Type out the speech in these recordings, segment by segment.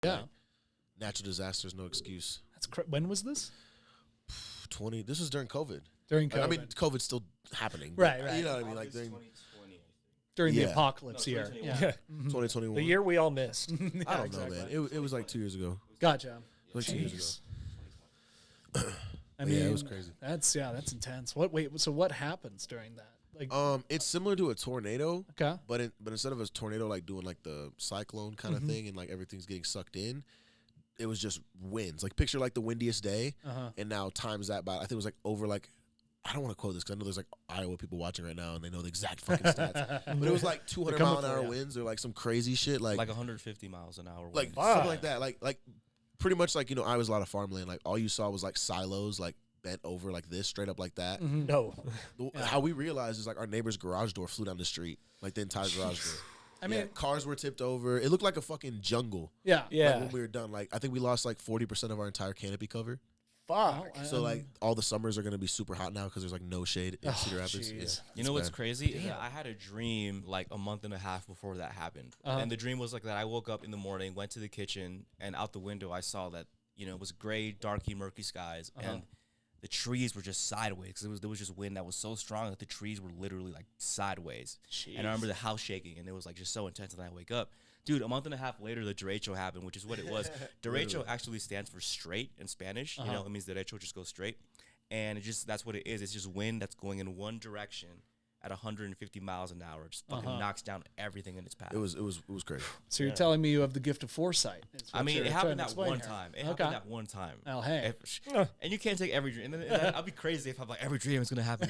Yeah. Like, natural disasters, no excuse. When was this? This was during COVID. During COVID. I mean, COVID's still happening. Right. You know what I mean? Like during the apocalypse year. Yeah. 2021. The year we all missed. I don't know, man. It was like 2 years ago. Gotcha. Like 2 years ago. I mean, it was crazy. That's intense. So what happens during that? Like, it's similar to a tornado. Okay. But instead of a tornado like doing like the cyclone kind of thing and like everything's getting sucked in, it was just winds. Like picture like the windiest day, and now times that by I think it was like over like I don't want to quote this because I know there's like Iowa people watching right now and they know the exact fucking stats. But it was like 200-mile-an-hour winds or like some crazy shit like 150 miles an hour. Like something like that. Like pretty much like Iowa's a lot of farmland. Like all you saw was like silos like bent over like this, straight up like that. No. How we realized is like our neighbor's garage door flew down the street, like the entire garage door. I mean, cars were tipped over. It looked like a fucking jungle. Yeah. Like when we were done, like I think we lost like 40% of our entire canopy cover. Fuck. So like all the summers are gonna be super hot now because there's like no shade in Cedar Rapids. Yeah, you know what's crazy? Is that I had a dream like a month and a half before that happened, and the dream was like that. I woke up in the morning, went to the kitchen, and out the window I saw that it was gray, darky, murky skies, and the trees were just sideways because there was just wind that was so strong that the trees were literally like sideways. Jeez. And I remember the house shaking, and it was like just so intense. And I wake up, dude. A month and a half later, the derecho happened, which is what it was. Derecho actually stands for straight in Spanish. It means derecho just goes straight, and that's what it is. It's just wind that's going in one direction at 150 miles an hour, just fucking knocks down everything in its path. It was crazy. So you're telling me you have the gift of foresight? I mean, it happened that one time. It happened that one time. Oh, hey. And you can't take every dream. And then I'd be crazy if I'm like, every dream is going to happen.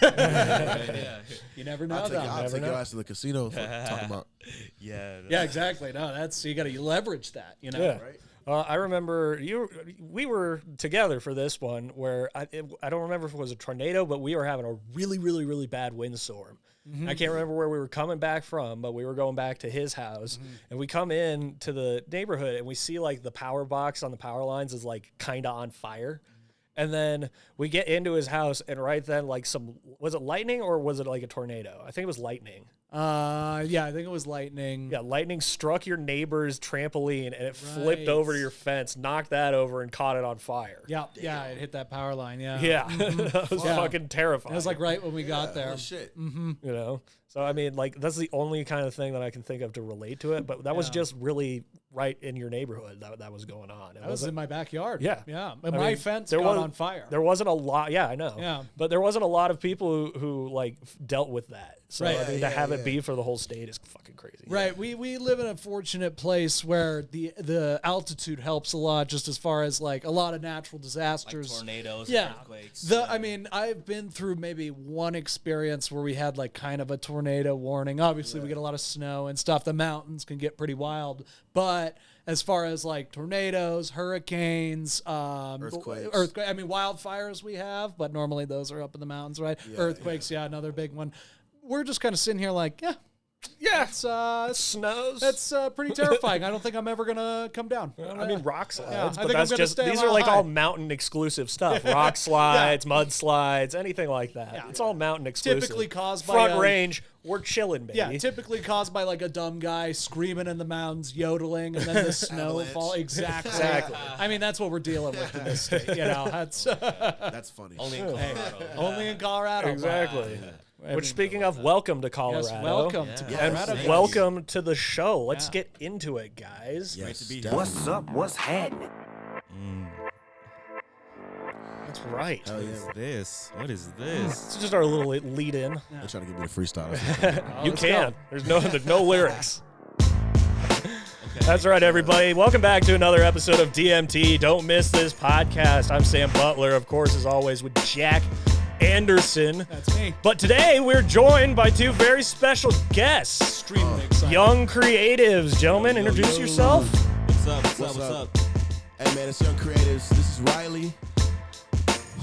You never know. I'll take your ass to the casino talking about. Yeah, exactly. No, you got to leverage that, Yeah. Right? I remember we were together for this one where I don't remember if it was a tornado, but we were having a really, really, really bad windstorm. I can't remember where we were coming back from, but we were going back to his house, and we come in to the neighborhood and we see like the power box on the power lines is like kind of on fire. And then we get into his house, and right then, like was it lightning or was it like a tornado? I think it was lightning. Yeah, I think it was lightning. Yeah, lightning struck your neighbor's trampoline, and it flipped over to your fence, knocked that over, and caught it on fire. Yeah, it hit that power line. Yeah, that was fucking terrifying. It was like right when we got there. Shit. So I mean, like that's the only kind of thing that I can think of to relate to it. But that was just really right in your neighborhood that was going on. That was in my backyard. Yeah. And my fence got on fire. There wasn't a lot. Yeah, I know. Yeah. But there wasn't a lot of people who like dealt with that. So I mean, to have it be for the whole state is fucking crazy. Right. We live in a fortunate place where the altitude helps a lot, just as far as like a lot of natural disasters, like tornadoes, earthquakes. I mean, I've been through maybe one experience where we had like kind of a tornado warning. Obviously, we get a lot of snow and stuff. The mountains can get pretty wild, but as far as like tornadoes, hurricanes, earthquakes. I mean, wildfires we have, but normally those are up in the mountains, right? Earthquakes, another big one. We're just kind of sitting here like, it snows. That's pretty terrifying. I don't think I'm ever gonna come down. I mean, rock slides, I but think that's I'm gonna just stay these a are lot like high. all mountain exclusive stuff. Rock slides, mud slides, anything like that. Yeah. It's all mountain exclusive. Typically caused by front range. We're chilling, baby. Yeah, typically caused by like a dumb guy screaming in the mountains, yodeling, and then the snow fall. Exactly. I mean, that's what we're dealing with in this state. That's funny. Only in Colorado. Only in Colorado. Exactly. Which, speaking of, welcome to Colorado. Yes, welcome to Colorado. And welcome to the show. Let's get into it, guys. Yes, to be here. definitely. What's up? What's happening? That's right. Hell yeah. What is this? It's just our little lead in. They're trying to give me a freestyle. You can. There's no lyrics. That's right, everybody. Welcome back to another episode of DMT. Don't miss this podcast. I'm Sam Butler, of course, as always, with Jack Anderson. That's me. But today we're joined by two very special guests. Extremely excited. Young creatives. Gentlemen, introduce yourself. What's up? Hey, man, it's Young Creatives. This is Riley.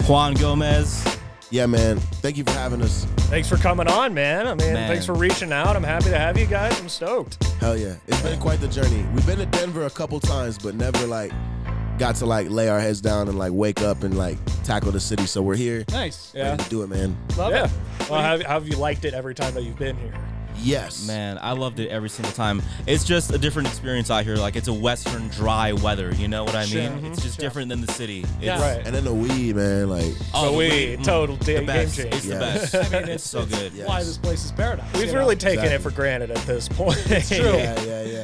Juan Gomez. Yeah, man. Thank you for having us. Thanks for coming on, man. Thanks for reaching out. I'm happy to have you guys. I'm stoked. Hell yeah. It's been quite the journey. We've been to Denver a couple times, but never got to lay our heads down and wake up and tackle the city. So we're here. Nice. Yeah. Ready to do it, man. Love it. Well, how have you liked it every time that you've been here? Yes. Man, I loved it every single time. It's just a different experience out here. Like, it's a Western dry weather. You know what I mean? It's just different than the city. It's, Right. And then the weed, man, like. Oh, we total game best. changer. It's the Yes. best. I mean, it's so good. why this place is paradise. We've you really know? taken it Exactly. for granted at this point. It's true. Yeah.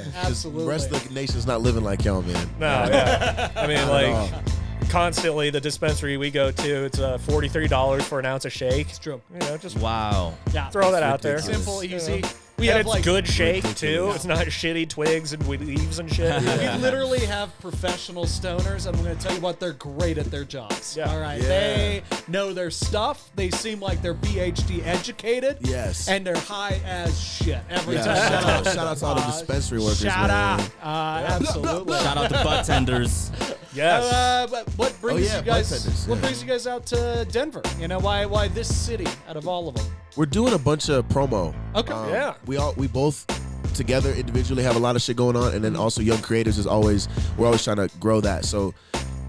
'Cause Absolutely. The rest of the nation's not living like y'all, man. No, yeah. I mean, Not like, at all. constantly the dispensary we go to, it's $43 for an ounce of shake. It's true. You know, just Wow. Yeah. throw that out there. ridiculous. Simple, You easy. know. We And have it's like good shake too. ridiculous. It's not shitty twigs and leaves and shit. We literally have professional stoners, and I'm going to tell you what, they're great at their jobs. Yeah. All right. Yeah. They know their stuff. They seem like they're PhD educated. Yes. And they're high as shit every Yeah, time. shout out to all the dispensary workers, Shout man. out. Absolutely. Shout out to butt tenders. Yes. But what brings yeah, you guys? bartenders, What yeah. brings you guys out to Denver? You know, why this city out of all of them? We're doing a bunch of promo. Okay. Yeah. We both together individually have a lot of shit going on, and then also Young Creatives is always, we're always trying to grow that. So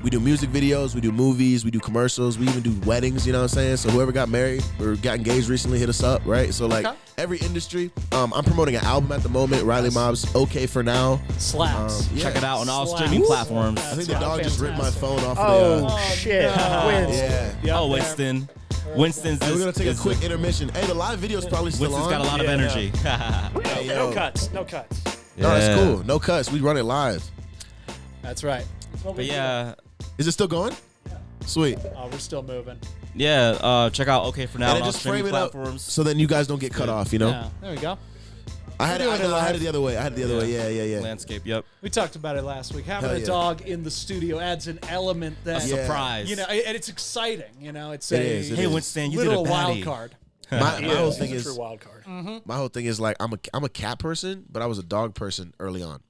we do music videos, we do movies, we do commercials, we even do weddings, you know what I'm saying? So whoever got married or got engaged recently, hit us up, right? So like Okay. every industry. I'm promoting an album at the moment, Riley Mobz, Okay For Now. Slaps. Yeah. Check it out on all Slaps. streaming platforms. I think the dog just ripped my phone off Oh, the shit. no. Wins. yeah. Yeah, Oh, there. Winston. Winston's Hey, we're gonna take a is- quick intermission. Hey, the live video's probably still Winston's on. got a lot of Yeah, energy. Hey, No yo. cuts. No cuts. No, that's Yeah. cool. No cuts. We run it live. That's right. But yeah, Is it still going? Sweet. Oh, we're still moving. check out OK For Now And on then all just frame streaming it up platforms. so then you guys don't get cut off, you know? Yeah. There we go. I had it We're doing it I had live. it the other way. I had it the other way. Yeah. Landscape, yep. We talked about it last week. Having Hell a yeah. dog in the studio adds an element that Yeah. Surprise. you know, and it's exciting. You know, it's It a is, it Hey, is. Winston, you did a little wild baddie. card. My whole He's thing a is true wild card. my whole thing is like I'm a cat person, but I was a dog person early on.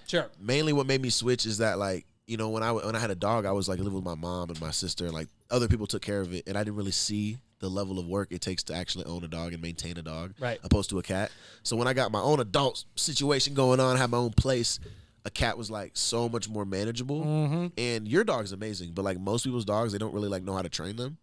Sure. Mainly what made me switch is that like, you know, when I had a dog, I was like living with my mom and my sister, and like other people took care of it, and I didn't really see the level of work it takes to actually own a dog and maintain a dog, Right. opposed to a cat. So when I got my own adult situation going on, had my own place, a cat was like so much more manageable. And your dog's amazing, but like most people's dogs, they don't really like know how to train them.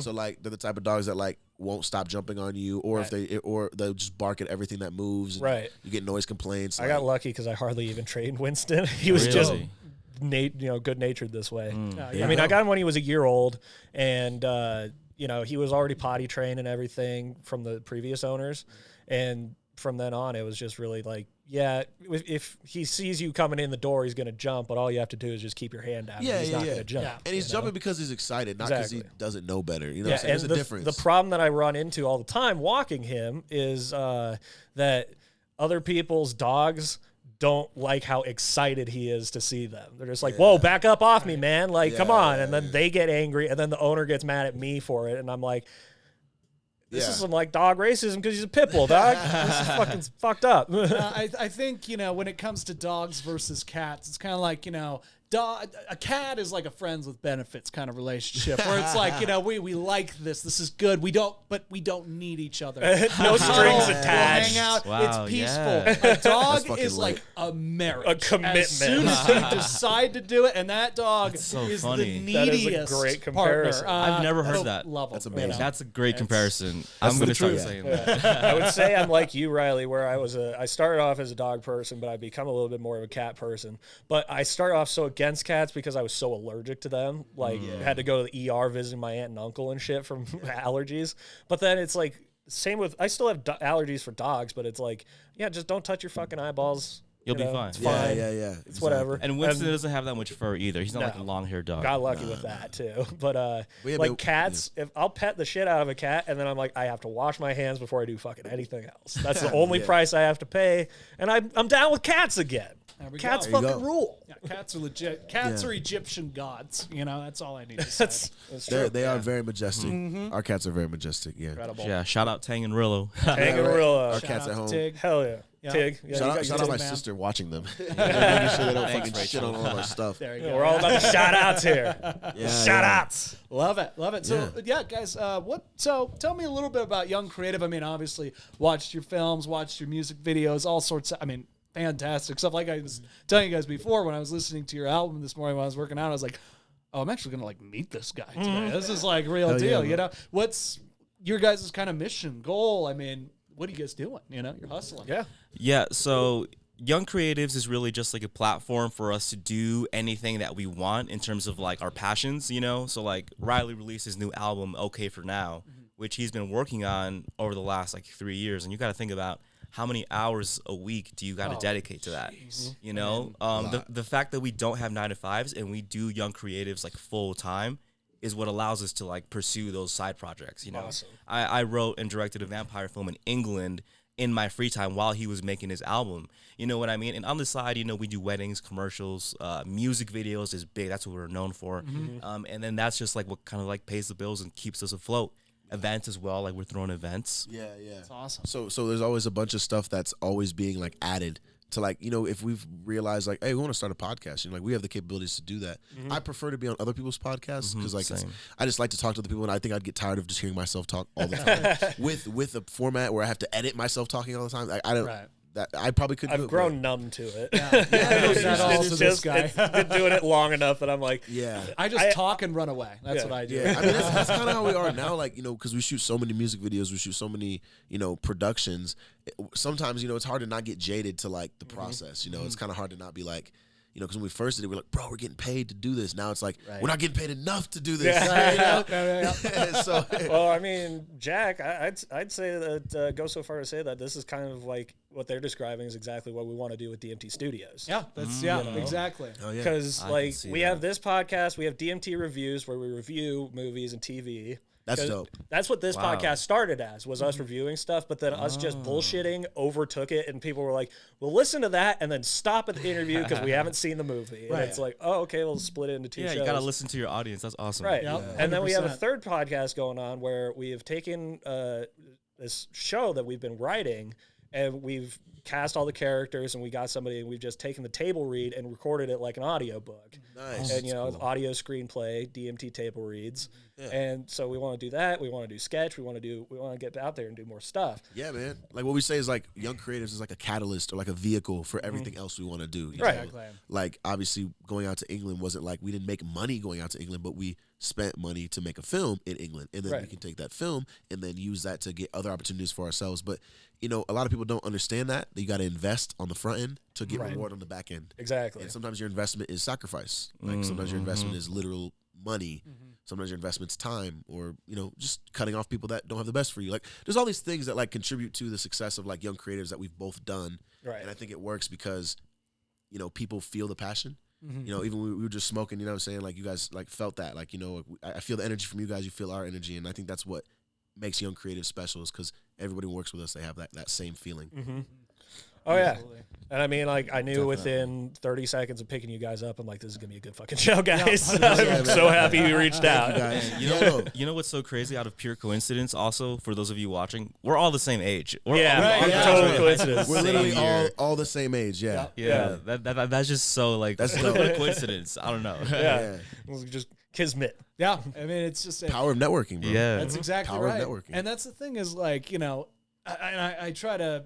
So like they're the type of dogs that like won't stop jumping on you, or if they'll just bark at everything that moves. and Right. You get noise complaints. I got lucky because I hardly even trained Winston. He was just Really? good natured this way. Yeah, I mean, I got him when he was a year old, and he was already potty trained and everything from the previous owners, and from then on, it was just really like, yeah, if he sees you coming in the door, he's gonna jump, but all you have to do is just keep your hand out. Yeah, he's yeah, not yeah. gonna jump. Yeah. And he's you jumping know? because he's excited, not because he Exactly. doesn't know better. You know, Yeah, what I'm saying? and There's a difference. the problem that I run into all the time walking him is that other people's dogs don't like how excited he is to see them. They're just like, whoa, back up off me, man. Like, come on. And then they get angry, and then the owner gets mad at me for it. And I'm like, this is some like dog racism because he's a pit bull, dog. This is fucking fucked up. I think, you know, when it comes to dogs versus cats, it's kind of like, you know, a cat is like a friends with benefits kind of relationship where it's like, you know, we like this is good, we don't need each other. No strings We'll attached. hang out. Wow, It's peaceful. yeah. A dog fucking is lit. like a marriage, A commitment. As soon as you decide to do it, and that dog so is funny. the That is a neediest great partner. comparison. I've never heard at a that. level. That's you amazing. know? That's a great comparison. I'm the going to start truth. saying that. I would say I'm like you, Riley, where I started off as a dog person, but I become a little bit more of a cat person. But I started off so against cats because I was so allergic to them. Like, had to go to the ER visiting my aunt and uncle and shit from allergies. But then it's like, same with, I still have allergies for dogs, but it's like, yeah, just don't touch your fucking eyeballs. You'll be fine. It's Yeah, fine. yeah. It's whatever. And Winston doesn't have that much fur either. He's not like a No. long-haired dog. Got lucky with that too. But yeah, like but- cats, if I'll pet the shit out of a cat and then I'm like, I have to wash my hands before I do fucking anything else. That's the only price I have to pay. And I'm down with cats again. There we Cats go. fucking rule. Yeah, cats are legit. Cats are Egyptian gods. You know, that's all I need to say. That's true. They are very majestic. Our cats are very majestic. Yeah. Incredible. Yeah, shout out Tang and Rillo. Kangaroo. Our cats Shout at out home. to Tig. Hell yeah. Yeah. Tig. Yeah, Shout you out got- my man. sister watching them. Making sure they don't fucking Thanks, shit on all of our stuff. There you Yeah, go. we're all about the shout outs here. Yeah, Shout yeah. outs. Love it. So yeah, guys, so tell me a little bit about Young Creative. I mean, obviously watched your films, watched your music videos, all sorts of, I mean, fantastic stuff. Like I was telling you guys before, when I was listening to your album this morning when I was working out, I was like, oh, I'm actually gonna like meet this guy today. This is like real Hell deal, yeah, you know? What's your guys' kind of mission, goal? I mean, what are you guys doing? You know, you're hustling. Yeah. Yeah, so Young Creatives is really just like a platform for us to do anything that we want in terms of like our passions, you know? So like Riley released his new album, Okay For Now, which he's been working on over the last like 3 years. And you got to think about how many hours a week do you got to dedicate to that? You know, the fact that we don't have 9 to 5s and we do Young Creatives like full time is what allows us to like pursue those side projects. You know, Awesome. I wrote and directed a vampire film in England in my free time while he was making his album. You know what I mean? And on the side, you know, we do weddings, commercials, music videos is big. That's what we're known for. And then that's just like what kind of like pays the bills and keeps us afloat. Events as well, like we're throwing events. Yeah. It's awesome. So there's always a bunch of stuff that's always being like added to, like, you know, if we've realized like, hey, we want to start a podcast, you know, like we have the capabilities to do that. I prefer to be on other people's podcasts because like I just like to talk to other people, and I think I'd get tired of just hearing myself talk all the time with a format where I have to edit myself talking all the time. I don't. Right. That I probably couldn't. I've grown numb to it. This guy. It's been doing it long enough that I'm like, I just talk and run away. That's what I do. Yeah, I mean that's kind of how we are now. Like, you know, because we shoot so many music videos, we shoot so many, you know, productions. Sometimes, you know, it's hard to not get jaded to like the process. You know, it's kind of hard to not be like, you know, because when we first did it, we're like, bro, we're getting paid to do this. Now it's like, we're not getting paid enough to do this. So, well, I mean, Jack, I'd say that go so far to say that this is kind of like what they're describing is exactly what we want to do with DMT Studios. Yeah, that's exactly. Oh, yeah. Because like we have this podcast, we have DMT reviews where we review movies and TV. That's dope. That's what this podcast started as, was us reviewing stuff, but then us just bullshitting overtook it, and people were like, well, listen to that, and then stop at the interview because we haven't seen the movie. And it's like, oh, okay, we'll split it into two shows. You got to listen to your audience. That's awesome. Right. Yep. And then we have a 100%. third podcast going on where we have taken this show that we've been writing, and we've cast all the characters, and we got somebody, and we've just taken the table read and recorded it like an audio book. Nice. And, you know, it's audio screenplay, DMT table reads. Yeah. And so we want to do that. We want to do sketch. We want to get out there and do more stuff. Yeah, man. Like what we say is like Young Creatives is like a catalyst or like a vehicle for everything else we want to do. You Right. know? Exactly. Like obviously going out to England wasn't like we didn't make money going out to England, but we spent money to make a film in England, and then we can take that film and then use that to get other opportunities for ourselves. But you know, a lot of people don't understand that you got to invest on the front end to get reward on the back end. Exactly. And sometimes your investment is sacrifice. Like sometimes your investment is literal money. Sometimes your investment's time, or, you know, just cutting off people that don't have the best for you. Like there's all these things that like contribute to the success of like Young Creatives that we've both done. Right. And I think it works because, you know, people feel the passion. You know, even when we were just smoking, you know what I'm saying? Like you guys like felt that, like, you know, I feel the energy from you guys, you feel our energy. And I think that's what makes Young Creatives special, is because everybody who works with us, they have that same feeling. Oh, yeah. And I mean, like, I knew within 30 seconds of picking you guys up, I'm like, this is going to be a good fucking show, guys. I'm so happy you reached out. You know what's so crazy? Out of pure coincidence, also, for those of you watching, we're all the same age. We're total coincidence. We're literally all the same age, Yeah. That's just so, like, That's what dope. a coincidence. I don't know. Yeah. It was just kismet. Yeah, I mean, it's just Power of networking, bro. Yeah. That's exactly Power of right. networking. And that's the thing is, like, you know, I try to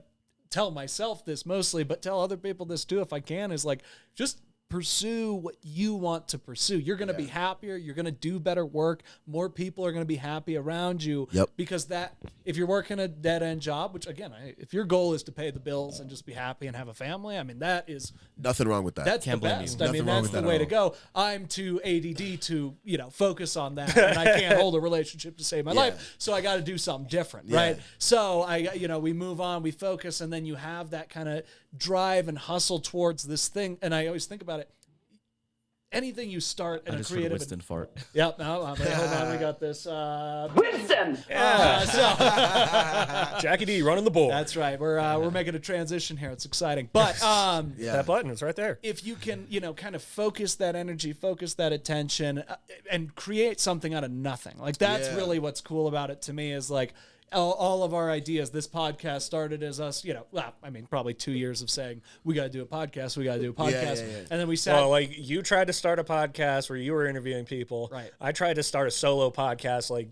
tell myself this mostly, but tell other people this too if I can, is like, just pursue what you want to pursue. You're going to be happier. You're going to do better work. More people are going to be happy around you. Yep. Because that, if you're working a dead end job, which again, if your goal is to pay the bills and just be happy and have a family, I mean, that is Nothing wrong with that. that's Can't the blame you. best. I Nothing mean, wrong that's with the that way at to go. I'm too ADD to, you know, focus on that, and I can't hold a relationship to save my life. So I got to do something different, right? So we move on, we focus, and then you have that kind of drive and hustle towards this thing. And I always think about it. Anything you start in I a just heard creative, Winston fart. Yep. No, hold on. We got this. Winston! Jackie D running the board. That's right. We're making a transition here. It's exciting, but That button is right there. if you can, you know, kind of focus that energy, focus that attention, and create something out of nothing. Like that's really what's cool about it to me, is like all of our ideas. This podcast started as us, you know, well, I mean, probably 2 years of saying, we got to do a podcast. And then we sat. Well, like, you tried to start a podcast where you were interviewing people. Right. I tried to start a solo podcast like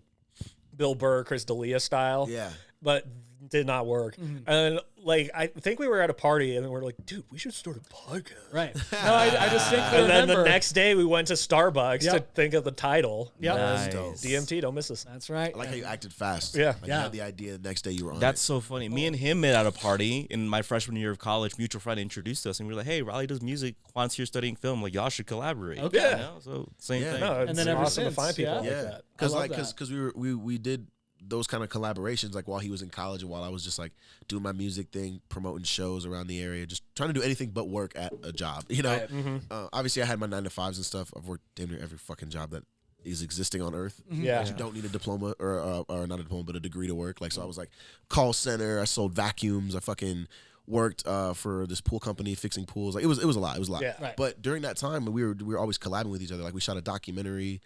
Bill Burr, Chris D'Elia style. Yeah. But did not work. And like, I think we were at a party and we're like, dude, we should start a podcast. Right. No, I distinctly And then remember. the next day we went to Starbucks to think of the title. Yep. Nice. DMT, don't miss us. That's right. I like how you acted fast. Yeah. Like you had the idea the next day you were on That's it. so funny. Me and him met at a party in my freshman year of college. Mutual friend introduced us, and we were like, "Hey, Riley does music. Juan's here studying film. Like, y'all should collaborate." Okay. You know? So same thing. No, it's And then ever awesome to since, find people like Yeah, that. because I love like that. because we did those kind of collaborations like while he was in college and while I was just like doing my music thing, promoting shows around the area, just trying to do anything but work at a job. You know, obviously I had my 9-to-5s and stuff. I've worked damn near every fucking job that is existing on Earth. Yeah. You don't need a diploma or not a diploma, but a degree to work. Like so, I was like call center. I sold vacuums. I fucking worked for this pool company fixing pools. Like it was a lot. It was a lot. Yeah. Right. But during that time, we were always collabing with each other. Like we shot a documentary.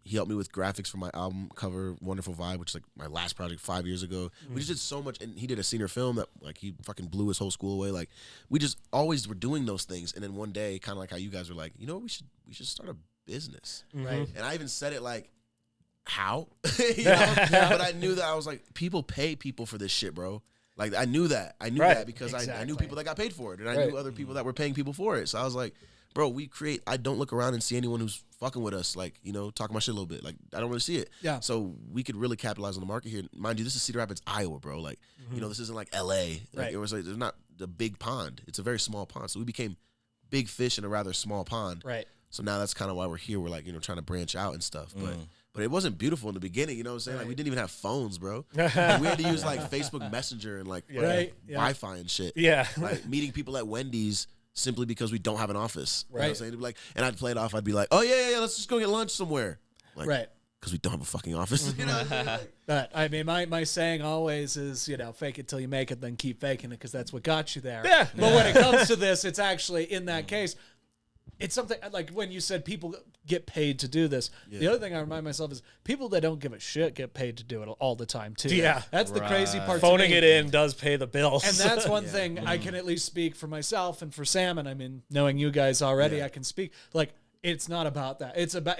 He helped me with graphics for my album cover, Wonderful Vibe, which is like my last project 5 years ago. We just did so much, and he did a senior film that like he fucking blew his whole school away. Like we just always were doing those things, and then one day, kind of like how you guys were like, you know, we should start a business, Right. and I even said it like, how, you know? But I knew that I was like, people pay people for this shit, bro. Like I knew that because I knew Exactly. people that got paid for it, and I knew other people that were paying people for it. So I was like, bro, I don't look around and see anyone who's fucking with us, like, you know, talking my shit a little bit. Like, I don't really see it. Yeah. So we could really capitalize on the market here. Mind you, this is Cedar Rapids, Iowa, bro. Like, you know, this isn't like LA. Like, Right. it was like, there's not the big pond. It's a very small pond. So we became big fish in a rather small pond. Right. So now that's kind of why we're here. We're like, you know, trying to branch out and stuff. But it wasn't beautiful in the beginning, you know what I'm saying? Like, we didn't even have phones, bro. Like, we had to use, like, Facebook Messenger and, like, Right. Yeah. Wi-Fi and shit. Yeah. Like, meeting people at Wendy's simply because we don't have an office. You know what I'm Right. saying? They'd be like, and I'd play it off. I'd be like, oh, yeah, let's just go get lunch somewhere. Like, Right. because we don't have a fucking office. You know what I'm saying? Like, But I mean, my saying always is, you know, fake it till you make it, then keep faking it because that's what got you there. Yeah. But when it comes to this, it's actually in that case, it's something like when you said people get paid to do this. The other thing I remind myself is people that don't give a shit get paid to do it all the time too. Yeah. That's the crazy part. to Phoning me. it in does pay the bills. And that's one thing I can at least speak for myself and for Sam. And I mean, knowing you guys already, I can speak like it's not about that. It's about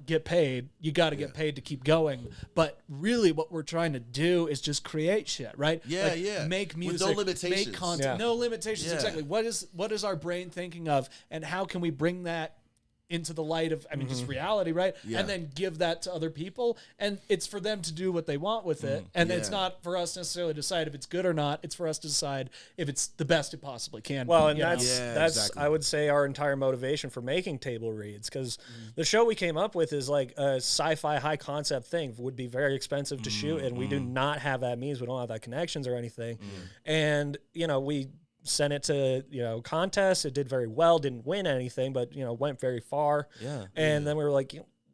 get paid. You got to get paid to keep going. But really, what we're trying to do is just create shit, right? Yeah, Like, yeah. Make With music, no limitations. make content, Yeah. no limitations. Yeah. Exactly. What is our brain thinking of, and how can we bring that into the light of, I mean, just reality, right? Yeah. And then give that to other people. And it's for them to do what they want with it. And it's Yeah. not for us necessarily to decide if it's good or not. It's for us to decide if it's the best it possibly can Well, be, and you know? that's exactly. I would say our entire motivation for making table reads, because the show we came up with is like a sci-fi high concept thing, would be very expensive to shoot, and we do not have that means. We don't have that connections or anything, and you know we sent it to contests. It did very well, didn't win anything, but went very far. Yeah. And then we were like,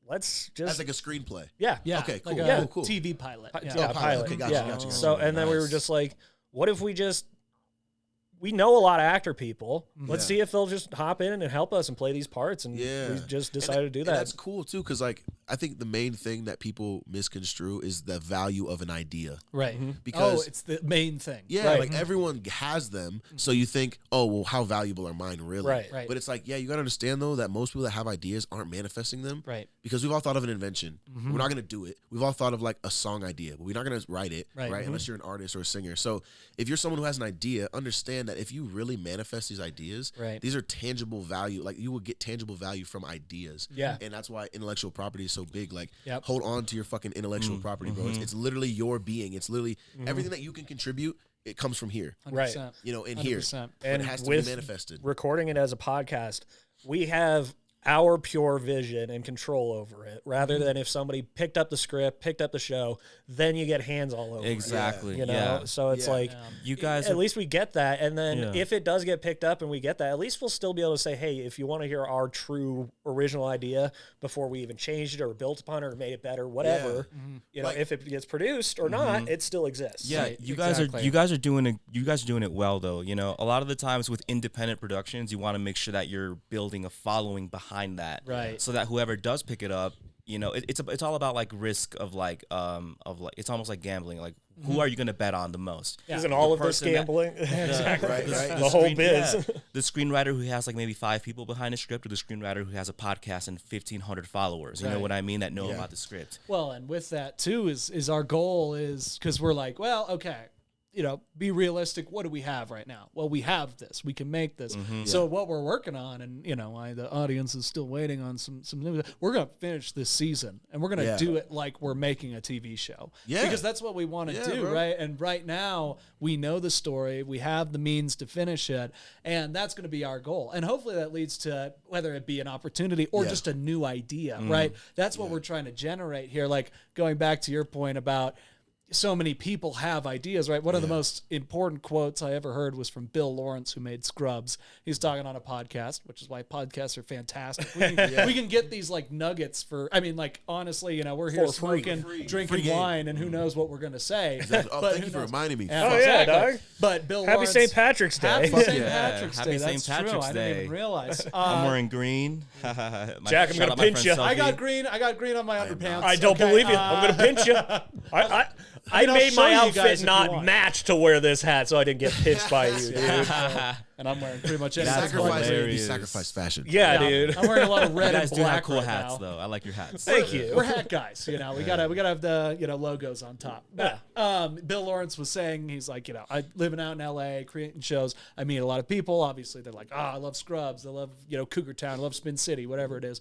let's just that's like a screenplay. yeah. Yeah. Okay, cool, Like a cool. TV pilot. Yeah. Yeah, pilot. pilot. Okay, gotcha, yeah. gotcha. So, and then we were Nice. just like, what if we know a lot of actor people. Let's see if they'll just hop in and help us and play these parts. And Yeah. we just decided to do And that. that's cool too, because like I think the main thing that people misconstrue is the value of an idea. Right. Because- it's the main thing. Yeah, Right. like everyone has them. So you think, oh, well, how valuable are mine really? Right. Right. But it's like, yeah, you got to understand though that most people that have ideas aren't manifesting them. Right. Because we've all thought of an invention. We're not going to do it. We've all thought of like a song idea, but we're not going to write it, Right. right? Unless you're an artist or a singer. So if you're someone who has an idea, understand that if you really manifest these ideas, Right. these are tangible value. Like you will get tangible value from ideas. Yeah. And that's why intellectual property is so big. Like Yep. hold on to your fucking intellectual property, bro. It's literally your being. It's literally everything that you can contribute. It comes from here, 100%. you know, in here. 100%. But And it has to with be manifested. recording it as a podcast, we have our pure vision and control over it, rather than if somebody picked up the script, picked up the show, then you get hands all over Exactly. it. You know, Yeah. so it's Yeah. like You guys at are- least we get that, and then Yeah. if it does get picked up and we get that, at least we'll still be able to say, hey, if you want to hear our true original idea before we even changed it or built upon it or made it better, whatever, you know, Like- if it gets produced or not, it still exists. Yeah, Right, you exactly. guys are doing it well though. You know, a lot of the times with independent productions, you want to make sure that you're building a following behind that, Right. So that whoever does pick it up, you know, it's all about like risk of like it's almost like gambling. Like who are you going to bet on the most? Yeah. Isn't all of this gambling? Exactly. Right. The whole biz. Yeah. The screenwriter who has like maybe 5 people behind the script, or the screenwriter who has a podcast and 1,500 followers. You know what I mean? That know about the script. Well, and with that too is our goal is because we're like, well, okay, you know, be realistic. What do we have right now? Well, we have this. We can make this. So what we're working on, and you know, the audience is still waiting on some new. We're gonna finish this season, and we're gonna do it like we're making a TV show. Yeah, because that's what we want to do, right? And right now, we know the story. We have the means to finish it, and that's gonna be our goal. And hopefully, that leads to whether it be an opportunity or just a new idea, right? That's what we're trying to generate here. Like going back to your point about, so many people have ideas, right? One of the most important quotes I ever heard was from Bill Lawrence, who made Scrubs. He's talking on a podcast, which is why podcasts are fantastic. We can get these like nuggets for, I mean, like, honestly, you know, we're here smoking, drinking wine, and who knows what we're going to say. Exactly. Oh, thank you for reminding me. Oh, yeah, dog. But Bill Happy Lawrence. St. Patrick's Day. Happy St. Patrick's Day. Happy That's St. Patrick's true. Day. I didn't even realize. I'm wearing green. Jack, I'm going to pinch you. I got green on my underpants. I don't believe you. I'm going to pinch you. I made my outfit not match to wear this hat, so I didn't get pitched by you, dude. And I'm wearing pretty much any sacrifice fashion. Yeah, dude. I'm wearing a lot of red You and guys do have black cool right hats, now. though. I like your hats. Thank you. We're hat guys, you know. We gotta have the logos on top. But, Bill Lawrence was saying, he's like, you know, I living out in LA, creating shows. I meet a lot of people. Obviously, they're like, I love Scrubs. I love Cougar Town. I love Spin City, whatever it is.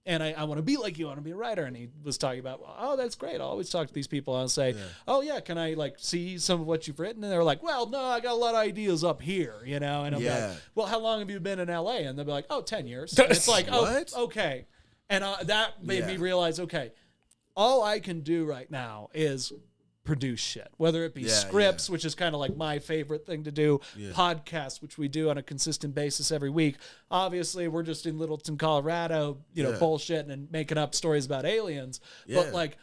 And I want to be like you. I want to be a writer. And he was talking about, oh, that's great. I'll always talk to these people. I'll say, oh yeah, can I like see some of what you've written? And they're like, well, no, I got a lot of ideas up here, you know. And I'm like, well, how long have you been in LA? And they'll be like, 10 years. And it's like, what? oh, okay. And that made me realize, okay, all I can do right now is produce shit, whether it be scripts, which is kind of like my favorite thing to do, podcasts, which we do on a consistent basis every week. Obviously, we're just in Littleton, Colorado, bullshitting and making up stories about aliens. But like,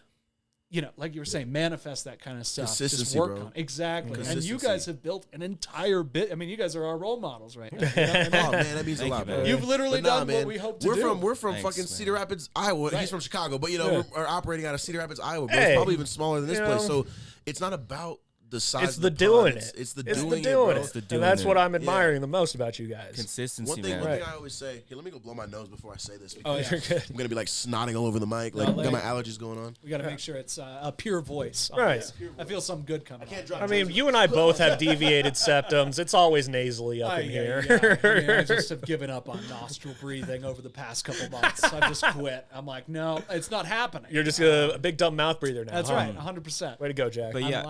you know, like you were saying, manifest that kind of stuff. Consistency, just work bro. on exactly. And you guys have built an entire bit. I mean, you guys are our role models right now. You know what I mean? Oh man, that means a lot, bro. You've literally done what we hope to do. We're from fucking Cedar Rapids, Iowa. He's from Chicago, but you know, we're operating out of Cedar Rapids, Iowa. Bro. It's probably even smaller than this place. So it's not about the size. It's of the doing it. It's the doing it. And that's what I'm admiring the most about you guys. Consistency, One thing man. I always say, here, let me go blow my nose before I say this. Oh, you're good. I'm gonna be like snotting all over the mic, like got my allergies going on. We got to make sure it's a pure voice. Right. I feel something good coming. I mean, you and I both have deviated septums. It's always nasally up in here. I mean, I just have given up on nostril breathing over the past couple months. I've just quit. I'm like, no, it's not happening. You're just a big dumb mouth breather now. That's right, 100%. Way to go, Jack. But yeah,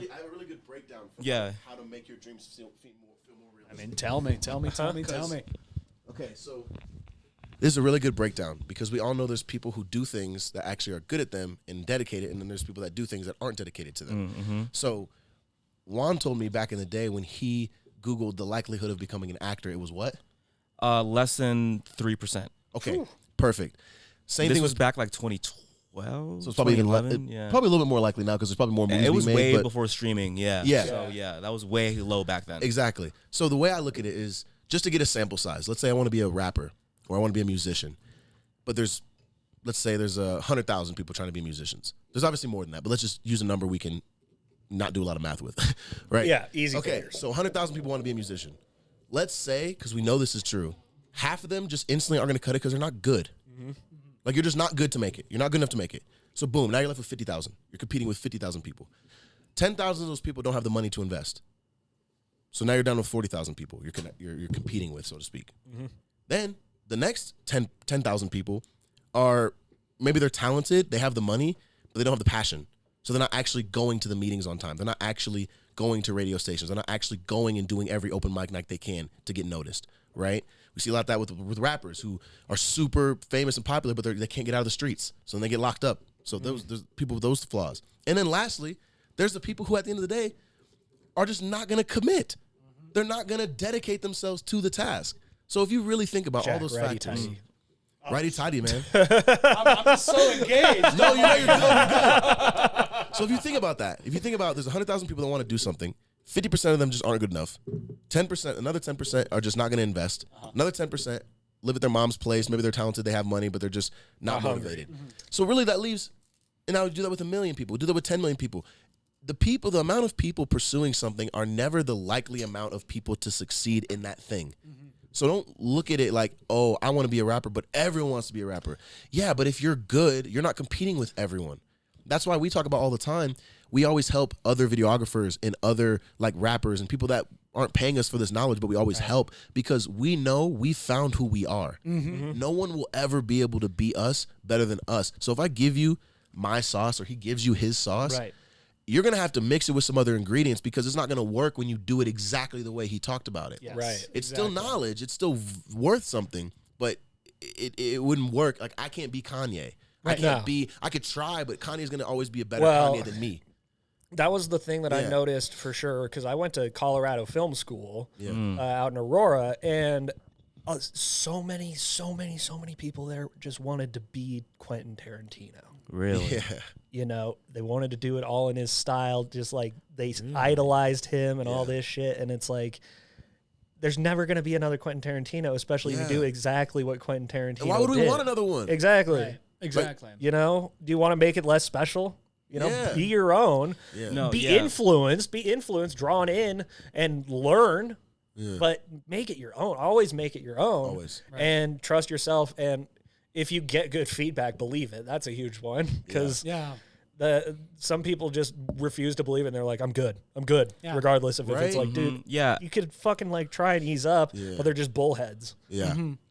I have a really good breakdown for how to make your dreams feel more real. I mean, tell me. Okay, so this is a really good breakdown because we all know there's people who do things that actually are good at them and dedicated, and then there's people that do things that aren't dedicated to them. So Juan told me back in the day when he Googled the likelihood of becoming an actor, it was what? Less than 3%. Okay, perfect. Same thing was back like 2012. So it's probably even probably a little bit more likely now because there's probably more movies. It was being made, way before streaming. Yeah. So that was way low back then. Exactly. So the way I look at it is just to get a sample size. Let's say I want to be a rapper or I want to be a musician, but let's say there's 100,000 people trying to be musicians. There's obviously more than that, but let's just use a number we can not do a lot of math with, right? Yeah, easy. Okay, figures. so 100,000 people want to be a musician. Let's say, because we know this is true, half of them just instantly are going to cut it because they're not good. Like you're just not good to make it. You're not good enough to make it. So boom, now you're left with 50,000. You're competing with 50,000 people. 10,000 of those people don't have the money to invest. So now you're down with 40,000 people you're competing with, so to speak. Then the next 10,000 people are, maybe they're talented, they have the money, but they don't have the passion. So they're not actually going to the meetings on time. They're not actually going to radio stations. They're not actually going and doing every open mic night they can to get noticed, right? We see a lot of that with rappers who are super famous and popular, but they can't get out of the streets. So then they get locked up. So there's people with those flaws. And then lastly, there's the people who at the end of the day are just not going to commit. They're not going to dedicate themselves to the task. So if you really think about all those factors. Righty-tighty, man. I'm just so engaged. No, you're good. So if you think about that, there's 100,000 people that want to do something, 50% of them just aren't good enough. Another 10% are just not going to invest. Another 10% live at their mom's place. Maybe they're talented, they have money, but they're just not motivated. So really that leaves, and I would do that with 1 million people, do that with 10 million people. The amount of people pursuing something are never the likely amount of people to succeed in that thing. So don't look at it like, oh, I want to be a rapper, but everyone wants to be a rapper. Yeah, but if you're good, you're not competing with everyone. That's why we talk about all the time. We always help other videographers and other like rappers and people that aren't paying us for this knowledge, but we always help because we know we found who we are. No one will ever be able to be us better than us. So if I give you my sauce or he gives you his sauce, you're going to have to mix it with some other ingredients because it's not going to work when you do it exactly the way he talked about it. It's still knowledge. It's still worth something, but it wouldn't work. Like I can't be Kanye. I can't be, I could try, but Kanye's going to always be a better Kanye than me. That was the thing that I noticed for sure because I went to Colorado Film School out in Aurora, and so many people there just wanted to be Quentin Tarantino. Really? Yeah. You know, they wanted to do it all in his style, just like they idolized him and all this shit. And it's like, there's never going to be another Quentin Tarantino, especially if you do exactly what Quentin Tarantino did. Why would we want another one? Exactly. Right. Exactly. Like, you know, do you want to make it less special? You know, be your own. Be influenced, drawn in, and learn. But make it your own. Always make it your own. Always. And trust yourself. And if you get good feedback, believe it. That's a huge one. Because some people just refuse to believe it. And they're like, I'm good. Regardless of if it's like, dude, you could fucking like try and ease up, but they're just bullheads.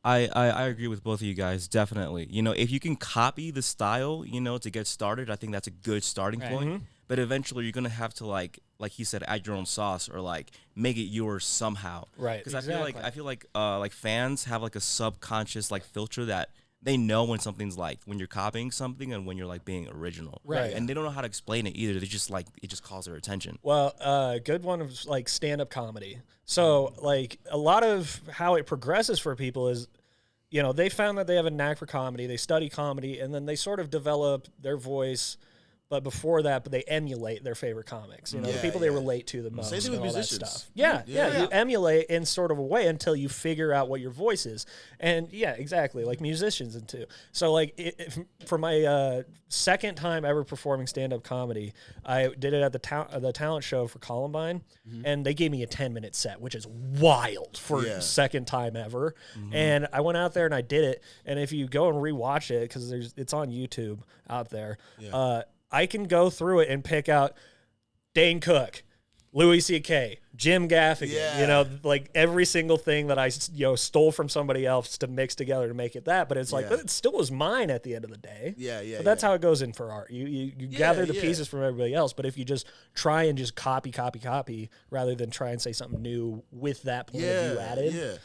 I agree with both of you guys, definitely. You know, if you can copy the style, you know, to get started, I think that's a good starting point. But eventually you're going to have to like he said, add your own sauce or like make it yours somehow. Right. Because I feel like fans have like a subconscious like filter that they know when something's like when you're copying something and when you're like being original. Right. And they don't know how to explain it either. They just like it just calls their attention. Well, good one is like stand-up comedy. So like a lot of how it progresses for people is, you know, they found that they have a knack for comedy, they study comedy, and then they sort of develop their voice. But before that, they emulate their favorite comics. You know, the people they relate to the most. Same thing with all musicians. that stuff. Yeah. You emulate in sort of a way until you figure out what your voice is. And yeah, exactly, like musicians and too. So like for my second time ever performing stand-up comedy, I did it at the talent show for Columbine, and they gave me a 10-minute set, which is wild for second time ever. And I went out there and I did it. And if you go and rewatch it, because it's on YouTube out there, I can go through it and pick out Dane Cook, Louis C.K., Jim Gaffigan, you know, like every single thing that I, stole from somebody else to mix together to make it that. But it's like, but it still was mine at the end of the day. But that's how it goes in for art. You gather the pieces from everybody else. But if you just try and just copy, rather than try and say something new with that point of view added,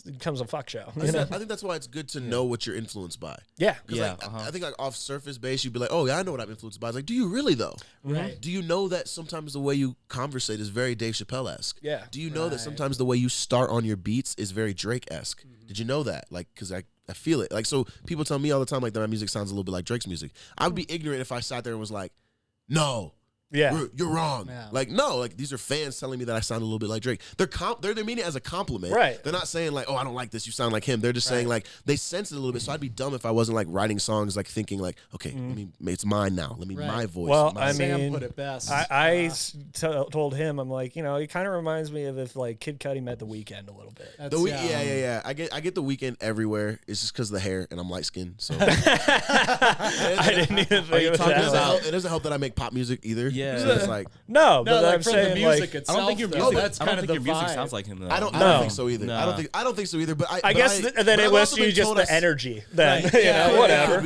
it becomes a fuck show. I think that's why it's good to know what you're influenced by. Yeah. I think like off surface base, you'd be like, oh, yeah, I know what I'm influenced by. It's like, do you really though? Right. Do you know that sometimes the way you conversate is very Dave Chappelle-esque? Yeah. Do you know that sometimes the way you start on your beats is very Drake-esque? Did you know that? Like, because I feel it. Like, so people tell me all the time like that my music sounds a little bit like Drake's music. I would be ignorant if I sat there and was like, no. You're wrong. Like, no, like these are fans telling me that I sound a little bit like Drake. They're meaning it as a compliment. Right. They're not saying like, oh, I don't like this, you sound like him. They're just saying like they sense it a little bit. So I'd be dumb if I wasn't like writing songs like thinking like, okay, it's mine now. Let me my voice. Well, my Sam put it best. I told him, I'm like, you know, it kind of reminds me of if like Kid Cudi met The Weeknd a little bit. I get The Weeknd everywhere. It's just because of the hair and I'm light skinned. So I didn't even think of that. It doesn't help that I make pop music either. Yeah. So it's like no, but like I'm from saying the music like, itself. I don't think your though, music. that's I kind don't of think the your music vibe. sounds like him though. I don't think so either. No. I don't think so either. But I guess then it was you just the energy. Then whatever.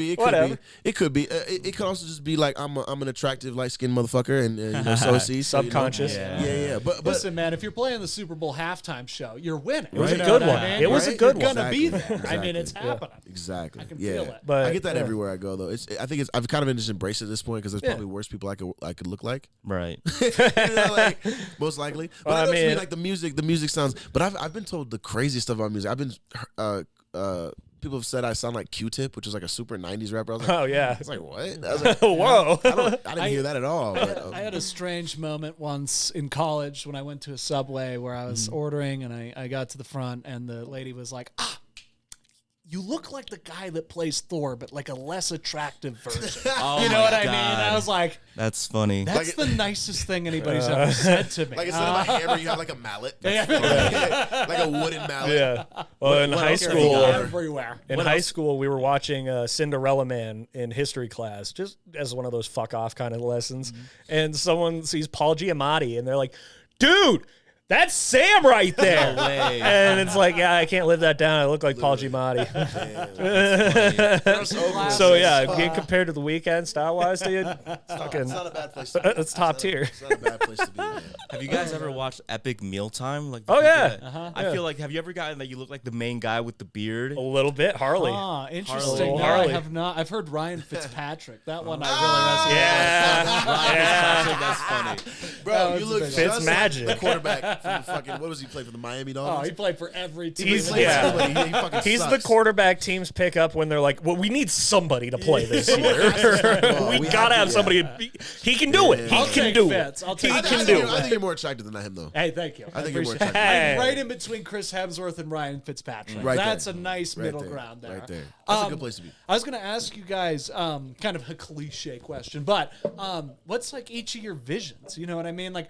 It could be. It could also just be like I'm an attractive light skinned motherfucker, and so is he. Subconscious. Yeah. But listen, man, if you're playing the Super Bowl halftime show, you're winning. It was a good one. It was a good one. You're gonna be there. I mean, it's happening. Exactly. I can feel it. But I get that everywhere I go, though. I've kind of been just embraced at this point because there's probably worse people I could look like. Right. Like, most likely. But I mean, like the music sounds. But I've been told the craziest stuff about music. I've been people have said I sound like Q-Tip, which is like a super 90s rapper. I was like, oh yeah. It's like, what? I was like, whoa. I didn't hear that at all. But, I had a strange moment once in college when I went to a Subway where I was ordering and I got to the front and the lady was like, you look like the guy that plays Thor, but like a less attractive version. Oh You know my what I mean? God. I was like, That's funny. that's the nicest thing anybody's ever said to me. Like instead of a hammer, you have like a mallet. Like a wooden mallet. Yeah. Well, in high else are you school, got? Everywhere. in high school, we were watching Cinderella Man in history class, just as one of those fuck off kind of lessons. And someone sees Paul Giamatti, and they're like, "Dude, that's Sam right there." No way. And it's like, yeah, I can't live that down. I look like Paul Giamatti. So yeah, getting compared to The Weeknd style wise, dude, It's not a bad place to be. it's top tier. It's not a bad place to be, man. Have you guys ever watched Epic Mealtime? Like, Oh, yeah. I feel like, have you ever gotten that you look like the main guy with the beard? A little bit, Harley. Ah, interesting. Harley. No, Harley. I have not. I've heard Ryan Fitzpatrick. That one I really Yeah, That's funny. Bro, was you a look big just one. like Fitzmagic. the quarterback from the fucking, what was he play for the Miami Oh, Dolphins? he played for every team. He's- in the yeah. league. He fucking He's the sucks. quarterback teams pick up when they're like, well, we need somebody to play this year. we we gotta have have to, somebody. He can do it. He I'll can take do Fitz. it. I'll He take I Fitz. can think, do I it. think you're more attractive than him, though. Hey, thank you. I think you're more appreciate it. attractive. I'm right in between Chris Hemsworth and Ryan Fitzpatrick. Right That's there. a nice Right middle there. ground there. Right there. That's a good place to be. I was going to ask you guys kind of a cliche question, but what's like each of your visions? You know what I mean? Like,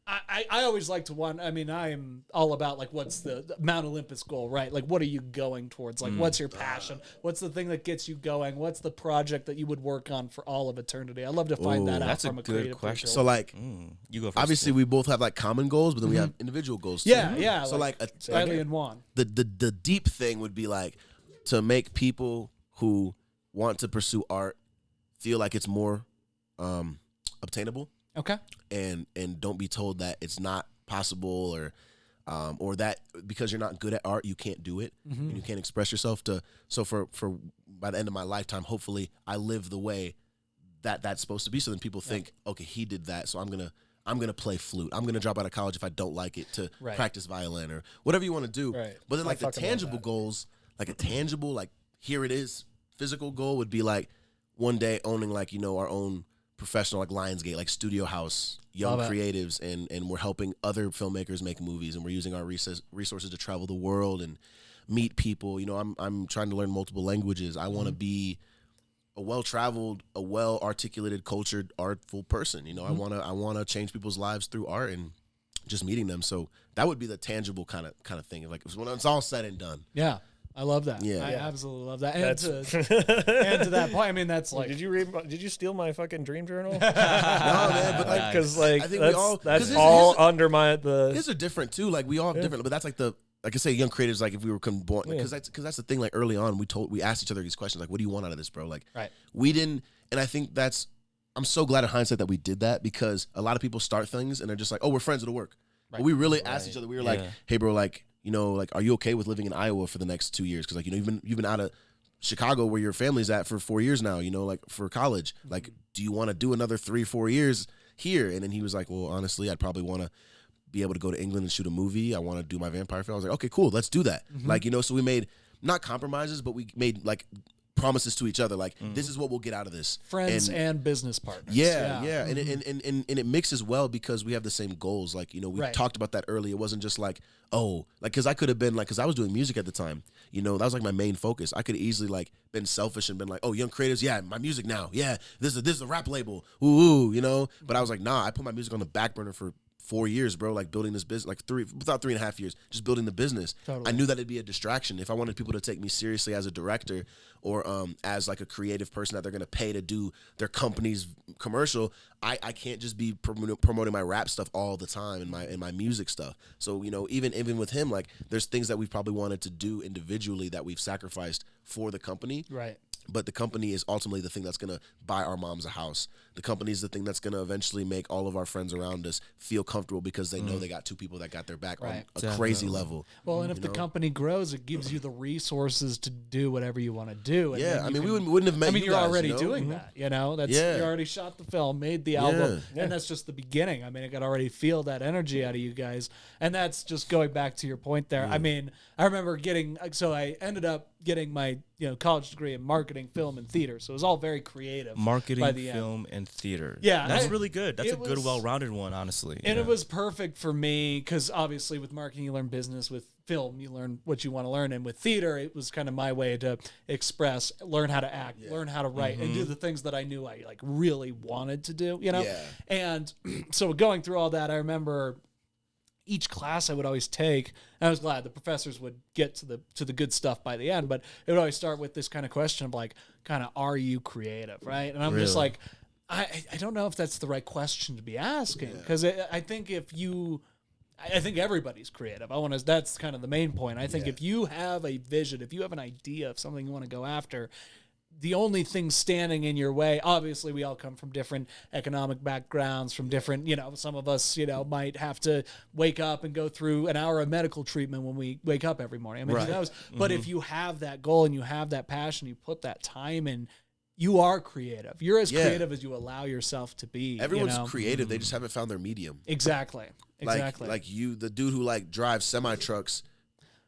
I always like to I mean, I am all about like, what's the Mount Olympus goal, right? Like, what are you going towards? Like, what's your passion? What's the thing that gets you going? What's the project that you would work on for all of eternity? I love to find that out That's a from a good creative question. So, like, You go first. obviously, we both have like common goals, but then we have individual goals too. Yeah. So, like, Riley and Juan. the deep thing would be like to make people who want to pursue art feel like it's more obtainable, Okay. and don't be told that it's not possible or that because you're not good at art you can't do it and you can't express yourself. So for by the end of my lifetime, hopefully I live the way that that's supposed to be, so then people think, okay, he did that, so I'm gonna play flute, I'm gonna drop out of college if I don't like it to practice violin or whatever you want to do. Right. But then like the fucking love tangible that. goals, like a tangible, like here it is, physical goal would be like one day owning like, you know, our own professional like Lionsgate, like studio house, young Love it. creatives, and we're helping other filmmakers make movies, and we're using our resources to travel the world and meet people. You know, I'm trying to learn multiple languages. I want to be a well-traveled, a well-articulated, cultured, artful person. You know, I want to change people's lives through art and just meeting them. So that would be the tangible kind of thing. Like when it's all said and done. Yeah. I love that. Yeah. I Yeah. absolutely love that. And That's and to that point, I mean, that's like, Did you steal my fucking dream journal? No, man, but like, Because like I think we all- that's 'cause all here's- under the. His are different too. Like we all have different, but that's like like I say, young creatives. Like if we were born, because that's the thing. Like early on, we asked each other these questions. Like, what do you want out of this, bro? Like, Right. we didn't, and I think I'm so glad in hindsight that we did that, because a lot of people start things and they're just like, oh, we're friends, it'll work. But we really asked each other. We were like, hey, bro, like, you know, like, are you okay with living in Iowa for the next 2 years? Because like, you know, you've been out of Chicago where your family's at for 4 years now. You know, like for college. Like, do you want to do another 3-4 years here? And then he was like, well, honestly, I'd probably want to be able to go to England and shoot a movie. I want to do my vampire film. I was like, okay, cool, let's do that. Like, you know, so we made not compromises, but we made like promises to each other. Like, this is what we'll get out of this. friends and business partners. Yeah. And it mixes well because we have the same goals. Like, you know, we Right. talked about that earlier. It wasn't just like, oh, like, because I could have been like, because I was doing music at the time. You know, that was like my main focus. I could easily like been selfish and been like, oh, young creatives, yeah, my music now. Yeah, this is a rap label. Ooh, you know. But I was like, nah, I put my music on the back burner for 4 years, bro, like building this business, like about 3.5 years, just building the business. Totally. I knew that it'd be a distraction. If I wanted people to take me seriously as a director or as like a creative person that they're going to pay to do their company's commercial, I can't just be promoting my rap stuff all the time and my music stuff. So, you know, even with him, like there's things that we've probably wanted to do individually that we've sacrificed for the company. Right. But the company is ultimately the thing that's going to buy our moms a house. The company is the thing that's going to eventually make all of our friends around us feel comfortable because they know they got two people that got their back Right. on a crazy level. Well, and if the company grows, it gives you the resources to do whatever you want to do. And Yeah, then I you mean, can- we wouldn't have met I mean, you you're guys, already you know? doing that, you know? That's Yeah. You already shot the film, made the album, and that's just the beginning. I mean, I could already feel that energy out of you guys. And that's just going back to your point there. I mean, I remember I ended up getting my, college degree in marketing, film, and theater. So it was all very creative. Marketing, by the end. film, and theater. Yeah, That's I- really good. That's it a good, was- well-rounded one, honestly. And Yeah. it was perfect for me because obviously with marketing, you learn business. With film, you learn what you want to learn. And with theater, it was kind of my way to express, learn how to act, learn how to write, and do the things that I knew I like really wanted to do, you know? Yeah. And so going through all that, I remember each class I would always take, and I was glad the professors would get to the good stuff by the end, but it would always start with this kind of question of like, kind of, are you creative, right? And I'm just like, I don't know if that's the right question to be asking, because I think I think everybody's creative. That's kind of the main point. I think if you have a vision, if you have an idea of something you want to go after, the only thing standing in your way, obviously we all come from different economic backgrounds, from different, some of us, might have to wake up and go through an hour of medical treatment when we wake up every morning. I mean, who knows? But if you have that goal and you have that passion, you put that time in, you are creative. You're as creative as you allow yourself to be. Everyone's creative. They just haven't found their medium. Exactly. Like you, the dude who like drives semi trucks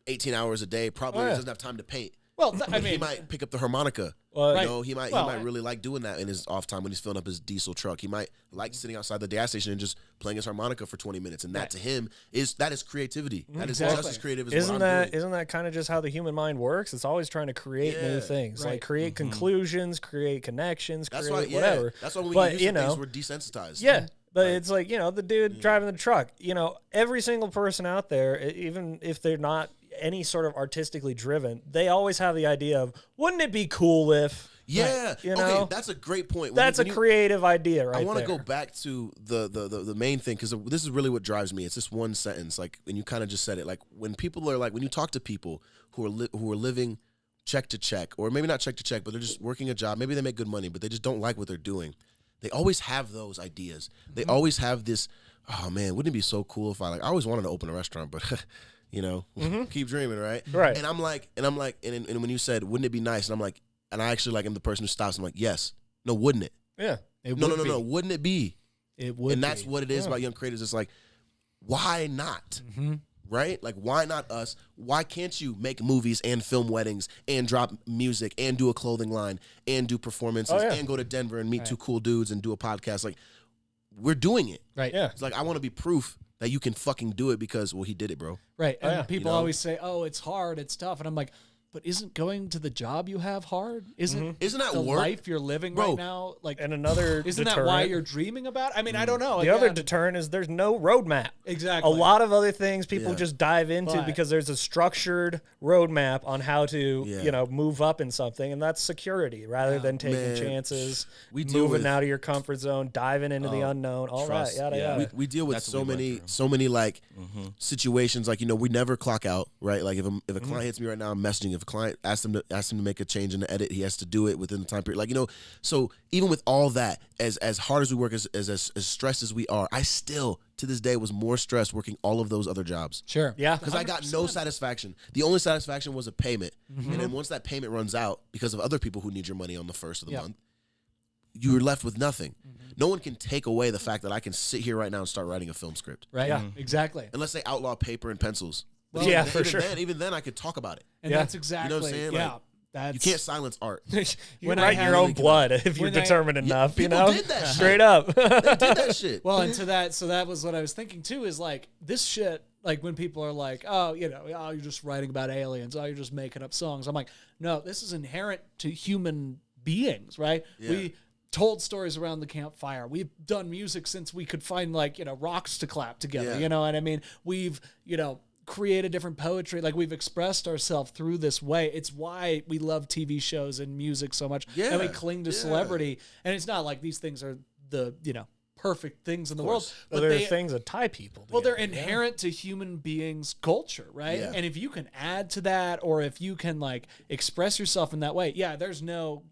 18 hours a day, probably doesn't have time to paint. Well, I mean, he might pick up the harmonica. He might really like doing that in his off time when he's filling up his diesel truck. He might like sitting outside the gas station and just playing his harmonica for 20 minutes, and that to him is creativity. That is just as creative as what I'm doing. Isn't that kind of just how the human mind works? It's always trying to create new things, like create conclusions, create connections, create whatever. That's why when we get used to things, we're desensitized. Yeah. But it's like, the dude driving the truck, every single person out there, even if they're not any sort of artistically driven, they always have the idea of, wouldn't it be cool if... Yeah. Okay, that's a great point. That's a creative idea, right? I want to go back to the main thing, because this is really what drives me. It's this one sentence, like, and you kind of just said it. Like, when people are like, when you talk to people who are living check to check, or maybe not check to check, but they're just working a job. Maybe they make good money, but they just don't like what they're doing. They always have those ideas. They always have this, oh man, wouldn't it be so cool if I always wanted to open a restaurant, but keep dreaming, right? Right. And I'm like, and when you said, wouldn't it be nice? And I'm like, and I actually am the person who stops. I'm like, yes. No, wouldn't it? Yeah. No. Wouldn't it be? It would. And that's what it is about young creators. It's like, why not? Right? Like, why not us? Why can't you make movies and film weddings and drop music and do a clothing line and do performances and go to Denver and meet two cool dudes and do a podcast? Like, we're doing it. Right. Yeah. It's like, I want to be proof that you can fucking do it because, well, he did it, bro. Right. And people always say, oh, it's hard, it's tough. And I'm like, but isn't going to the job you have hard? Isn't that the work? life you're living right now? Like, and another isn't deterrent, that why you're dreaming about? I mean, I don't know. The other deterrent is there's no roadmap. Exactly. A lot of other things people just dive into because there's a structured roadmap on how to, move up in something, and that's security rather than taking chances, moving out of your comfort zone, diving into the unknown, all that, yada yada. We deal with so many like situations. Like, we never clock out, right? Like, if a client hits me right now, I'm messaging. If a client asks him to make a change in the edit, he has to do it within the time period. Like, so even with all that, as hard as we work, as stressed as we are, I still to this day was more stressed working all of those other jobs. Sure. Yeah. Because I got no satisfaction. The only satisfaction was a payment. And then once that payment runs out because of other people who need your money on the first of the month, you're left with nothing. No one can take away the fact that I can sit here right now and start writing a film script. Right. Yeah. Exactly. Unless they outlaw paper and pencils. Well, for sure. Even then, I could talk about it. And that's exactly, you know what I'm saying? Yeah. Like, you can't silence art. You write your own blood if you're determined enough, people did that straight up. They did that shit. Well, and so that was what I was thinking too, is like this shit, like when people are like, oh, you're just writing about aliens, oh, you're just making up songs. I'm like, no, this is inherent to human beings, right? Yeah. We told stories around the campfire. We've done music since we could find rocks to clap together. You know what I mean? We've, created different poetry. Like, we've expressed ourselves through this way. It's why we love TV shows and music so much. Yeah. And we cling to celebrity. And it's not like these things are the, perfect things in the world. But they're things that tie people together. Well, they're inherent to human beings' culture, right? Yeah. And if you can add to that, or if you can express yourself in that way, there's no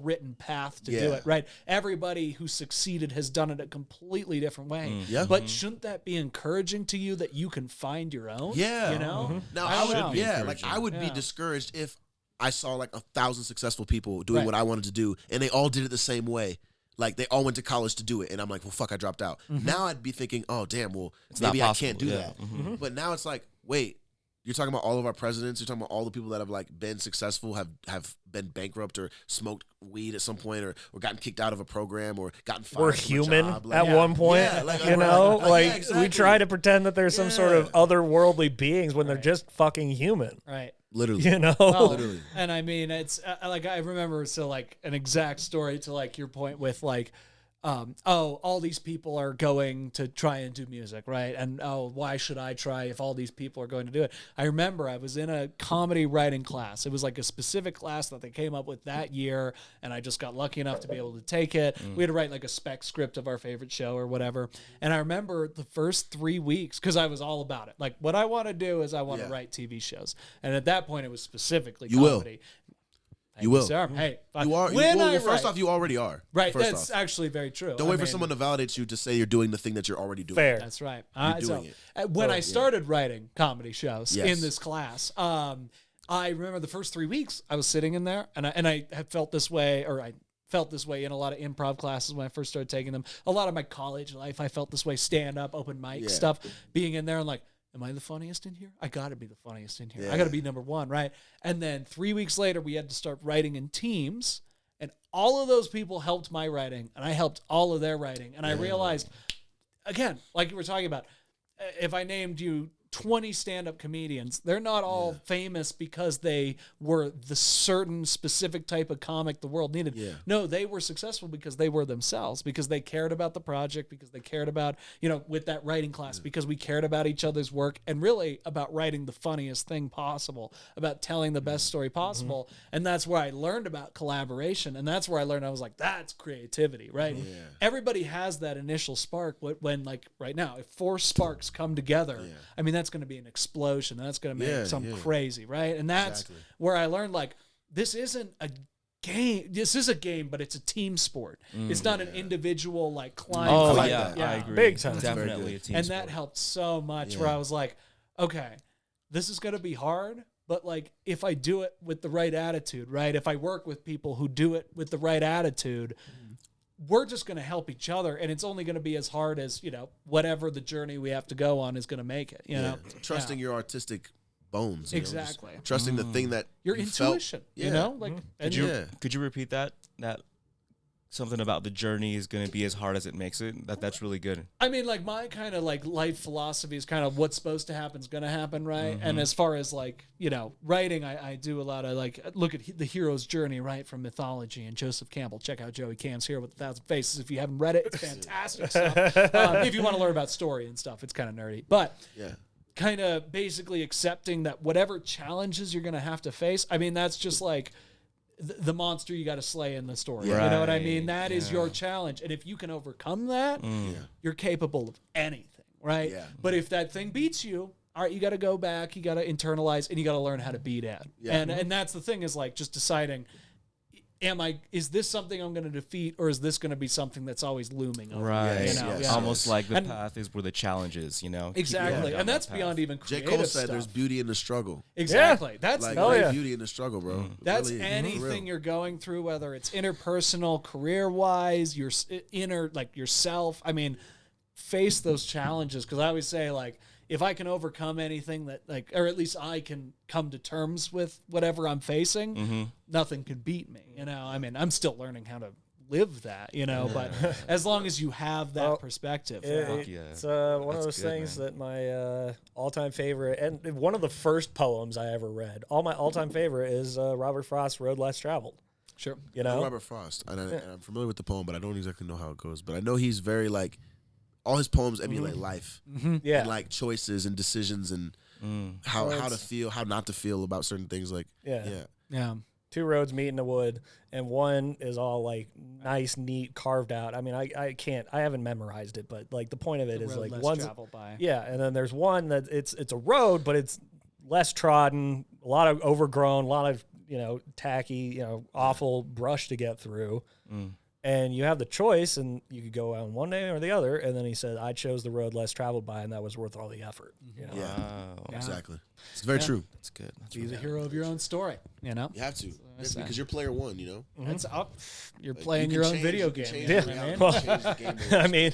written path to do it, right? Everybody who succeeded has done it a completely different way. But shouldn't that be encouraging to you that you can find your own? Yeah. Now, I would be Yeah. discouraged if I saw 1,000 successful people doing what I wanted to do, and they all did it the same way. Like, they all went to college to do it, and I'm like, well, fuck, I dropped out. Now I'd be thinking, oh, damn, well, maybe I can't do that. But now it's like, wait, You're talking about all of our presidents. You're talking about all the people that have like been successful, have been bankrupt or smoked weed at some point, or gotten kicked out of a program or gotten fired. We're from a human job. at one point. You know, yeah, exactly. we try to pretend that there's some sort of otherworldly beings when they're just fucking human. Right. Literally. You know? Well, Literally. And I mean, it's like, I remember, so like an exact story to like your point with like, all these people are going to try and do music, right? And why should I try if all these people are going to do it? I remember I was in a comedy writing class. It was like a specific class that they came up with that year, and I just got lucky enough to be able to take it. We had to write like a spec script of our favorite show or whatever. And I remember the first 3 weeks, because I was all about it. Like, what I want to do is I want to write TV shows. And at that point, it was specifically comedy. You will. Sir. Hey, You are. First off, you already are. Right. First That's off. actually very true. Don't wait for someone to validate you to say you're doing the thing that you're already doing. Fair. That's right. You're doing it. When I started writing comedy shows Yes. in this class, I remember the first 3 weeks I was sitting in there, and I had felt this way, or I felt this way in a lot of improv classes when I first started taking them. A lot of my college life, I felt this way, stand up, open mic stuff, being in there and like, am I the funniest in here? I got to be the funniest in here. I got to be number one, right? And then 3 weeks later, we had to start writing in teams, and all of those people helped my writing, and I helped all of their writing. And I realized, again, like you were talking about, if I named you 20 stand-up comedians, they're not all famous because they were the certain specific type of comic the world needed. No, they were successful because they were themselves, because they cared about the project, because they cared about, with that writing class, because we cared about each other's work, and really about writing the funniest thing possible, about telling the best story possible. And that's where I learned about collaboration, and that's where I learned, I was like, that's creativity, right? Everybody has that initial spark when, like right now, if 4 sparks come together, I mean, that's going to be an explosion. That's going to make something crazy, right? And that's where I learned, like, this isn't a game. This is a game, but it's a team sport. It's not an individual, like, climb. Oh, fight. I agree. Big time. Definitely a team And sport. that helped so much where I was like, okay, this is going to be hard, but, like, if I do it with the right attitude, right? If I work with people who do it with the right attitude, we're just going to help each other, and it's only going to be as hard as, whatever the journey we have to go on is going to make it, you know? Trusting your artistic bones. Exactly. Just trusting the thing that Your you intuition, felt. like, Could you repeat that something about the journey is going to be as hard as it makes it? That's really good. I mean, like, my kind of like life philosophy is kind of what's supposed to happen is going to happen, right? And as far as like, writing, I do a lot of like, look at the hero's journey, right? From mythology and Joseph Campbell. Check out Joey Cam's Hero with 1,000 Faces. If you haven't read it, it's fantastic stuff. If you want to learn about story and stuff, it's kind of nerdy. But kind of basically accepting that whatever challenges you're going to have to face, I mean, that's just like the monster you got to slay in the story. You know what I mean? That is your challenge. And if you can overcome that, you're capable of anything, right? Yeah. But if that thing beats you, all right, you got to go back, you got to internalize, and you got to learn how to beat it. And that's the thing, is like just deciding, is this something I'm going to defeat, or is this going to be something that's always looming over me? Right. Almost like the path is where the challenge is, Exactly. And that's beyond even J. creative Cole said stuff. there's beauty in the struggle. Exactly. That's Like, Hell yeah. beauty in the struggle, bro. That's Really, anything you're going through, whether it's interpersonal, career-wise, your inner, like yourself. I mean, face those challenges, because I always say, like, if I can overcome anything that, like, or at least I can come to terms with whatever I'm facing, nothing can beat me. I mean, I'm still learning how to live that, but as long as you have that perspective. It's one of those things that my all-time favorite, and one of the first poems I ever read, my all-time favorite is Robert Frost's Road Less Traveled. Sure. Robert Frost. And I'm familiar with the poem, but I don't exactly know how it goes. But I know he's very, like, all his poems emulate life. Yeah. And, like, choices and decisions and how to feel, how not to feel about certain things. Like, Yeah. 2 roads meet in the wood, and one is all like nice, neat, carved out. I mean, I haven't memorized it, but like the point of it is like one's traveled by. Yeah, and then there's one that it's a road, but it's less trodden, a lot of overgrown, a lot of tacky, awful brush to get through. And you have the choice, and you could go on one day or the other. And then he said, I chose the road less traveled by, and that was worth all the effort. Exactly. It's very true. That's good. Be the hero of your own story, You have to. Because you're player one, That's up. You're Like, playing you your can own video you can game. change Yeah. the reality, Well, change the game. I mean,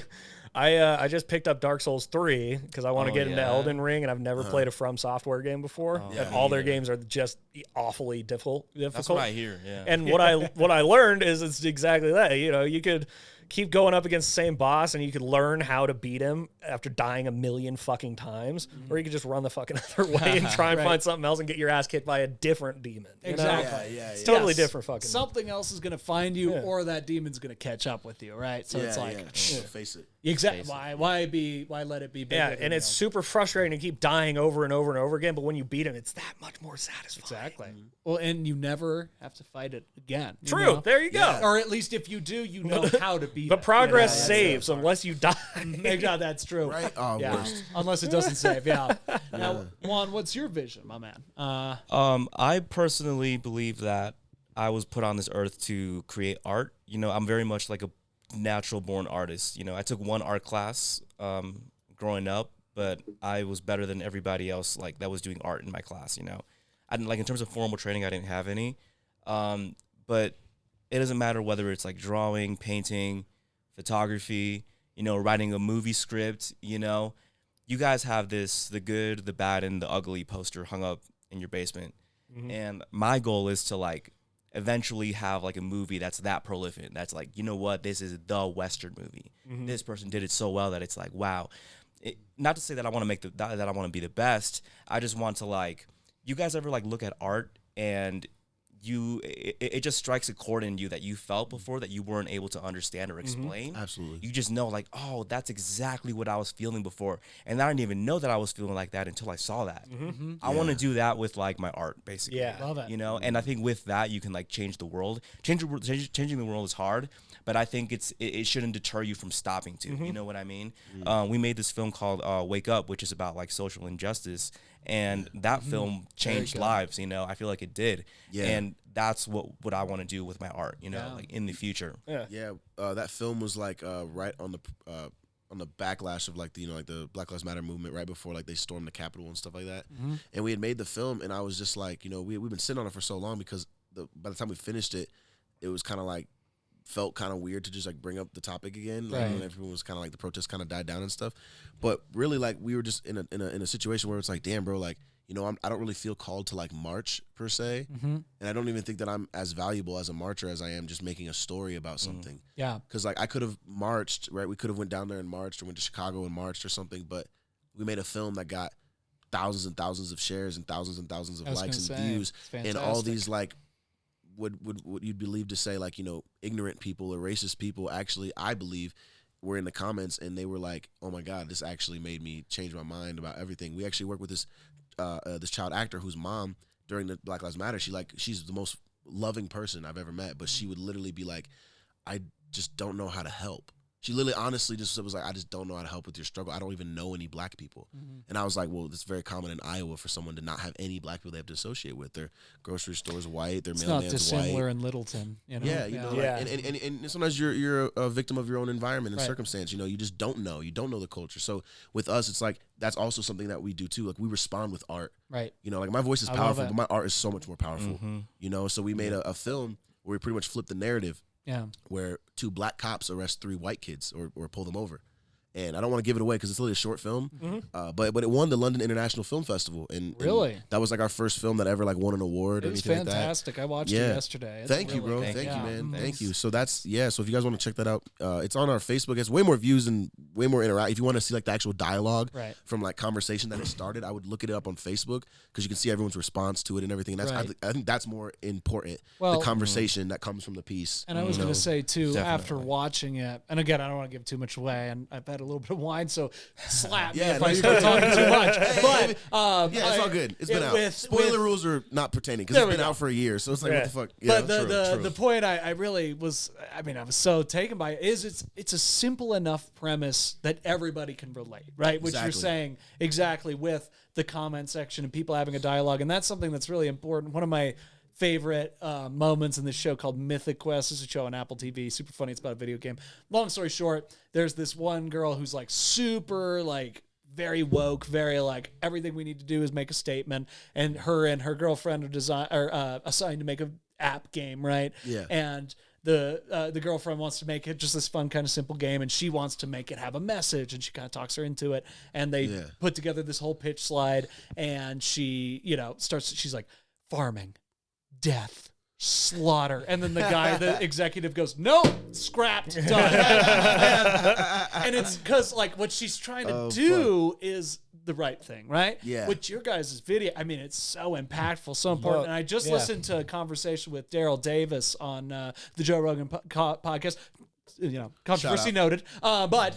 I just picked up Dark Souls 3 because I want to get into Elden Ring, and I've never played a From Software game before. And all their games are just awfully difficult. That's what I hear. Yeah. And what I learned is it's exactly that. You know, you could keep going up against the same boss, and you could learn how to beat him after dying a million fucking times, or you could just run the fucking other way and try and find something else and get your ass kicked by a different demon. Exactly. It's totally different fucking. Something else is going to find you, or that demon's going to catch up with you, right? So it's like, face it. Exactly. Why let it be bigger? Yeah, and it's super frustrating to keep dying over and over and over again, but when you beat him, it's that much more satisfying. Exactly. Well, and you never have to fight it again. True. Know? There you go. Or at least if you do, you know how to beat it. But progress saves unless you die. Yeah, that's true. Right? Oh, worst. Unless it doesn't save, Now, Juan, what's your vision, my man? I personally believe that I was put on this earth to create art. You know, I'm very much like a natural born artist. You know, I took one art class growing up, but I was better than everybody else like that was doing art in my class. You know, I didn't, like in terms of formal training, I didn't have any. But it doesn't matter whether it's like drawing, painting, photography, you know, writing a movie script. You know, you guys have the good, the bad, and the ugly poster hung up in your basement. And my goal is to like eventually have like a movie that's that prolific. That's like, you know what, this is the Western movie. This person did it so well that it's like, wow. Not to say that I want to make that I want to be the best. I just want to like, you guys ever like look at art and it just strikes a chord in you that you felt before that you weren't able to understand or explain. Absolutely. You just know like, oh, that's exactly what I was feeling before. And I didn't even know that I was feeling like that until I saw that. I want to do that with like my art, basically. Yeah. Love it. You know, and I think with that, you can like change the world. Changing the world is hard, but I think it shouldn't deter you from stopping to, you know what I mean? We made this film called Wake Up, which is about like social injustice. And that film changed lives, you know, I feel like it did. Yeah. And that's what I want to do with my art, you know, like in the future. Yeah. That film was like right on the backlash of like the, you know, like the Black Lives Matter movement right before like they stormed the Capitol and stuff like that. And we had made the film, and I was just like, you know, we've been sitting on it for so long because by the time we finished it, it was kind of like felt kind of weird to just like bring up the topic again, like when everyone was kind of like the protests kind of died down and stuff. But really, like we were just in a situation where it's like, damn, bro, like, you know, I don't really feel called to like march per se, and I don't even think that I'm as valuable as a marcher as I am just making a story about something. Yeah, because like I could have marched, right? We could have went down there and marched, or went to Chicago and marched or something, but we made a film that got thousands and thousands of shares and thousands of likes and views, and all these like what you'd believe to say like, you know, ignorant people or racist people actually, I believe, were in the comments, and they were like, oh my God, this actually made me change my mind about everything. We actually work with this this child actor whose mom during the Black Lives Matter, she's the most loving person I've ever met, but she would literally be like, I just don't know how to help. She literally honestly just was like, I just don't know how to help with your struggle. I don't even know any black people. And I was like, well, it's very common in Iowa for someone to not have any black people they have to associate with. Their grocery store's white, their mailman's white. It's not dissimilar in Littleton, you know? Yeah, you know, like, and sometimes you're a victim of your own environment and circumstance. You know, you just don't know. You don't know the culture. So with us, it's like, that's also something that we do too. Like we respond with art. Right. You know, like my voice is powerful, but my art is so much more powerful. You know, so we made a film where we pretty much flipped the narrative. Yeah, where 2 black cops arrest 3 white kids or pull them over. And I don't want to give it away because it's really a short film, but it won the London International Film Festival, and that was like our first film that ever like won an award. It was fantastic. I watched it yesterday. Thank you, bro. Thank you, man. Thank you. So that's So if you guys want to check that out, it's on our Facebook. It's way more views and way more interact. If you want to see like the actual dialogue from like conversation that it started, I would look it up on Facebook because you can see everyone's response to it and everything. And that's I think that's more important. Well, the conversation that comes from the piece. And I was going to say too, after watching it, and again, I don't want to give too much away, and I've had a little bit of wine, so slap me if I start talking too much. But it's all good. It's been out. Spoiler rules are not pertaining because it's been out for a year, so it's like what the fuck. Yeah, but the point I really was, I mean, I was so taken by it is it's a simple enough premise that everybody can relate, right? Which you're saying exactly with the comment section and people having a dialogue, and that's something that's really important. One of my favorite moments in this show called Mythic Quest. This is a show on Apple TV. Super funny. It's about a video game. Long story short, there's this one girl who's like super like very woke, very like everything we need to do is make a statement. And her girlfriend are assigned to make an app game, right? Yeah. And the girlfriend wants to make it just this fun kind of simple game, and she wants to make it have a message, and she kind of talks her into it, and they put together this whole pitch slide, and she, she's like, farming, death, slaughter, and then the executive goes, no, scrapped, done. and it's because like what she's trying to do is the right thing, right? Yeah. Which your guys' video, I mean, it's so impactful, so important. And I just listened to a conversation with Daryl Davis on the Joe Rogan podcast. Controversy noted. But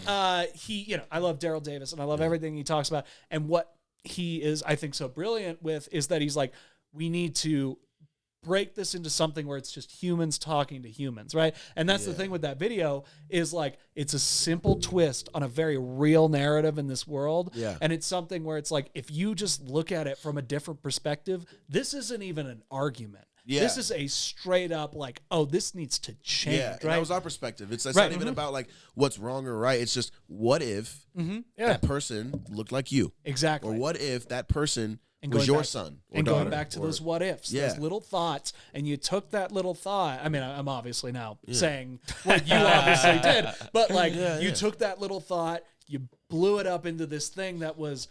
he, I love Daryl Davis and I love everything he talks about. And what he is, I think, so brilliant with is that he's like, we need to break this into something where it's just humans talking to humans, right? And that's the thing with that video is like, it's a simple twist on a very real narrative in this world. Yeah. And it's something where it's like, if you just look at it from a different perspective, this isn't even an argument. Yeah. This is a straight up like, oh, this needs to change. Yeah, and that was our perspective. It's not even about like what's wrong or right. It's just, what if that person looked like you? Exactly. Or what if that person was your son or and daughter, going back to those what ifs, those little thoughts, and you took that little thought. I mean, I'm obviously now saying what you obviously did, but like you took that little thought, you blew it up into this thing that was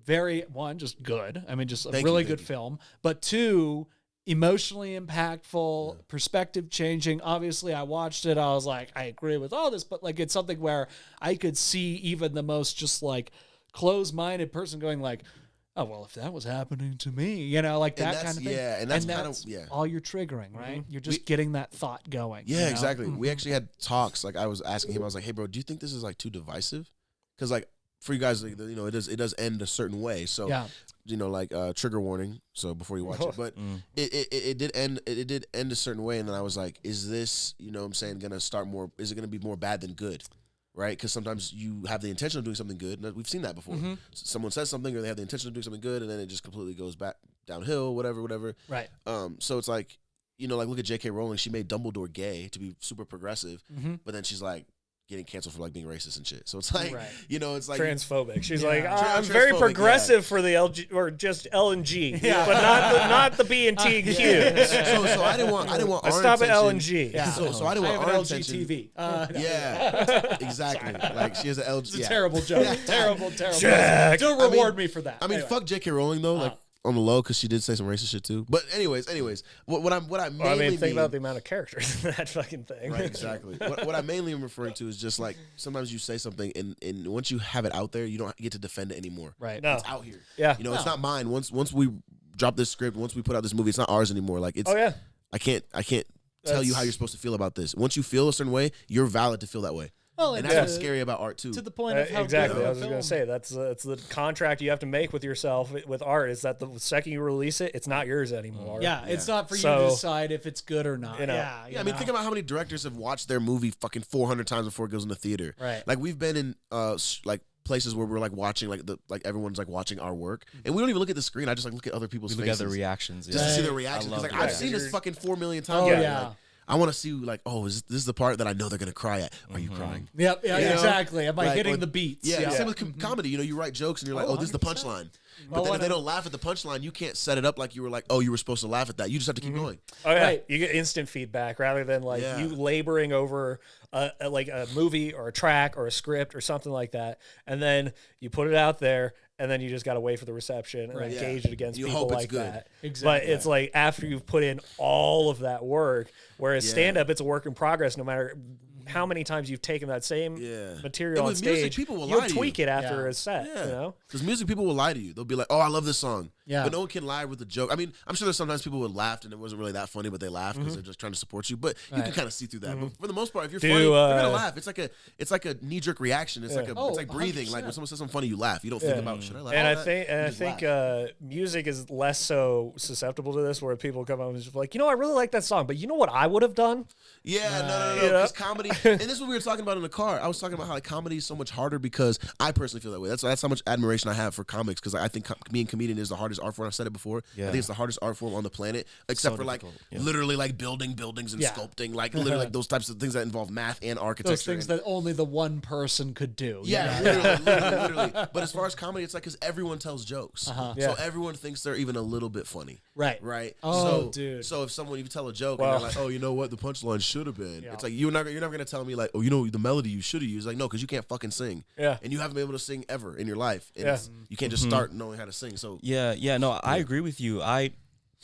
very, one, just good. I mean, just a really good film, but two, emotionally impactful, perspective changing. Obviously, I watched it. I was like, I agree with all this, but like it's something where I could see even the most just like closed-minded person going like, oh, well, if that was happening to me, like that kind of thing. Yeah, and that's all you're triggering, right? You're just getting that thought going. Yeah, exactly. We actually had talks. Like I was asking him, I was like, hey, bro, do you think this is like too divisive? Because like for you guys, like, it does end a certain way. So, like trigger warning. So before you watch it, but it did end a certain way. And then I was like, is this, going to start more, is it going to be more bad than good? Right, because sometimes you have the intention of doing something good, and we've seen that before. Someone says something, or they have the intention of doing something good, and then it just completely goes back downhill, whatever. Right. So it's like, like look at J.K. Rowling. She made Dumbledore gay to be super progressive, but then she's like getting canceled for like being racist and shit. So it's like, it's like transphobic. She's like, I'm very progressive for the LG or just L and G, but not the B and T and Q. So I didn't want I stop at L and G. Yeah. So I didn't want our attention. LGTV. Exactly. Like she has an LG. It's a terrible joke. Terrible. Jack. Don't reward me for that. I mean, fuck J.K. Rowling though. Like on the low, because she did say some racist shit too. But anyways, what I mainly think about the amount of characters in that fucking thing. Right, exactly. what I mainly am referring to is just like sometimes you say something and once you have it out there, you don't get to defend it anymore. Right. No. It's out here. Yeah. It's not mine. Once we drop this script, once we put out this movie, it's not ours anymore. Like it's. Oh yeah. I can't tell you how you're supposed to feel about this. Once you feel a certain way, you're valid to feel that way. Well, and that's what's scary about art too. To the point of how exactly. good I was going to say that's the contract you have to make with yourself with art is that the second you release it, it's not yours anymore. Yeah, it's not for you to decide if it's good or not. Yeah, I mean, think about how many directors have watched their movie fucking 400 times before it goes in the theater. Right. Like we've been in like places where we're like watching like everyone's like watching our work, and we don't even look at the screen. I just like look at other people's faces. Look at the reactions. Just to see their reactions. Because I've seen this fucking 4 million times. Oh yeah. Like, I want to see like, this is the part that I know they're gonna cry at. Are you crying? Yep. Yeah. Exactly. Am I hitting the beats? Yeah. Same with comedy. You write jokes and you're like, this is the punchline. But then if they don't laugh at the punchline, you can't set it up like you were like, you were supposed to laugh at that. You just have to keep going. Oh yeah. Right. You get instant feedback rather than like you laboring over like a movie or a track or a script or something like that, and then you put it out there. And then you just got to wait for the reception and then gauge it against people like that. Exactly. But it's like after you've put in all of that work, whereas stand-up, it's a work in progress no matter how many times you've taken that same material on stage. Music, people will you'll lie to tweak you. it after a set, you know? Because music, people will lie to you. They'll be like, I love this song. Yeah. But no one can lie with a joke. I mean, I'm sure there's sometimes people would laugh and it wasn't really that funny, but they laugh because they're just trying to support you. But you can kind of see through that. But for the most part, if you're funny, you're gonna laugh. It's like a knee-jerk reaction. It's like it's like breathing. 100%. Like when someone says something funny, you laugh. You don't think about should I laugh? And I think music is less so susceptible to this, where people come out and just like, I really like that song, but you know what I would have done? Yeah, no. Because comedy, and this is what we were talking about in the car. I was talking about how like comedy is so much harder because I personally feel that way. That's how much admiration I have for comics, because I think being a comedian is the hardest hardest art form. I've said it before. I Yeah. think it's the hardest art form on the planet, except for like literally like building buildings and sculpting, like literally like those types of things that involve math and architecture. Those things that only the one person could do. Yeah, literally. But as far as comedy, it's like because everyone tells jokes, so everyone thinks they're even a little bit funny. Right. Oh, dude. So if you tell a joke and they're like, oh, you know what, the punchline should have been. It's like you're never gonna tell me like, oh, you know the melody you should have used. Like, no, because you can't fucking sing. Yeah. And you haven't been able to sing ever in your life. And you can't just start knowing how to sing. So no, I agree with you. I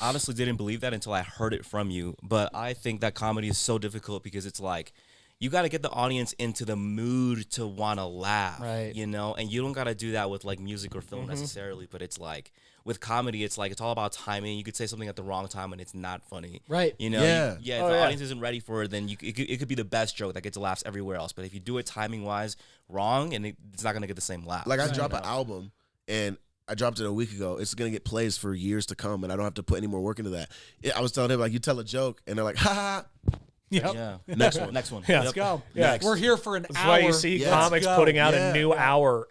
honestly didn't believe that until I heard it from you. But I think that comedy is so difficult because it's like, you got to get the audience into the mood to want to laugh, right? You know, and you don't got to do that with like music or film necessarily, but it's like with comedy, it's like it's all about timing. You could say something at the wrong time and it's not funny, right? You know, if the audience isn't ready for it, then it could be the best joke that gets laughs everywhere else. But if you do it timing wise wrong, and it's not gonna get the same laugh. Like I drop an album and I dropped it a week ago. It's gonna get plays for years to come, and I don't have to put any more work into that. I was telling him like, you tell a joke, and they're like, ha ha. Yep. Yeah. Next one. Let's go. Yeah. We're here for an hour. That's why you see comics putting out a new hour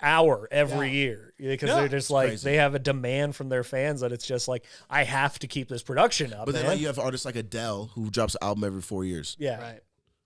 every year, because they're just like, they have a demand from their fans that it's just like, I have to keep this production up. But then like, you have artists like Adele who drops an album every 4 years. Yeah.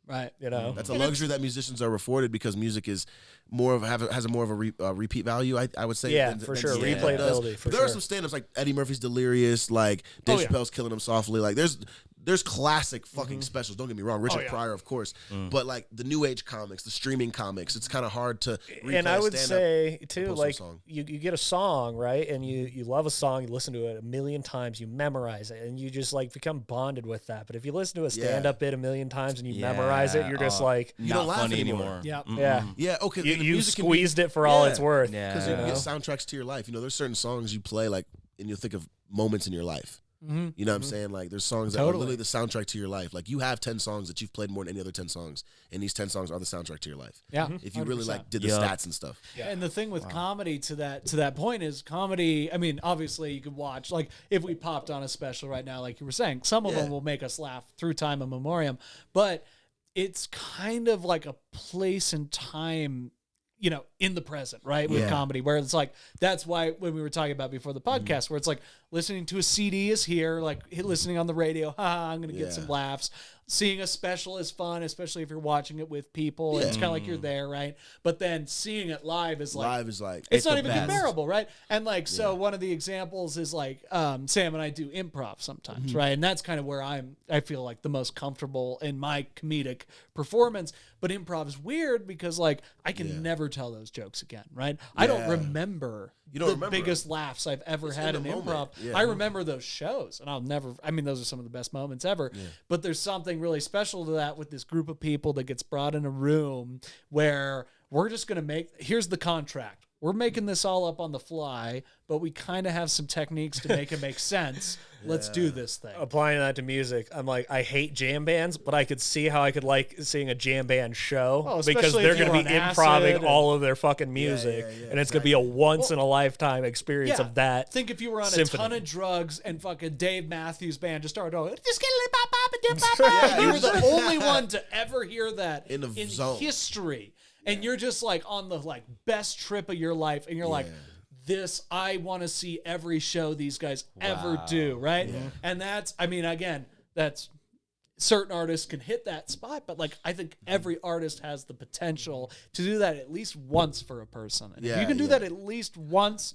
Right. You know, that's a luxury that musicians are afforded because music is has more of a repeat value. I would say. Yeah, for sure. Replayability. There are some stand-ups like Eddie Murphy's Delirious, like Dave Chappelle's Killing Him Softly. Like there's classic fucking specials. Don't get me wrong, Richard Pryor, of course. But like the new age comics, the streaming comics, it's kind of hard to. And I would say too, like you get a song, right, and you love a song, you listen to it a million times, you memorize it, and you just like become bonded with that. But if you listen to a stand-up bit a million times and you memorize it, you're just like, you don't laugh anymore. Yeah. Okay. You squeezed it for all it's worth. Because you get soundtracks to your life. You know, there's certain songs you play like, and you'll think of moments in your life. You know what I'm saying? Like there's songs that are literally the soundtrack to your life. Like you have 10 songs that you've played more than any other 10 songs, and these 10 songs are the soundtrack to your life. Yeah, if you really like did the stats and stuff. Yeah. And the thing with comedy to that point is comedy. I mean, obviously you could watch, like if we popped on a special right now, like you were saying, some of them will make us laugh through time and memoriam, but it's kind of like a place and time, you know, in the present, right? With comedy, where it's like, that's why when we were talking about before the podcast, where it's like listening to a CD is here, like listening on the radio, I'm going to get some laughs. Seeing a special is fun, especially if you're watching it with people. It's kind of like you're there, right? But then seeing it live is like, it's not even comparable, right? And like, so one of the examples is like, Sam and I do improv sometimes, right? And that's kind of where I feel like the most comfortable in my comedic performance. But improv is weird because like, I can never tell those jokes again, right? I don't remember biggest laughs I've ever had in improv. I remember those shows, and I'll never, I mean, those are some of the best moments ever. But there's something really special to that with this group of people that gets brought in a room where we're just going to here's the contract. We're making this all up on the fly, but we kind of have some techniques to make it make sense. Let's do this thing. Applying that to music, I'm like, I hate jam bands, but I could see how I could like seeing a jam band show because they're going to be improvising all of their fucking music, and it's going to be a once in a lifetime experience of that. Think if you were on symphony. A ton of drugs and fucking Dave Matthews Band just started going, you were the only one to ever hear that in history. And you're just like on the like best trip of your life, and you're like, this, I want to see every show these guys ever do, right? Yeah. And that's, I mean, again, that's certain artists can hit that spot, but like I think every artist has the potential to do that at least once for a person. And if you can do that at least once,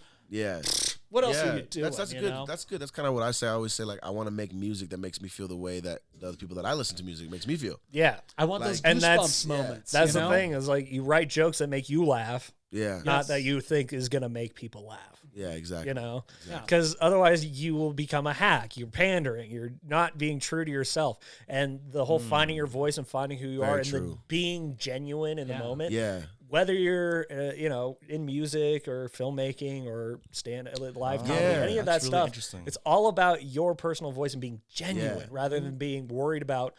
what else are you doing? That's good. That's good. That's kind of what I say. I always say, like, I want to make music that makes me feel the way that the other people that I listen to music makes me feel. Yeah. I want those goosebumps moments. That's the thing, is like you write jokes that make you laugh. Yeah. Not that you think is going to make people laugh. Yeah, exactly. You know? Because otherwise you will become a hack. You're pandering. You're not being true to yourself. And the whole finding your voice and finding who you are and then being genuine in the moment. Yeah. Whether you're, in music or filmmaking or live comedy, any of that stuff, it's all about your personal voice and being genuine rather than being worried about,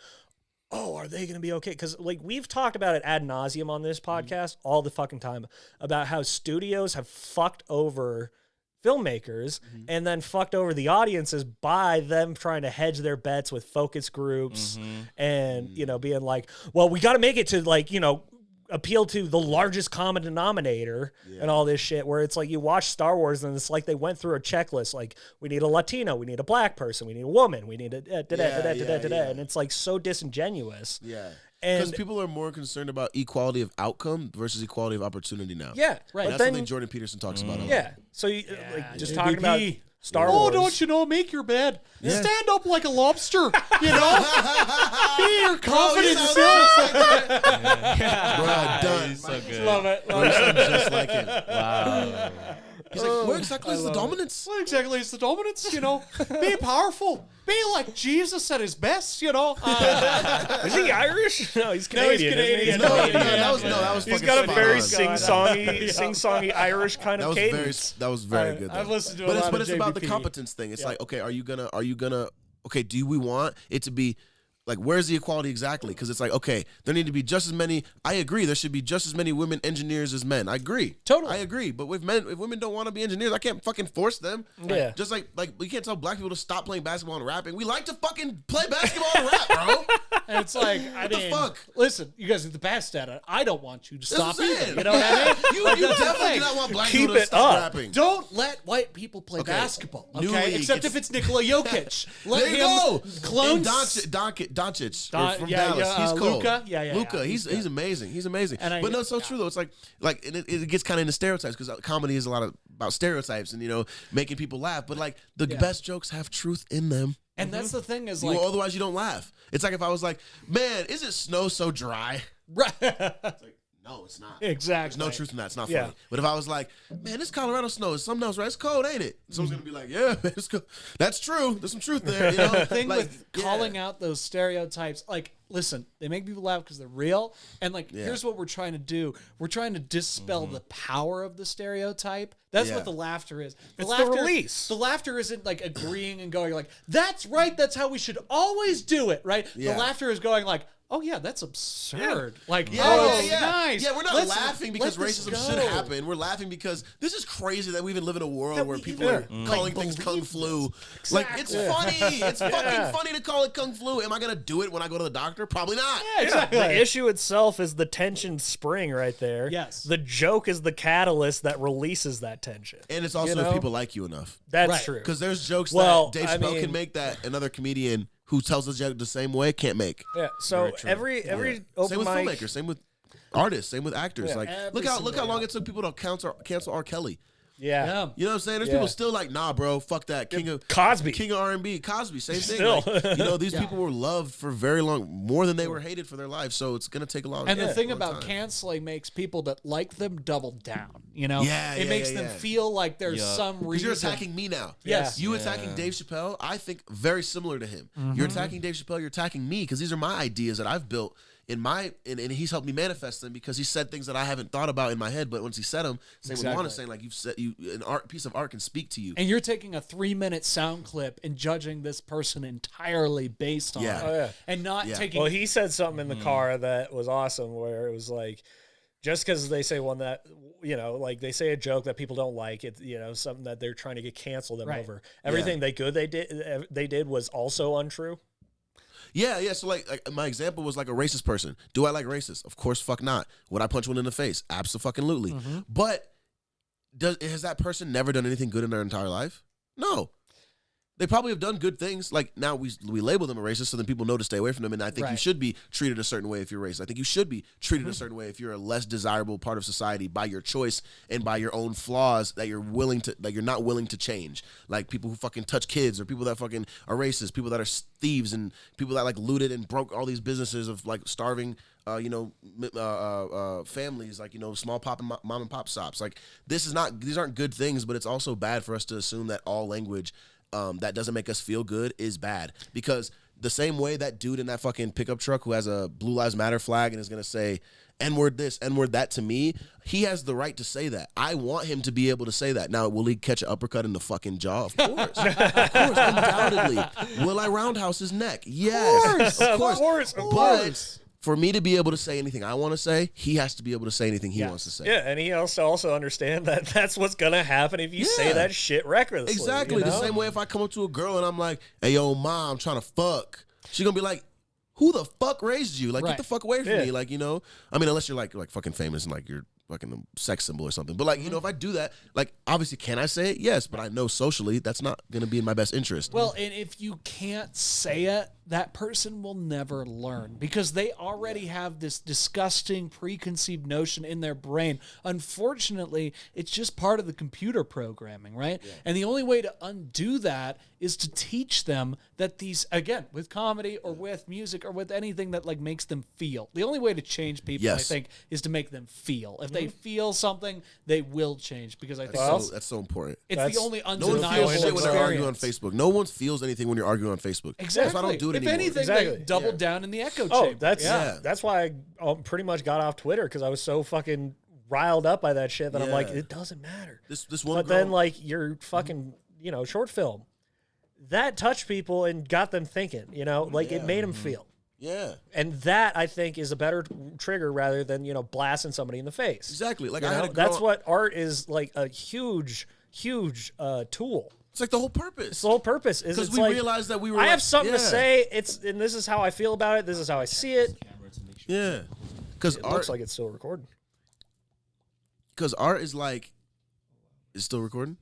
are they going to be okay? Because like we've talked about it ad nauseum on this podcast all the fucking time about how studios have fucked over filmmakers and then fucked over the audiences by them trying to hedge their bets with focus groups and, being like, well, we got to make it to like, appeal to the largest common denominator and all this shit, where it's like you watch Star Wars and it's like they went through a checklist. Like, we need a Latino, we need a black person, we need a woman, we need a and it's like so disingenuous. Yeah. And Because people are more concerned about equality of outcome versus equality of opportunity now. yeah, right. That's something Jordan Peterson talks about a lot. Yeah. So you like just talking about Star Oh, Wars. don't you know? Make your bed. Stand up like a lobster. You know, be your confident self. Bro, done. He's so good. Love it. Bro, you sound just like him. Wow. He's like, where exactly is the dominance? What exactly is the dominance? You know, be powerful. Be like Jesus at his best. You know. Is he Irish? No, he's Canadian. Canadian. Isn't he? That was He's fucking got a spot very on. sing-songy Irish kind of cadence. That was very good. I've though. listened to a but lot it's of about the JBP. competence thing. It's like, okay, are you gonna okay, do we want it to be like, where's the equality exactly? Because it's like, okay, there need to be just as many. I agree, there should be just as many women engineers as men. I agree, Totally. I agree. But if women don't want to be engineers, I can't fucking force them. Yeah. Just like we can't tell black people to stop playing basketball and rapping. We like to fucking play basketball and rap, bro. And it's like, What the fuck? Listen, you guys are the best at it. I don't want you to That's stop what I'm either. saying. You know what I mean? You Like, that's the definitely thing. do not want black Keep people to it stop up. rapping. Don't let white people play Okay. basketball, New okay? league, Except if it's Nikola Jokic. Let There you him go. clone And Doncic from yeah, Dallas. yeah, He's cold. Luka. Yeah, Luka. yeah. He's amazing. He's amazing. And But no, it's so true though. It's like and it gets kind of into stereotypes because comedy is a lot about stereotypes and making people laugh. But like the best jokes have truth in them. And that's the thing is like, Otherwise you don't laugh. It's like if I was like, man, isn't snow so dry? right. It's like, no, it's not. Exactly. There's no truth in that. It's not Yeah. funny. But if I was like, man, this Colorado snow is something else, right? It's cold, ain't it? Someone's gonna be like, yeah, man, it's cold. That's true. There's some truth there. The thing Like, with calling out those stereotypes, like, listen, they make people laugh because they're real. And like, here's what we're trying to do: we're trying to dispel the power of the stereotype. That's what the laughter is. It's the release. The laughter isn't like agreeing and going like, "That's right. That's how we should always do it." Right. Yeah. The laughter is going like, "Oh yeah, that's absurd." Like, Yeah, oh, yeah, yeah. nice. Yeah, we're not Let's laughing because let this racism should go. happen. We're laughing because this is crazy that we even live in a world where people are calling things kung flu. Like, it's funny. It's fucking funny to call it kung flu. Am I going to do it when I go to the doctor? Probably not. Yeah, exactly. The issue itself is the tension spring right there. Yes. The joke is the catalyst that releases that tension. And it's also if people like you enough. That's Right. true. Because there's jokes Well, that Dave I Chappelle mean- can make that another comedian who tells the joke the same way can't make. Yeah. So every open Same with mic, filmmakers, same with artists, same with actors. Yeah. Like Every look how single long it took people to cancel R. Kelly. yeah. Yeah. You know what I'm saying? There's Yeah. people still like, nah, bro, fuck that. King of R&B, Cosby, same thing. Still. Like, these people were loved for very long, more than they were hated for their lives. So it's gonna take a lot. And the thing long about time. canceling makes people that like them double down. Yeah, it yeah, makes yeah, them yeah. feel like there's some Because reason. you're attacking me now. Yes. You attacking Dave Chappelle, I think very similar to him. You're attacking Dave Chappelle, you're attacking me because these are my ideas that I've built and he's helped me manifest them because he said things that I haven't thought about in my head, but once he said them, same with Juan is saying, like, you've said piece of art can speak to you. And you're taking a 3-minute sound clip and judging this person entirely based on Yeah. it. Oh, yeah. And not taking Well, he said something in the car that was awesome, where it was like, just because they say one that, like they say a joke that people don't like, it, something that they're trying to get canceled them over. Everything they did was also untrue. Yeah. So like my example was like a racist person. Do I like racists? Of course, fuck not. Would I punch one in the face? Absolutely. But has that person never done anything good in their entire life? No. They probably have done good things. Like now we label them a racist, so then people know to stay away from them. And I think you should be treated a certain way if you're racist. I think you should be treated a certain way if you're a less desirable part of society by your choice and by your own flaws that you're not willing to change. Like people who fucking touch kids, or people that fucking are racist, people that are thieves, and people that like looted and broke all these businesses of like starving families, like, small mom and pop shops. Like these aren't good things, but it's also bad for us to assume that all language that doesn't make us feel good is bad. Because the same way that dude in that fucking pickup truck who has a Blue Lives Matter flag and is going to say N-word this, N-word that to me, he has the right to say that. I want him to be able to say that. Now, will he catch an uppercut in the fucking jaw? Of course. Undoubtedly. Will I roundhouse his neck? Yes. Of course. But for me to be able to say anything I want to say, he has to be able to say anything he wants to say. Yeah, and he also understand that that's what's going to happen if you say that shit recklessly. Exactly. The same way if I come up to a girl and I'm like, hey, yo, mom, I'm trying to fuck. She's going to be like, who the fuck raised you? Like, Right. get the fuck away from me. Like, you know, I mean, unless you're like fucking famous and like you're fucking a sex symbol or something. But like, you know, if I do that, like, obviously, can I say it? Yes, but I know socially that's not going to be in my best interest. Well, and if you can't say it, that person will never learn because they already have this disgusting preconceived notion in their brain. Unfortunately, it's just part of the computer programming, right? Yeah. And the only way to undo that is to teach them that these, again, with comedy or with music or with anything that like makes them feel. The only way to change people, I think, is to make them feel. If they feel something, they will change because I think that's so important. It's the only No one undeniable feels shit when they're arguing on experience. Facebook. No one feels anything when you're arguing on Facebook. Exactly. That's why I don't do it if anymore. anything, Exactly. they doubled down in the echo Oh, chamber. that's why I pretty much got off Twitter because I was so fucking riled up by that shit that I'm like, it doesn't matter. This one But girl, then like your fucking, you know, short film, that touched people and got them thinking, you know, like it made them feel. yeah. And that I think is a better trigger rather than, you know, blasting somebody in the face. Exactly. Like You I had know? a girl, That's what art is, like a huge tool. it's like the whole purpose. It's the whole purpose. Is Because it's we like, realized that we were I like, have something to yeah. say. And this is how I feel about it. This is how I see it. Yeah. Because It art, looks like it's still recording. because art is like, is still recording?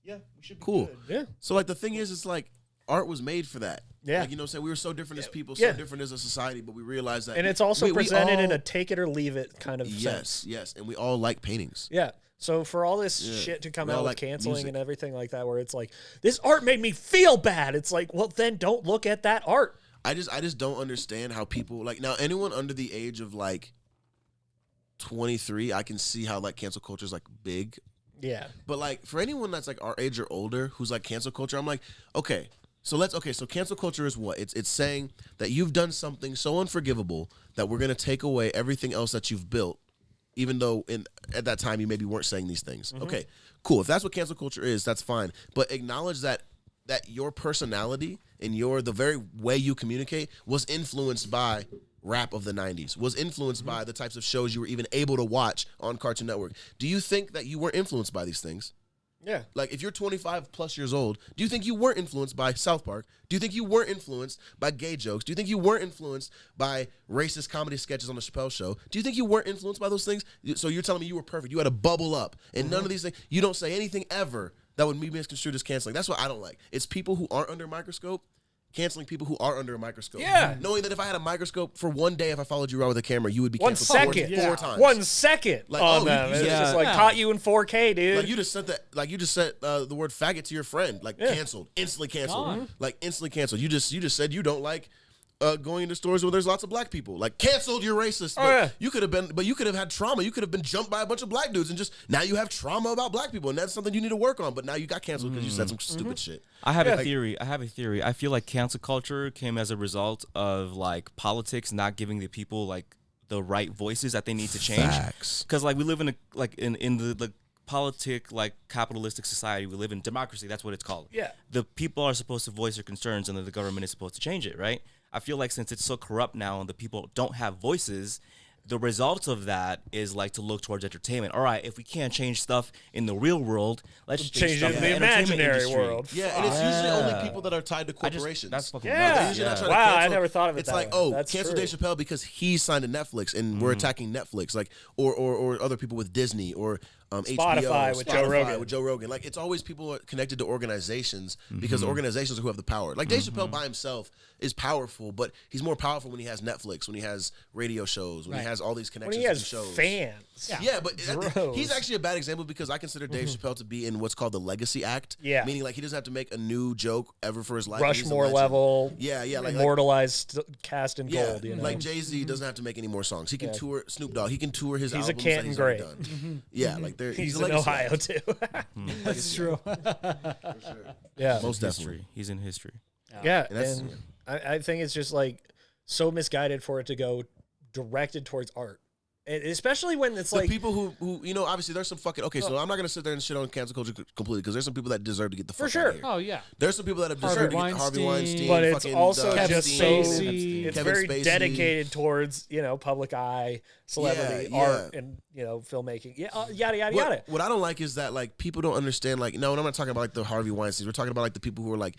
Yeah, we should be Cool. good. Yeah. So like the thing is, it's like art was made for that. Yeah. Like, you know what I'm saying? We were so different as people, Yeah. so different as a society, but we realized that. And it's also we presented in all- a take it or leave it kind of Yes, sense. yes. And we all like paintings. Yeah. So for all this Yeah. shit to come We all out with like canceling music. and everything like that, where it's like, this art made me feel bad. It's like, well, then don't look at that art. I just don't understand how people, like, now anyone under the age of like 23, I can see how like cancel culture is like big. Yeah. But like for anyone that's like our age or older who's like cancel culture, I'm like, okay, so cancel culture is what? It's saying that you've done something so unforgivable that we're gonna take away everything else that you've built, even though at that time you maybe weren't saying these things. Okay, cool. If that's what cancel culture is, that's fine. But acknowledge that your personality and the very way you communicate was influenced by rap of the 90s, was influenced by the types of shows you were even able to watch on Cartoon Network. Do you think that you weren't influenced by these things? Yeah. Like, if you're 25 plus years old, do you think you weren't influenced by South Park? Do you think you weren't influenced by gay jokes? Do you think you weren't influenced by racist comedy sketches on the Chappelle Show? Do you think you weren't influenced by those things? So you're telling me you were perfect. You had a bubble up. And none of these things, you don't say anything ever that would be misconstrued as canceling. That's what I don't like. It's people who aren't under a microscope canceling people who are under a microscope. Yeah. Knowing that if I had a microscope for one day, if I followed you around with a camera, you would be 1 canceled second. four times. 1 second Like, on oh, them. you It's just- just like Yeah. caught you in 4K, dude. Like you just said that. Like you just said the word faggot to your friend. Like canceled, instantly canceled. Gone. Like instantly canceled. You just said you don't like going into stores where there's lots of black people. Like canceled, you're racist. But yeah. you could have had trauma. You could have been jumped by a bunch of black dudes, and just now you have trauma about black people, and that's something you need to work on. But now you got canceled because you said some stupid shit. I have a theory. I feel like cancel culture came as a result of like politics not giving the people like the right voices that they need to change. Facts. Because like we live in a like in the politic like capitalistic society. We live in democracy. That's what it's called. Yeah. The people are supposed to voice their concerns, and then the government is supposed to change it, right? I feel like since it's so corrupt now and the people don't have voices, the result of that is like to look towards entertainment. All right, if we can't change stuff in the real world, let's change stuff it in in the entertainment imaginary industry. world. Yeah, and it's usually only people that are tied to corporations. That's fucking Yeah. They're nuts. usually not trying to Wow, I cancel. never thought of it It's that like, way. oh, That's cancel true. Dave Chappelle because he signed to Netflix, and we're attacking Netflix, like or other people with Disney or Spotify HBO, with Joe Rogan. With Joe Rogan. Like it's always people connected to organizations because the organizations are who have the power. Like Dave Chappelle by himself is powerful, but he's more powerful when he has Netflix, when he has radio shows, when he has all these When connections he has to shows. fans. Yeah, but Bros. he's actually a bad example because I consider Dave Chappelle to be in what's called the Legacy Act. Yeah. Meaning like he doesn't have to make a new joke ever for his life. He's a Rushmore legend. level. Yeah, like immortalized cast in yeah, gold. You know? like Jay-Z doesn't have to make any more songs. He can tour Snoop Dogg. He can tour his He's a albums Canton that he's already great. done. Yeah, like He's a in legacy Ohio act. too. That's true. Yeah, Most History. definitely. He's in history. yeah, And that's- and I think it's just like so misguided for it to go directed towards art, and especially when it's The like people who you know, obviously there's some fucking so I'm not gonna sit there and shit on cancel culture completely because there's some people that deserve to get the fuck For out of sure. here. Oh yeah. There's some people that have Harvey deserved to get Harvey Weinstein. Weinstein, but it's fucking, also Kevin just so Spacey. it's Kevin very Spacey. dedicated towards public eye, celebrity Yeah, art, and filmmaking. Yeah, yada yada yada. What I don't like is that like people don't understand. Like, no, and I'm not talking about like the Harvey Weinsteins. We're talking about like the people who are like,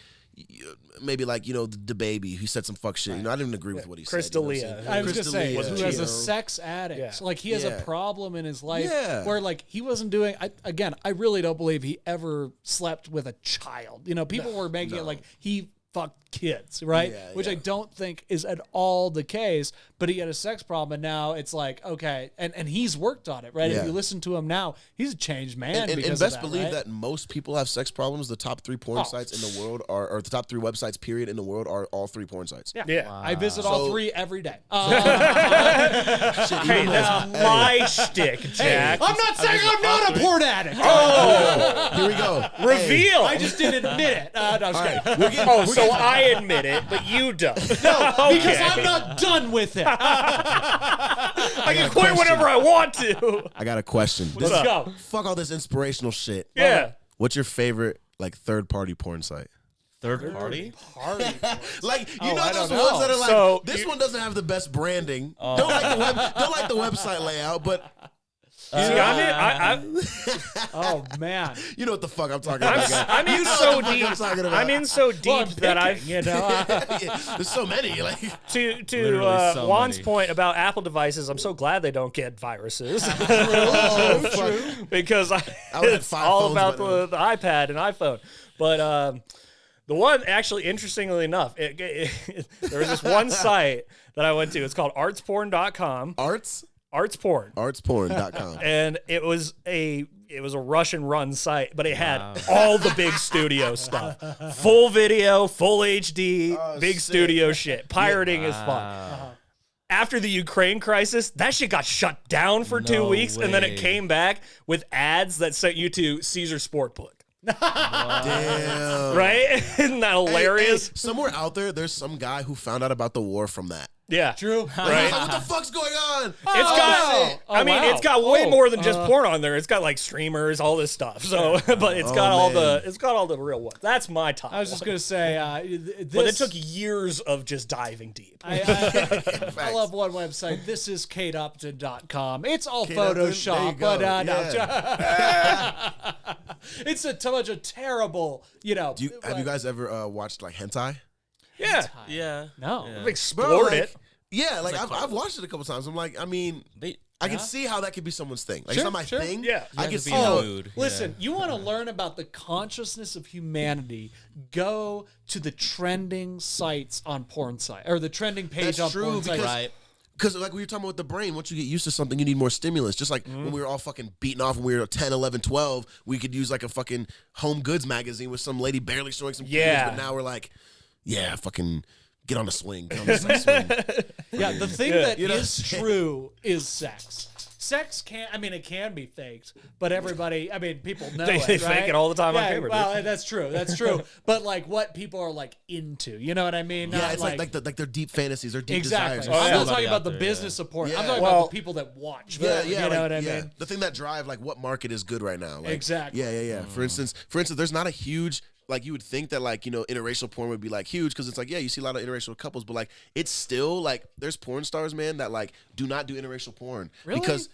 maybe like the baby who said some fuck shit. I didn't agree with what he said. Crystalia. I was gonna say, Crystalia, who has a sex addict. Yeah. Like he has a problem in his life where like he wasn't doing. I really don't believe he ever slept with a child. People were making it like he fucked kids, right? Which I don't think is at all the case. But he had a sex problem, and now it's like, okay, and he's worked on it, right? If you listen to him now, he's a changed man. And because best of that, believe right? that most people have sex problems. The top 3 porn sites in the world or the top 3 websites, period, in the world are all 3 porn sites. Yeah. Wow. I visit all 3 every day. Hey, that's my shtick, Jack. I'm not saying I'm not a porn addict. Here we go. Reveal. I just didn't admit it. No, I'm just kidding. So I admit it, but you don't. No, because I'm not done with it. I can quit whenever I want to. I got a question. Let's go. Fuck all this inspirational shit. Yeah. What's your favorite like third-party porn site? Third party? Like I those don't ones know. that are like So, this one doesn't have the best branding. Don't like the website layout, but Oh man, you know what the fuck I'm talking about. I'm in so deep. I'm in so deep that I've There's so many. Like to Literally so Juan's many. point about Apple devices. I'm so glad they don't get viruses fuck. because had it's 5 all phones about by now. the iPad and iPhone. But the one, actually, interestingly enough, there was this one site that I went to. It's called artsporn.com. artsporn.com. And it was a Russian run site, but it had all the big studio stuff. Full video, full HD, big studio shit. Pirating is fun. After the Ukraine crisis, that shit got shut down for 2 weeks, and then it way. came back with ads that sent you to Caesar Sportbook. Damn. Right? Isn't that hilarious? Hey, somewhere out there, there's some guy who found out about the war from that. Yeah. true. Right? What the fuck's going on? It's got, it's got way Oh. more than just porn on there. It's got like streamers, all this stuff. So, but it's got all the real ones. That's my top. I was just gonna say, but it took years of just diving deep. I love one website. This is kateupton.com. It's all Kate Upton, there you Photoshop, go. but Yeah. it's a bunch of terrible, Have you guys ever watched like hentai? Yeah. Yeah. No. Yeah. I've explored like, it. Yeah, like I've watched it a couple times. I'm like, I mean, I can see how that could be someone's thing. Like Sure, it's not my sure. thing. Yeah. I have can to see be in how. the mood. Listen, you want to learn about the consciousness of humanity, go to the trending sites on porn site or the trending page That's on true, porn site. because- Right. Because like we were talking about with the brain, once you get used to something, you need more stimulus. Just like when we were all fucking beaten off when we were 10, 11, 12, we could use like a fucking Home Goods magazine with some lady barely showing some Yeah. cleavage, but now we're like, yeah, fucking get on the swing. Get on the sex swing. Yeah, the thing that you know is what I'm saying? true is sex. Sex it can be faked, but everybody, people know They it, fake right? it all the time on camera, Well, that's true. That's true. But like what people are like into, you know what I mean? Yeah, Not it's like their deep fantasies, their deep exactly. desires. I'm not Somebody talking out about the there, business of porn. I'm Yeah. talking Well- about the people that watch. Yeah, you know like, what I mean? The thing that drive like what market is good right now. Like, Exactly. Yeah. For instance, there's not a huge like you would think that like interracial porn would be like huge because it's like you see a lot of interracial couples, but like it's still like there's porn stars, man, that like do not do interracial porn. Really? Because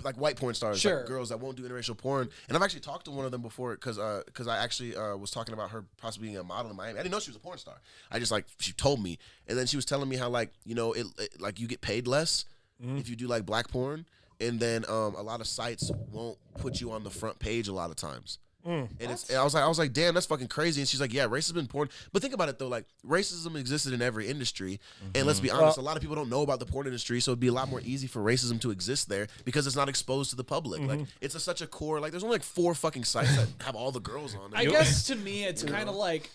like white porn stars, Sure. like girls that won't do interracial porn. And I've actually talked to one of them before because I actually was talking about her possibly being a model in Miami. I didn't know she was a porn star. I just she told me, and then she was telling me how like it like you get paid less if you do like black porn, and then a lot of sites won't put you on the front page a lot of times. And I was like, damn, that's fucking crazy. And she's like, yeah, racism in porn. But think about it though, like racism existed in every industry. And let's be honest, a lot of people don't know about the porn industry, so it'd be a lot more easy for racism to exist there because it's not exposed to the public. Like it's such a core. Like there's only like 4 fucking sites that have all the girls on. I guess to me, it's kind of like,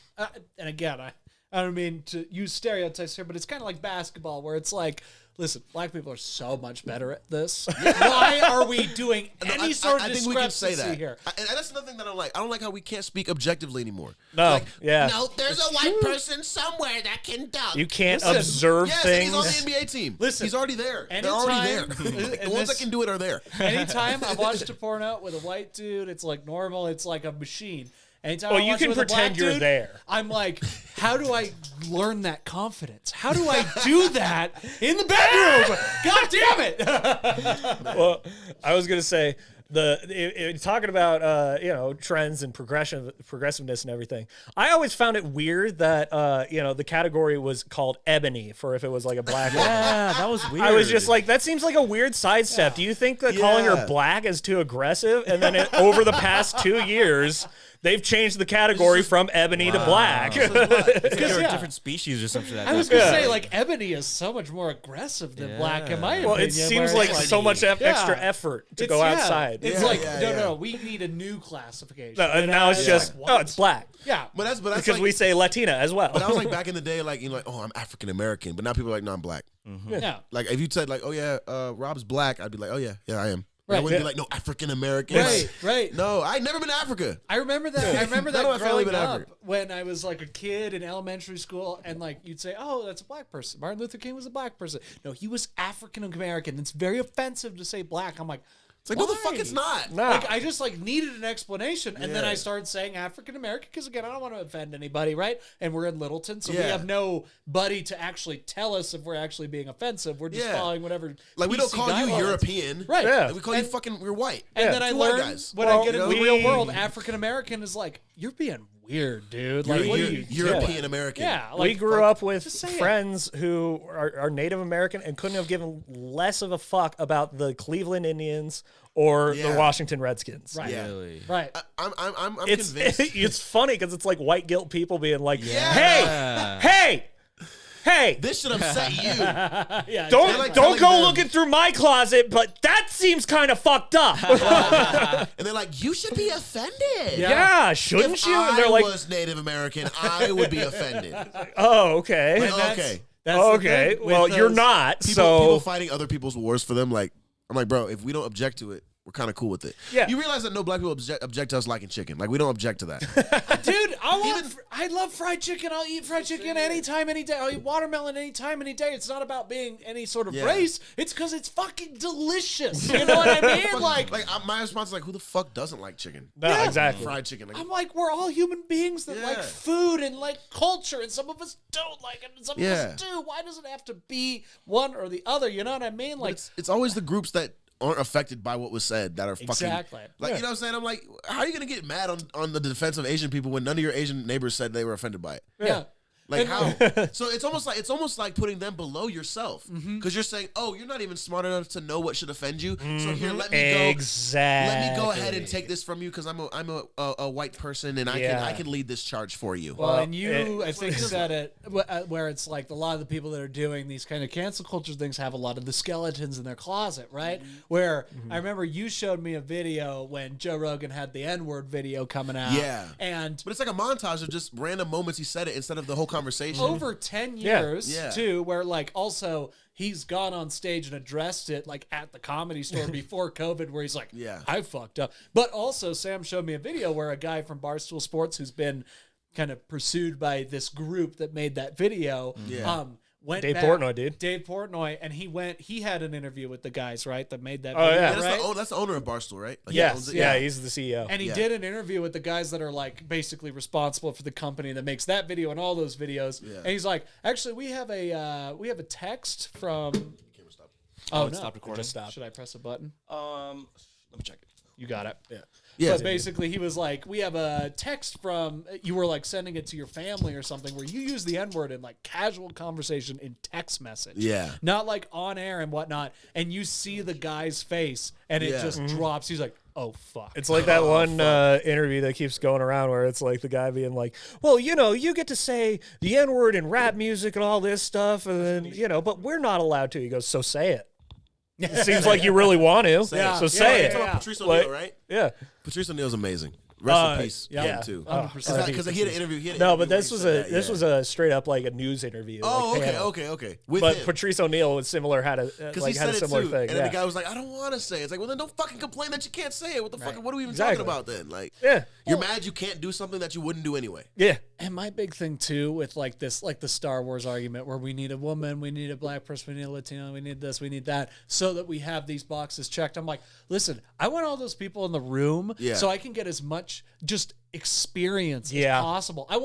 and again, I don't mean to use stereotypes here, but it's kind of like basketball where it's like, listen, black people are so much better at this. Why are we doing any sort of I think we can say discrepancy that. here? And that's another thing that I don't like. I don't like how we can't speak objectively anymore. No, yeah. No, there's a white person somewhere that can dunk. You can't Listen, observe Yes, and things. he's on the NBA team. Listen, he's already there. They're already there. anytime- Like, the and ones this- that can do it are there. Anytime I've watched a porno with a white dude, it's like normal. It's like a machine. Anytime Well, I you watch can it with a black pretend you're dude, there. I'm like, how do I learn that confidence? How do I do that in the bedroom? God damn it! Well, I was gonna say, Talking about trends and progressiveness and everything. I always found it weird that the category was called ebony for if it was like a black woman. Yeah, that was weird. I was just like, that seems like a weird sidestep. Do you think that calling her black is too aggressive? And then over the past 2 years, they've changed the category from ebony to black. Because they're a different species or something. I was gonna say like ebony is so much more aggressive than black in my opinion. Well, it seems like so much extra effort to go outside. It's like no, we need a new classification. No, and now it's just it's black. Yeah, but that's because like, we say Latina as well. But that was like back in the day, like oh, I'm African American. But now people are like, no, I'm black. Yeah. Like if you said like, oh yeah, Rob's black, I'd be like, oh yeah, I am. Right. I wouldn't be like, no, African American. Right. No, I never been to Africa. I remember that. I remember None of my that family growing been up African. when I was like a kid in elementary school, and like you'd say, "Oh, that's a black person." Martin Luther King was a black person. No, he was African American. It's very offensive to say black. I'm like, It's like, no, the fuck it's not. No. Like I just like needed an explanation, and then I started saying African American because again, I don't want to offend anybody, right? And we're in Littleton, so we have nobody to actually tell us if we're actually being offensive. We're just following whatever. Like we don't PC call you guidelines. European, Right? Yeah. Like, we call you fucking. We're white. And then I Two white learned guys. when I get into the we- real world, African American is like, you're being weird, dude. Like, what are you European doing? American. Yeah, like, we grew up with just say it. friends who are Native American and couldn't have given less of a fuck about the Cleveland Indians or the Washington Redskins. Right. Yeah. Really? Right. I'm It's convinced. it's funny because it's like white guilt people being like, Yeah. hey, This should upset you. Yeah. don't like don't telling go them- looking through my closet, but that seems kind of fucked up. And they're like, you should be offended. yeah, shouldn't If you? And I they're like, was Native American, I would be offended. oh, okay. Okay. That's the Okay, thing well, with you're those- not, People so... fighting other people's wars for them, like, I'm like, bro, if we don't object to it, we're kind of cool with it. Yeah. You realize that no black people object to us liking chicken. Like, we don't object to that. Dude, I love fried chicken. I'll eat fried chicken anytime, any day. I'll eat watermelon anytime, any day. It's not about being any sort of race. It's because it's fucking delicious. You know what I mean? Like my response is like, who the fuck doesn't like chicken? No, exactly. Fried chicken. Like, I'm like, we're all human beings that like food and like culture, and some of us don't like it, and some of us do. Why does it have to be one or the other? You know what I mean? Like, it's always the groups that aren't affected by what was said that are fucking Exactly. like, you know what I'm saying? I'm like, how are you gonna get mad on the defense of Asian people when none of your Asian neighbors said they were offended by it? yeah. Like how? So it's almost like putting them below yourself because you're saying, oh, you're not even smart enough to know what should offend you. So here, let me go. Exactly. Let me go ahead and take this from you because I'm a white person and I can lead this charge for you. Well, and I think, said it where it's like a lot of the people that are doing these kind of cancel culture things have a lot of the skeletons in their closet, right? Where I remember you showed me a video when Joe Rogan had the N-word video coming out. Yeah. And But it's like a montage of just random moments he said it instead of the whole conversation. over 10 years, Yeah. too, where like also he's gone on stage and addressed it like at the Comedy Store before COVID, where he's like, I fucked up. But also Sam showed me a video where a guy from Barstool Sports who's been kind of pursued by this group that made that video, went Dave back, Portnoy, dude. Dave Portnoy, and he had an interview with the guys, right, that made that Oh, video, yeah. right? That's the owner of Barstool, right? Like, he Yes, owns it? yeah, he's the CEO. And he did an interview with the guys that are like basically responsible for the company that makes that video and all those videos. Yeah. And he's like, actually, we have a text from. Oh, it stopped recording. Should I press a button? Let me check it. You got it. Yeah. But basically, he was like, we have a text from, you were like sending it to your family or something where you use the N-word in like casual conversation in text message. Yeah. Not like on air and whatnot. And you see the guy's face and it just drops. He's like, oh, fuck. It's like that one interview that keeps going around where it's like the guy being like, well, you get to say the N-word in rap music and all this stuff, and then, but we're not allowed to. He goes, so say it. It seems like you really want to, so say it. Talking about Patrice O'Neal, right? Yeah. Patrice O'Neal's amazing. Rest in pease. yeah. Him too. 100%. Because he had an interview. No, but this was a straight up like a news interview. Oh, like, okay, panel. okay. With But him. Patrice O'Neal was similar, had a Because had a similar too. thing. And then yeah. the guy was like, I don't want to say it. It's like, well, then don't fucking complain that you can't say it. What the fuck? What are we even Exactly. talking about then? Like, Yeah. you're mad you can't do something that you wouldn't do anyway. Yeah. And my big thing too with like this, like the Star Wars argument where we need a woman, we need a black person, we need a Latino, we need this, we need that, so that we have these boxes checked. I'm like, listen, I want all those people in the room so I can get as much just experience Yeah. as possible. I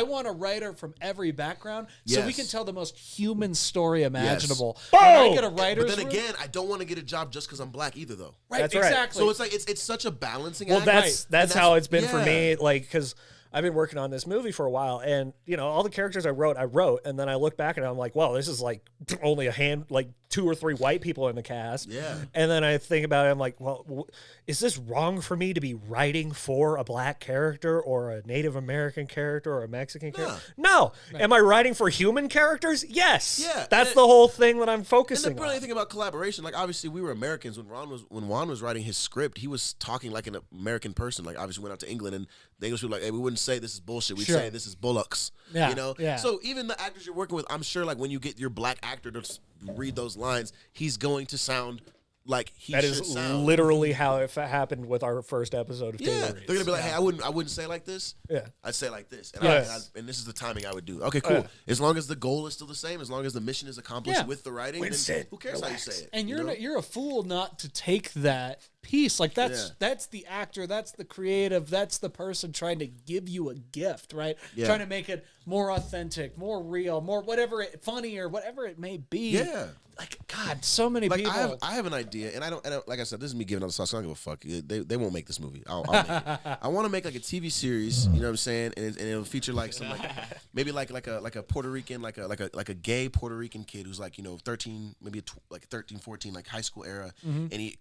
want a writer from every background so we can tell the most human story imaginable. When I get a writer's But then room- again, I don't want to get a job just because I'm black either, though. right, That's right. exactly. So it's like it's such a balancing Well, act. that's how it's been for yeah. me. Like, because I've been working on this movie for a while, and you know, all the characters I wrote, and then I look back and I'm like, well, this is like only like 2 or 3 white people in the cast. Yeah. And then I think about it, I'm like, well, is this wrong for me to be writing for a black character or a Native American character or a Mexican character? No. Am I writing for human characters? Yes. Yeah. That's the whole thing that I'm And focusing the brilliant on. thing about collaboration, like obviously we were Americans when Juan was writing his script, he was talking like an American person. Like obviously went out to England and the English people were like, hey, we wouldn't say this is bullshit. We'd say this is bullocks. Yeah, You know? yeah. So even the actors you're working with, I'm sure like when you get your black actor to read those lines, he's going to sound like he That should is sound. literally how it happened with our first episode of Yeah, Taylor they're Reads. gonna be like, "Hey, I wouldn't say like this. Yeah. I'd say like this, and, Yes. and this is the timing I would do." Okay, cool. Yeah. As long as the goal is still the same, as long as the mission is accomplished Yeah. with the writing, Winston, then who cares relax. how you say it? And you you're know? you're a fool not to take that piece. Like that's Yeah. that's the actor, that's the creative, that's the person trying to give you a gift, right? Yeah. Trying to make it more authentic, more real, more whatever it funnier, whatever it may be. Yeah. Like God, so many Like people. I have an idea, and I don't like I said, this is me giving out the sauce. I don't give a fuck. They won't make this movie. I'll make it. I want to make like a TV series. You know what I'm saying? And it'll feature like some maybe like a Puerto Rican like a gay Puerto Rican kid who's like 13 maybe like 13 14 like high school era, and he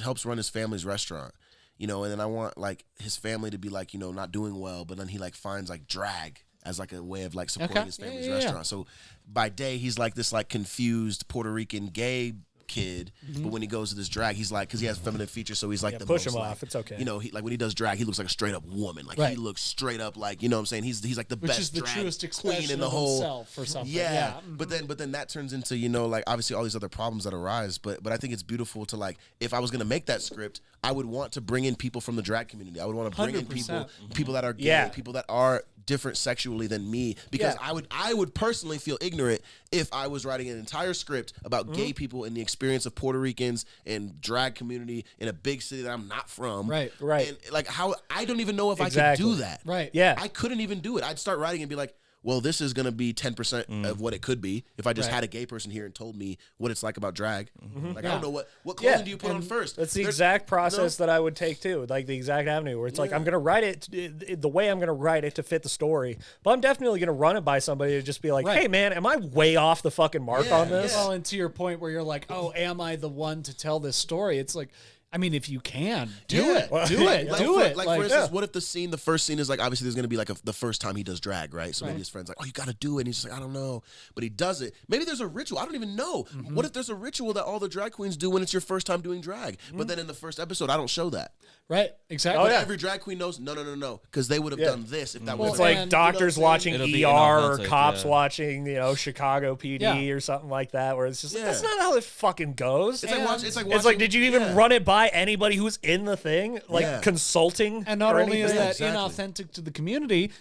helps run his family's restaurant. And then I want like his family to be like not doing well, but then he like finds like drag as like a way of like supporting his family's restaurant. So by day he's like this like confused Puerto Rican gay kid, but when he goes to this drag, he's like, because he has feminine features, so he's like the push most, him like, off. It's okay. He like when he does drag, he looks like a straight up woman. Like he looks straight up like what I'm saying. He's like the which best is the drag truest queen expression in the of whole himself or something. Yeah, but then that turns into like obviously all these other problems that arise. But I think it's beautiful to like, if I was gonna make that script, I would want to bring in people from the drag community. I would want to bring in 100%. people that are gay, Yeah. people that are different sexually than me, because I would personally feel ignorant if I was writing an entire script about gay people and the experience of Puerto Ricans and drag community in a big city that I'm not from. Right. And like how I don't even know if I Exactly. could do that. Right. Yeah. I couldn't even do it. I'd start writing and be like, well, this is going to be 10% of what it could be if I just had a gay person here and told me what it's like about drag. Like, I don't know what clothing do you put on first? That's the exact process that I would take too, like the exact avenue where it's like I'm going to write it the way I'm going to write it to fit the story, but I'm definitely going to run it by somebody to just be like, hey man, am I way off the fucking mark on this? Well, and to your point where you're like, oh, am I the one to tell this story? It's like, I mean, if you can, do it. Like, for instance, what if the first scene is like, obviously there's going to be like the first time he does drag, right? So maybe his friend's like, oh, you got to do it. And he's just like, I don't know. But he does it. Maybe there's a ritual. I don't even know. What if there's a ritual that all the drag queens do when it's your first time doing drag? But then in the first episode, I don't show that. Right, exactly. But every drag queen knows, no, because they would have done this if that was. It's like and- doctors watching It'll ER be or inauthentic, cops yeah. watching, Chicago PD or something like that, where it's just like, that's not how it fucking goes. It's like watching. It's like, did you even run it by anybody who's in the thing, like consulting? And not or only is anything? that inauthentic to the community,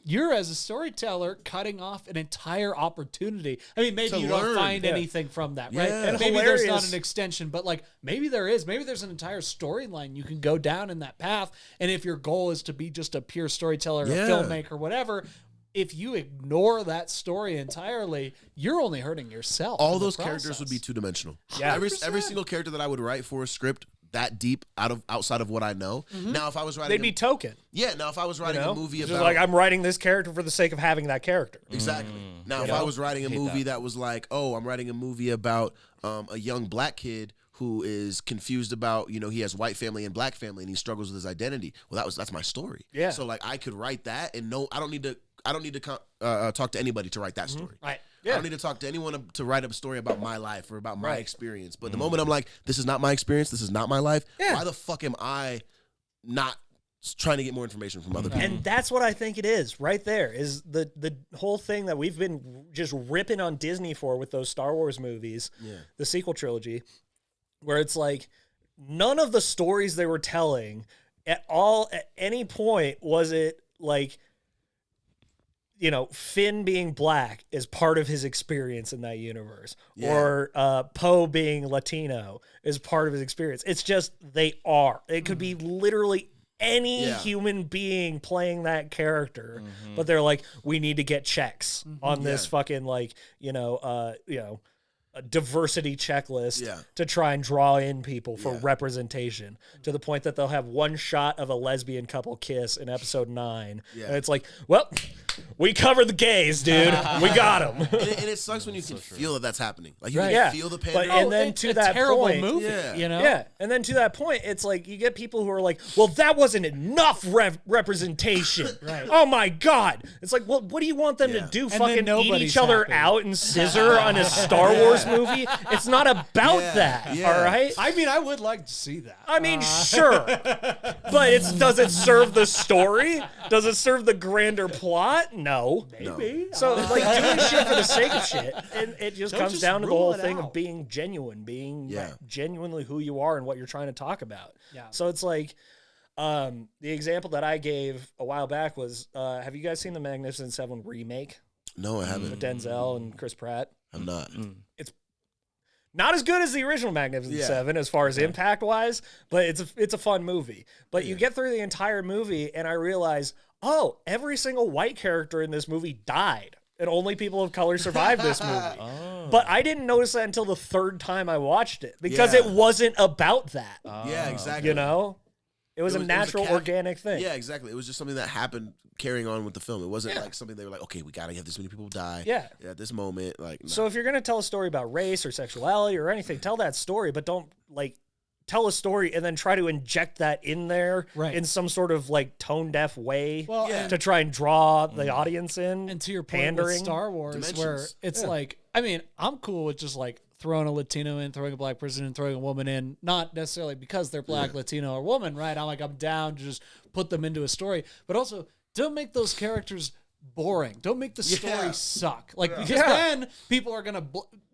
you're as a storyteller cutting off an entire opportunity. I mean, maybe To you don't learn. find anything from that, right? Yeah. And And maybe there's not hilarious. an extension, but like maybe there is. Maybe there's an entire storyline you can go down in that path. And if your goal is to be just a pure storyteller, a filmmaker, whatever, if you ignore that story entirely, you're only hurting yourself. All in the those characters process. would be two-dimensional. Yeah. Every single character that I would write for a script that deep outside of what I know. Now, if I was writing, They'd be token. now if I was writing a movie It's about just like I'm writing this character for the sake of having that character. exactly. Now, if I was writing a movie that was like, oh, I'm writing a movie about a young black kid who is confused about, he has white family and black family and he struggles with his identity. Well, that's my story. Yeah. So like I could write that and I don't need to talk to anybody to write that story. Right. I don't need to talk to anyone to write a story about my life or about my experience. But the moment I'm like, this is not my experience, this is not my life, why the fuck am I not trying to get more information from other people? And that's what I think it is right there, is the whole thing that we've been just ripping on Disney for with those Star Wars movies, the sequel trilogy, where it's like none of the stories they were telling at any point was it like, Finn being black is part of his experience in that universe, or Poe being Latino is part of his experience. It's just they are. It could be literally any human being playing that character, but they're like, we need to get checks on this fucking like, a diversity checklist to try and draw in people for representation, to the point that they'll have one shot of a lesbian couple kiss in episode 9. And it's like, well, we covered the gays, dude. We got them. And it sucks when you can feel that that's happening. Like you can feel the pandemic. And then to that terrible point, movie, you know? Yeah. And then to that point, it's like you get people who are like, well, that wasn't enough representation. Oh my God. It's like, well, what do you want them to do? Fucking eat each other out and scissor on a Star Wars movie? It's not about that. All right. I mean, I would like to see that. I mean, sure. But does it serve the story? Does it serve the grander plot? No. Maybe. So like doing shit for the sake of shit, and it just comes down to the whole thing of being genuine, being genuinely who you are and what you're trying to talk about. Yeah. So it's like the example that I gave a while back was, have you guys seen the Magnificent Seven remake? No, I haven't. With Denzel and Chris Pratt. I'm not. It's not as good as the original Magnificent Seven as far as impact wise, but it's a fun movie. But you get through the entire movie, and I realize, oh, every single white character in this movie died, and only people of color survived this movie. But I didn't notice that until the third time I watched it, because it wasn't about that. Yeah, exactly. You know? It was a natural, organic thing. Yeah, exactly. It was just something that happened carrying on with the film. It wasn't like something they were like, okay, we got to have this many people die at this moment. Like, no. So if you're going to tell a story about race or sexuality or anything, tell that story, but don't like tell a story and then try to inject that in there in some sort of like tone deaf way to try and draw the audience in. And to your point with Star Wars, where it's like, I mean, I'm cool with just like throwing a Latino in, throwing a black person in, throwing a woman in, not necessarily because they're black, Latino, or woman, right? I'm down to just put them into a story, but also don't make those characters boring. Don't make the story suck. Like, because then people are going to,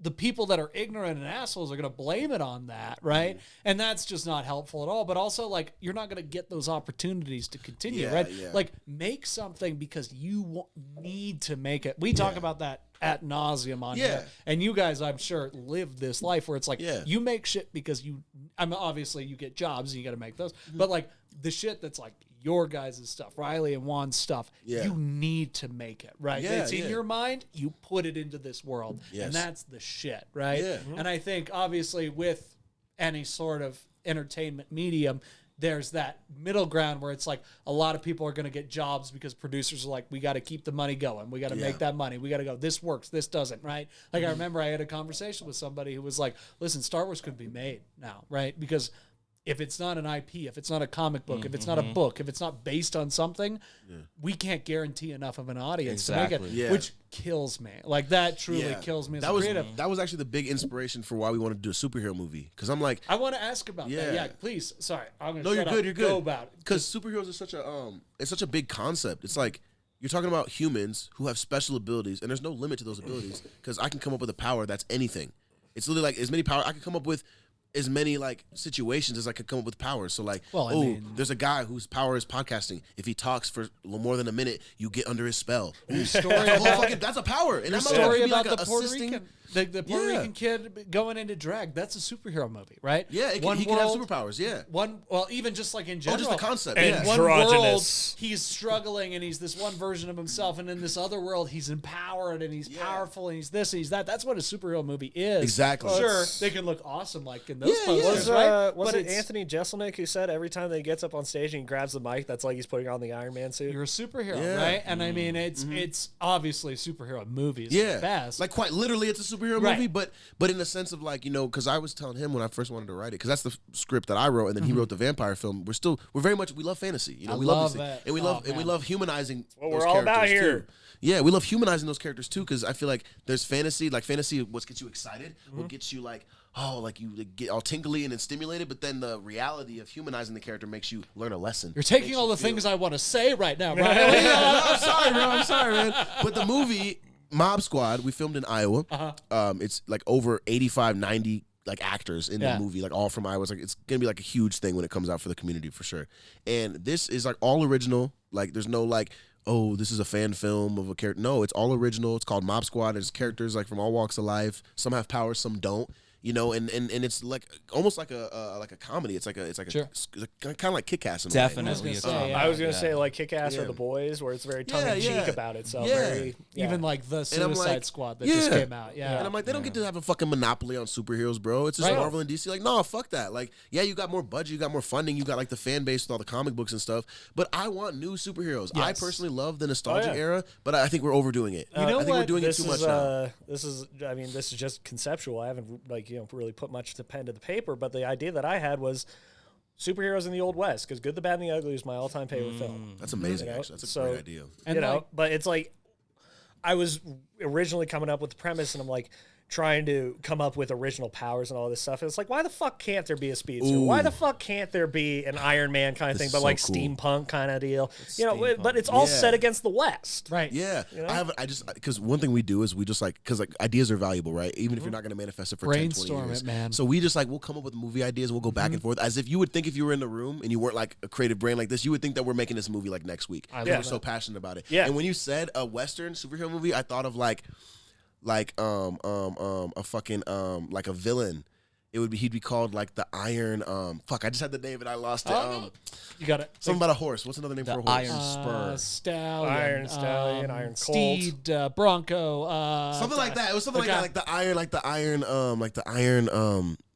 the people that are ignorant and assholes are going to blame it on that, right? And that's just not helpful at all. But also, like, you're not going to get those opportunities to continue, right? Like, make something because you need to make it. We talk about that ad nauseum on here. And you guys, I'm sure, live this life where it's like, you make shit because obviously you get jobs and you got to make those. But, like, the shit that's like, your guys' stuff, Riley and Juan's stuff, you need to make it, right? It's in your mind, you put it into this world, and that's the shit, right? And I think, obviously, with any sort of entertainment medium, there's that middle ground where it's like a lot of people are going to get jobs because producers are like, we got to keep the money going. We got to make that money. We got to go, this works, this doesn't, right? Like, I remember I had a conversation with somebody who was like, listen, Star Wars could be made now, right? Because if it's not an IP, if it's not a comic book, if it's not a book, if it's not based on something, we can't guarantee enough of an audience to make it, which kills me. Like, that truly kills me as a creative. That was actually the big inspiration for why we wanted to do a superhero movie. Because I'm like, I want to ask about that. Yeah, please. Sorry, I'm going to you're good. You're good. Go about it. Because superheroes are such a it's such a big concept. It's like you're talking about humans who have special abilities, and there's no limit to those abilities. Because I can come up with a power that's anything. It's literally like as many power I can come up with. As many like situations as I could come up with powers. So like, there's a guy whose power is podcasting. If he talks for more than a minute, you get under his spell. That's a power. And the story about the Puerto Rican, the Puerto Rican kid going into drag. That's a superhero movie, right? Yeah, he can have superpowers. Yeah. Even just like in general, just the concept. In one world, he's struggling and he's this one version of himself, and in this other world, he's empowered and he's powerful and he's this and he's that. That's what a superhero movie is. Exactly. Sure, they can look awesome like in those posters, right? Was it Anthony Jeselnik who said every time that he gets up on stage and he grabs the mic, that's like he's putting on the Iron Man suit? You're a superhero, right? And I mean, it's obviously superhero movies. The best. Like quite literally, it's a superhero movie, but in the sense of like, because I was telling him when I first wanted to write it, because that's the script that I wrote, and then he wrote the vampire film. We're very much, we love fantasy. We love that, and we love humanizing. What we're all about here. Too. Yeah, we love humanizing those characters too, because I feel like there's fantasy. Like fantasy, what gets you excited, what gets you like, you get all tingly and stimulated, but then the reality of humanizing the character makes you learn a lesson. You're taking all the things I want to say right now, right? I'm sorry, man. But the movie Mob Squad, we filmed in Iowa. It's like over 85, 90 like actors in the movie, like all from Iowa. It's like it's gonna be like a huge thing when it comes out for the community for sure. And this is like all original. Like there's no like, oh, this is a fan film of a character. No, it's all original. It's called Mob Squad. There's characters like from all walks of life. Some have powers, some don't. you know, and it's like almost like a comedy. It's like a Sure. kind of like Kick-Ass in a way. Definitely. I was gonna say like Kick-Ass or The Boys, where it's very tongue in cheek about it. So very even like the And I'm Suicide like, Squad that just came out. Yeah, And I'm like, they don't get to have a fucking monopoly on superheroes, bro. It's just Right. Marvel and DC. Like, no, fuck that. Like, yeah, you got more budget, you got more funding, you got like the fan base with all the comic books and stuff. But I want new superheroes. Yes. I personally love the nostalgia era, but I think we're overdoing it. You know I think we're what? doing it this too is much now. this is I mean, this is just conceptual. I haven't really put much to pen to the paper, but the idea that I had was superheroes in the Old West, because Good, the Bad, and the Ugly is my all-time favorite film. That's amazing, You know, actually. That's a so- great idea. And You know, like, but it's like I was originally coming up with the premise, and I'm like trying to come up with original powers and all this stuff. And it's like, why the fuck can't there be a speedster? Ooh. Why the fuck can't there be an Iron Man kind of This thing, is but so like cool. steampunk kind of deal? You know, steampunk. but it's all Yeah. set against the West. right. Yeah, You know? I just because one thing we do is we just like because like ideas are valuable, right? Even if you're not going to manifest it for 10, 20 Brainstorm years. it, man. So we just like we'll come up with movie ideas and we'll go back and forth as if you would think if you were in the room and you weren't like a creative brain like this, you would think that we're making this movie like next week. I We're love so it. passionate about it. Yeah. And when you said a Western superhero movie, I thought of like a fucking like a villain. He'd be called like the Iron fuck, I just had the name and I lost it. You got it. Something about a horse. What's another name for a horse? Iron Spur. Stallion, Iron Stallion, Iron Colt. Steed, Bronco, Something like that. It was something like that, like the iron,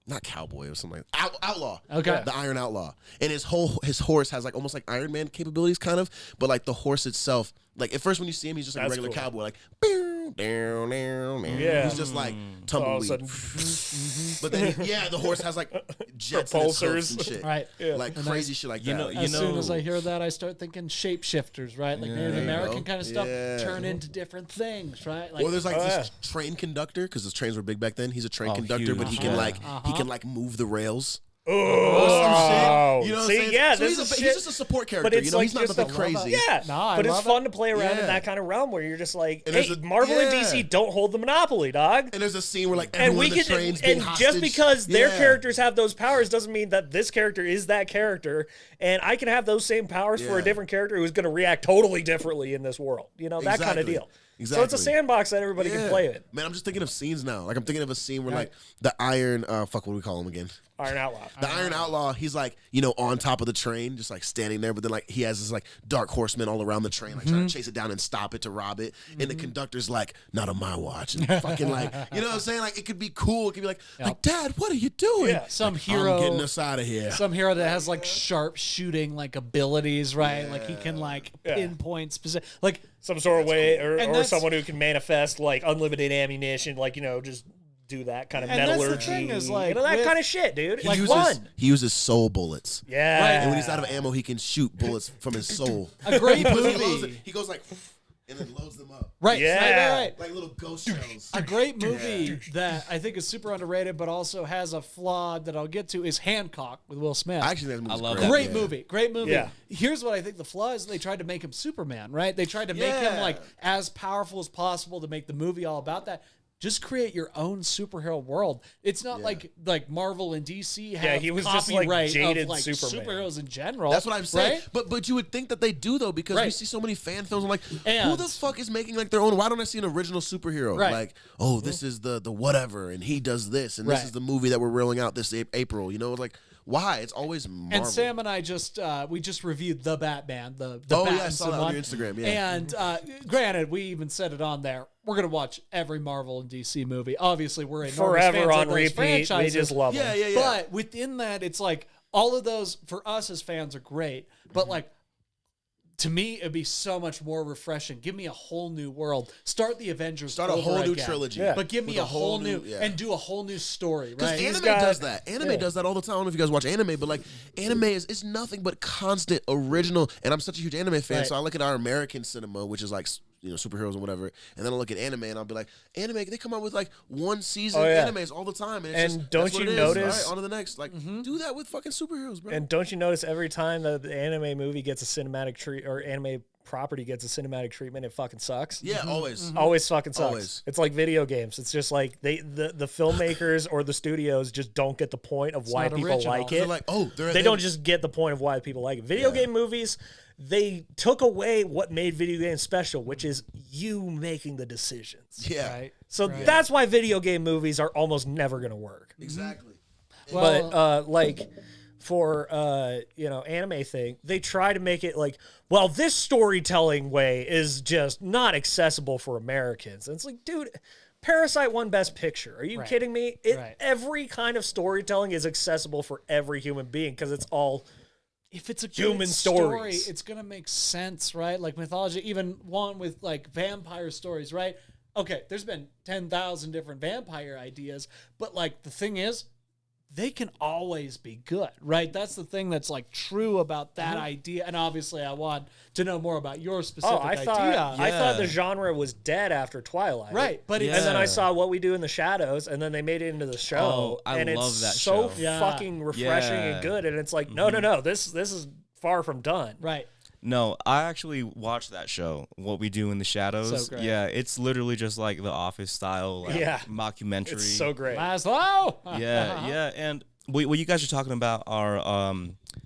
not cowboy or something like outlaw. Okay. The Iron Outlaw. And his horse has like almost like Iron Man capabilities kind of, but like the horse itself, like at first when you see him, he's just like That's a regular cool. cowboy, like bow, down, down, down. Yeah. He's just like All of a tumbleweed. sudden, But then the horse has like jets in its hoofs and shit. Right. Like crazy shit like that. As soon as I hear that, I start thinking shapeshifters, right? Like Native There you American go. kind of stuff Yeah. turn into different things, right? Like, Or there's like this train conductor because those trains were big back then. He's a train conductor, but he huge. can like move the rails. oh, You know what I'm see, saying? yeah, So this he's is he's just a support character. But it's you know, like he's not just nothing a crazy. Yeah, No, I but it's love fun it. to play around in Yeah. that kind of realm where you're just like, And hey, there's a- Marvel and yeah. DC don't hold the monopoly, dog. And there's a scene where like And everyone we in the can, train's being and hostage. just because their Yeah. characters have those powers doesn't mean that this character is that character. And I can have those same powers for a Yeah. different character who's going to react totally differently in this world. You know, that kind of Exactly. deal. So it's a Exactly. sandbox that everybody can play in. Man, I'm just thinking of scenes now. Like I'm thinking of a scene where like the Iron fuck, what do we call him again? Iron Outlaw. The Iron Outlaw, he's like, you know, on top of the train, just like standing there, but then like he has this like dark horsemen all around the train, like trying to chase it down and stop it to rob it. And the conductor's like, not on my watch. And fucking like, you know what I'm saying? Like it could be cool. It could be like, Dad, what are you doing? Yeah. some I'm hero, getting us out of here. some hero that has like sharp shooting like abilities, right? Like he can like pinpoint specific, like Some sort of way, And or that's- someone who can manifest like unlimited ammunition, like, you know, just do that kind of And that's the metallurgy. thing is, like, you know, that with- kind of shit, dude. He Like uses, fun. he uses soul bullets. Yeah. Right. And when he's out of ammo, he can shoot bullets from his soul. a great He loads movie, it- he goes like, and then loads them up. right? Yeah. Right. Like little ghost shells. A great movie that I think is super underrated, but also has a flaw that I'll get to is Hancock with Will Smith. I actually think that movie's love great. that Great Yeah. movie, great movie. Yeah. Here's what I think the flaw is: they tried to make him Superman, right? They tried to make him Yeah. like as powerful as possible to make the movie all about that. Just create your own superhero world. It's not like Marvel and DC have he was just, like, copyright jaded of like Superman. superheroes in general. That's what I'm saying. right? But you would think that they do though, because we Right. see so many fan films. I'm like, who And- the fuck is making like their own? Why don't I see an original superhero? Right. Like, oh, this is the whatever, and he does this, and Right. this is the movie that we're rolling out this April. You know, like why? It's always Marvel. And Sam and I just we just reviewed the Batman, the Oh, yeah, I Pattinson saw that on one. your Instagram, yeah. And granted, we even said it on there. We're gonna watch every Marvel and DC movie. Obviously, we're enormous Forever fans on of those repeat. We franchises. just love yeah, them. yeah, yeah. But within that, it's like all of those for us as fans are great. But like to me, it'd be so much more refreshing. Give me a whole new world. Start the Avengers. Start a over whole new again. trilogy. Yeah. But give me With a whole new yeah. and do a whole new story, Because right? anime got- does that. Anime does that all the time. I don't know if you guys watch anime, but like anime is nothing but constant original. And I'm such a huge anime fan, Right. so I look at our American cinema, which is like, you know, superheroes and whatever, and then I look at anime and I'll be like, anime, they come out with like one season yeah. animes all the time, and, it's And just, don't that's what you it is. notice- All right, on to the next. Like, do that with fucking superheroes, bro. And don't you notice every time that the anime movie gets a cinematic treat or anime property gets a cinematic treatment, it fucking sucks? yeah, always. Always fucking sucks. Always. It's like video games. It's just like the filmmakers or the studios just don't get the point of why not people original. like They're it. like, oh, They don't just get the point of why people like it. Video game movies, they took away what made video games special, which is you making the decisions. Yeah. Right. So that's why video game movies are almost never going to work. Exactly. Well, But like for anime thing, they try to make it like, well, this storytelling way is just not accessible for Americans. And it's like, dude, Parasite won Best Picture. Are you kidding me? Every kind of storytelling is accessible for every human being because it's all if it's a human good story, stories. it's gonna make sense, right? Like mythology, even one with like vampire stories, right? Okay, there's been 10,000 different vampire ideas, but like the thing is, they can always be good, right? That's the thing that's like true about that idea. And obviously, I want to know more about your specific idea. I thought the genre was dead after Twilight, Right, but and then I saw What We Do in the Shadows, and then they made it into the show. I and love it's that so show. fucking refreshing and good. And it's like, no, this is far from done. Right. No, I actually watched that show, What We Do in the Shadows. So great. Yeah, it's literally just like the Office style mockumentary. It's so great. Laszlo! Yeah. And what you guys are talking about are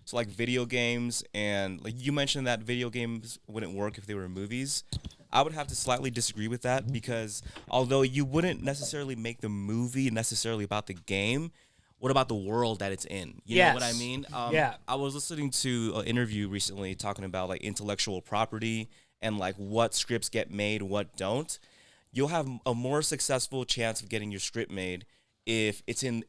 so like video games, and like you mentioned that video games wouldn't work if they were movies. I would have to slightly disagree with that, because although you wouldn't necessarily make the movie necessarily about the game, what about the world that it's in? You know what I mean? I was listening to an interview recently talking about like intellectual property and like what scripts get made, what don't. You'll have a more successful chance of getting your script made if it's in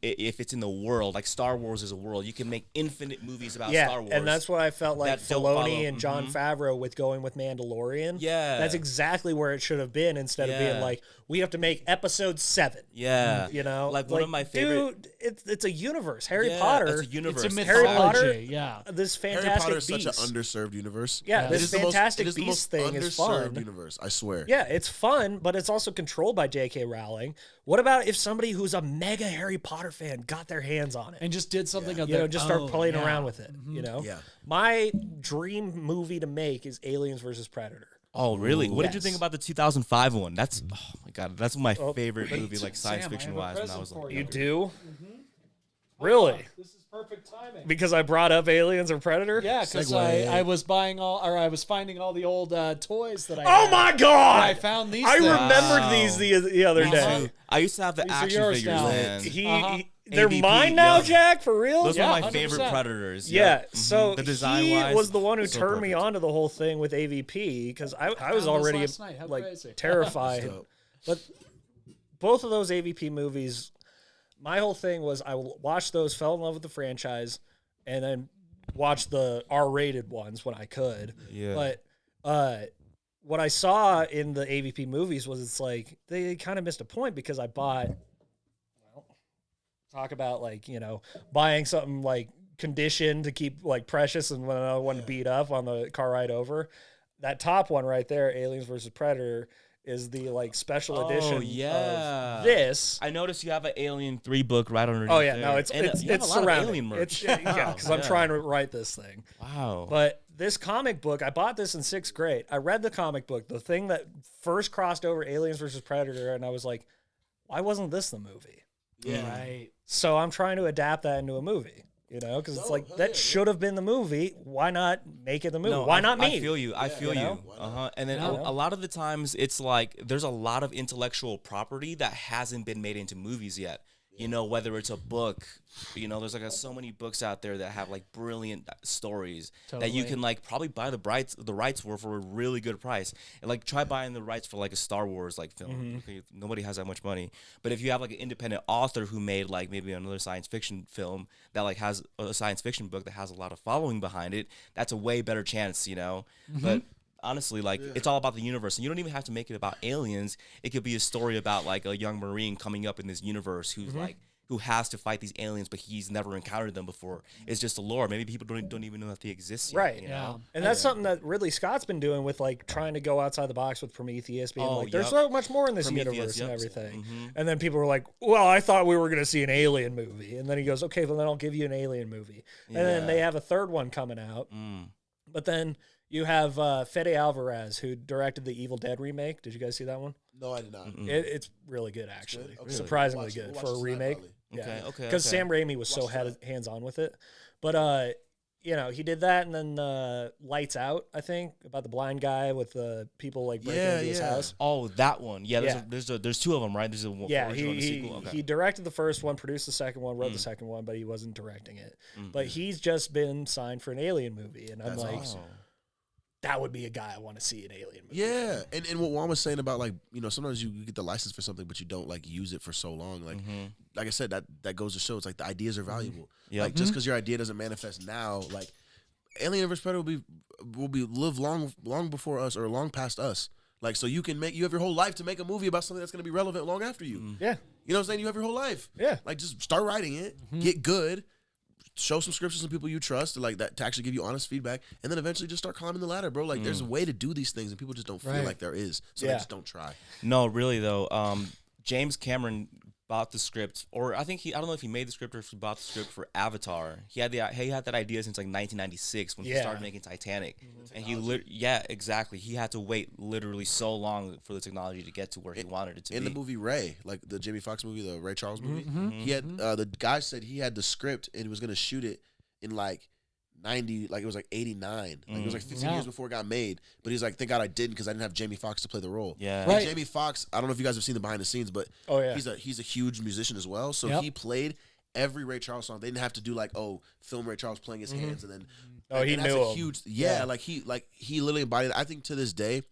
the world. Like Star Wars is a world. You can make infinite movies about Star Wars. And that's what I felt like that don't follow. Filoni and Jon Favreau with going with Mandalorian. Yeah. That's exactly where it should have been, instead of being like, we have to make episode 7. Yeah. You know? Like one of my favorite... Dude, it's a universe. Harry Potter. It's a universe. It's a Harry mythology, Potter, this fantastic Harry Potter is beast. such an underserved universe. Yeah, this fantastic it is the beast most thing is underserved fun. universe, I swear. Yeah, it's fun, but it's also controlled by J.K. Rowling. What about if somebody who's a mega Harry Potter fan got their hands on it? And just did something of You know, their just start own. playing around with it, you know? Yeah. My dream movie to make is Aliens versus Predator. Oh, really? What did you Yes. think about the 2005 one? That's, oh my God, that's my favorite movie, like science Sam, I fiction have a wise. When I present was for like, You do? Really? This is perfect timing. Because I brought up Aliens or Predator? Yeah, because Segue. I was buying I was finding all the old toys that I Oh had. my God! I found these I things. remembered Wow. these the other day. I used to have the These are action yours figures, now. man. They're AVP, mine now, yeah. Jack, for real? Those Yeah, were my favorite 100%. Predators. Yeah, Mhm. so the design he wise, was the one who so turned me perfect. on to the whole thing with AVP, because I was found this already last night. How like crazy. terrified. Dope. But both of those AVP movies, my whole thing was I watched those, fell in love with the franchise, and then watched the R-rated ones when I could. Yeah. But what I saw in the AVP movies was it's like they kind of missed a point, because I bought, well, talk about like, you know, buying something like conditioned to keep like precious and when another one beat up on the car ride over. That top one right there, Aliens versus Predator, is the like special edition yeah. of this. I noticed you have an Alien 3 book right underneath. Oh yeah, there. no, it's And you have it's a lot of surrounding. Alien merch. It's, yeah, because I'm Yeah. trying to write this thing. Wow. But this comic book, I bought this in 6th grade. I read the comic book, the thing that first crossed over Aliens versus Predator, and I was like, why wasn't this the movie? Yeah. Right. So I'm trying to adapt that into a movie, you know, because it's like that should have been the movie. Why not make it the movie? No, Why not me? I feel you. I feel you you. know? And then a lot of the times it's like there's a lot of intellectual property that hasn't been made into movies yet. You know, whether it's a book, you know, there's like so many books out there that have like brilliant stories that you Totally. can like probably buy the rights for a really good price. And like try buying the rights for like a Star Wars like film. Okay, nobody has that much money. But if you have like an independent author who made like maybe another science fiction film that like has a science fiction book that has a lot of following behind it, that's a way better chance, you know. But honestly, like it's all about the universe, and you don't even have to make it about aliens. It could be a story about like a young Marine coming up in this universe who's like who has to fight these aliens, but he's never encountered them before. It's just a lore. Maybe people don't even know that they exist yet, Right. you know? And that's something that Ridley Scott's been doing with like trying to go outside the box with Prometheus, being Oh, like, there's yep. so much more in this Prometheus, universe and yep. everything. And then people were like, well, I thought we were going to see an alien movie. And then he goes, okay, well, then I'll give you an alien movie. And then they have a third one coming out. But then you have Fede Alvarez, who directed the Evil Dead remake. Did you guys see that one? No, I did not. It's really good, actually. Good? Okay. Surprisingly We'll good watch for a it tonight, remake. probably. Yeah, Okay, because okay. Sam Raimi was so Watch that. hands-on with it. But you know, he did that, and then Lights Out, I think, about the blind guy with the people like breaking into his house. Oh, that one. Yeah, there's two of them, right? There's a original and a sequel. Okay. He directed the first one, produced the second one, wrote the second one, but he wasn't directing it. But he's just been signed for an Alien movie, and I'm like, awesome. That would be a guy I want to see an Alien movie. Yeah, and what Juan was saying about, like, you know, sometimes you get the license for something, but you don't like use it for so long. Like I said, that goes to show it's like the ideas are valuable. Like just because your idea doesn't manifest now, like Alien vs Predator will be live long before us or long past us. Like, so you have your whole life to make a movie about something that's going to be relevant long after you. Yeah, you know what I'm saying? You have your whole life. Yeah, like just start writing it, get good. Show some scripts to some people you trust, like that, to actually give you honest feedback, and then eventually just start climbing the ladder, bro. Like, there's a way to do these things, and people just don't feel like there is, so they just don't try. No, really though. James Cameron bought the script, or I don't know if he made the script or if he bought the script for Avatar. He had that idea since like 1996 when he started making Titanic, and exactly. He had to wait literally so long for the technology to get to where he wanted it to be. In the movie Ray, like the Jamie Foxx movie, the Ray Charles movie, he had the guy said he had the script and he was gonna shoot it in like 90, like it was like 89, like it was like 15 years before it got made. But he's like, thank God I didn't, because I didn't have Jamie Foxx to play the role. Yeah, right. Jamie Foxx, I don't know if you guys have seen the behind the scenes, but he's a huge musician as well. So he played every Ray Charles song. They didn't have to do like, film Ray Charles playing his hands and then. He knew a huge, like he literally embodied it. I think to this day,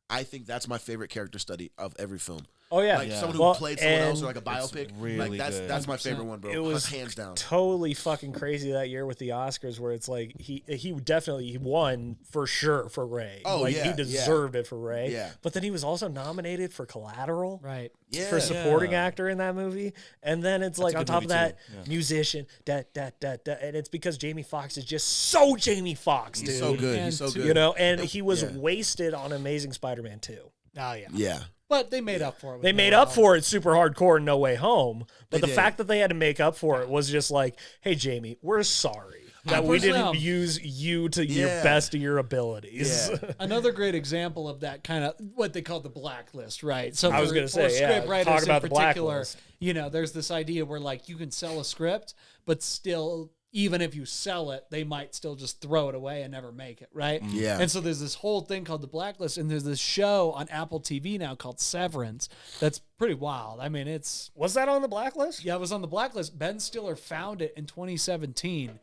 I think that's my favorite character study of every film. Oh yeah, like someone who played someone else or like a biopic. Really like that's my favorite one, bro. It was hands down. Totally fucking crazy that year with the Oscars, where it's like he definitely won for sure for Ray. Oh like, yeah, he deserved it for Ray. Yeah, but then he was also nominated for Collateral, right? Yeah, for supporting actor in that movie. And then it's like on top of that, musician, and it's because Jamie Foxx is just so Jamie Foxx, dude. He's so good. He's so good. You know, and he was wasted on Amazing Spider-Man 2. Oh yeah, yeah. But they made up for it. They made up for it super hardcore in No Way Home. But the fact that they had to make up for it was just like, hey, Jamie, we're sorry that we didn't use you to your best of your abilities. Yeah. Another great example of that kind of what they call the blacklist, right? So I was going to say, script writers talk about in the particular, blacklist. you know, there's this idea where like you can sell a script, but still, even if you sell it, they might still just throw it away and never make it, right? Yeah. And so there's this whole thing called the blacklist, and there's this show on Apple TV now called Severance that's pretty wild. I mean, Was that on the blacklist? Yeah, it was on the blacklist. Ben Stiller found it in 2017.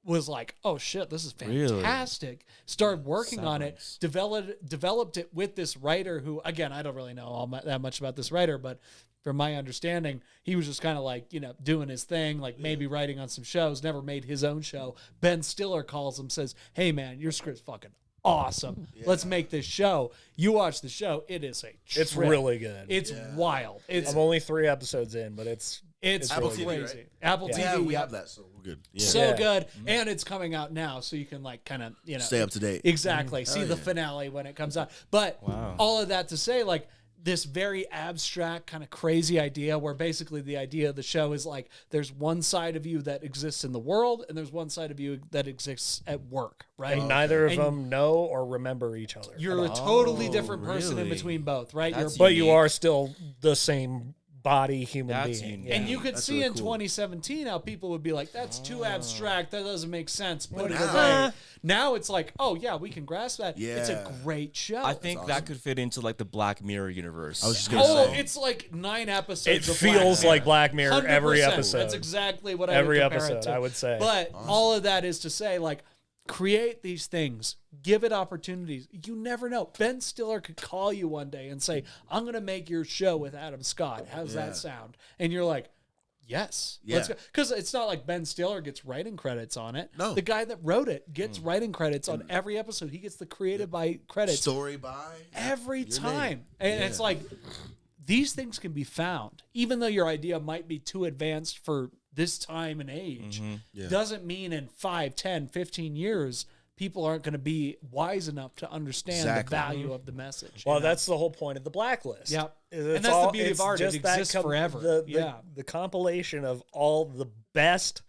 Was like, oh shit, this is fantastic. Really? Started working on it, developed it with this writer who, again, I don't really know that much about this writer, but from my understanding, he was just kind of like, you know, doing his thing, like maybe writing on some shows, never made his own show. Ben Stiller calls him, says, hey man, your script's fucking awesome. Yeah. Let's make this show. You watch the show, it is a trip. It's really good. It's wild. I'm only 3 episodes in, but it's Apple really TV, crazy. Right? Apple TV. Yeah, we have that, so we're good. Yeah. So good. And it's coming out now, so you can like kind of, you know, stay up to date. Exactly. See the finale when it comes out. But all of that to say, like, this very abstract kind of crazy idea where basically the idea of the show is like there's one side of you that exists in the world and there's one side of you that exists at work, right? And neither of them know or remember each other. You're a totally different person in between both, right? But you are still the same body human being. And you could see in 2017 how people would be like, that's too abstract. That doesn't make sense. Put it away. Now it's like, oh, yeah, we can grasp that. Yeah. It's a great show. I think that could fit into like the Black Mirror universe. I was just going to say. It's like 9 episodes. It feels like Black Mirror 100%. every episode. That's exactly what I would compare it to. I would say. But all of that is to say, like, create these things, give it opportunities. You never know. Ben Stiller could call you one day and say, I'm going to make your show with Adam Scott. How's that sound? And you're like, yes. Yeah. Because it's not like Ben Stiller gets writing credits on it. No. The guy that wrote it gets writing credits on every episode. He gets the creative by credits. Story by. Every time. And it's like, these things can be found. Even though your idea might be too advanced for this time and age, doesn't mean in 5, 10, 15 years, people aren't going to be wise enough to understand the value of the message. Well, that's the whole point of the blacklist. Yeah. And that's the beauty of art. It exists forever. The compilation of all the best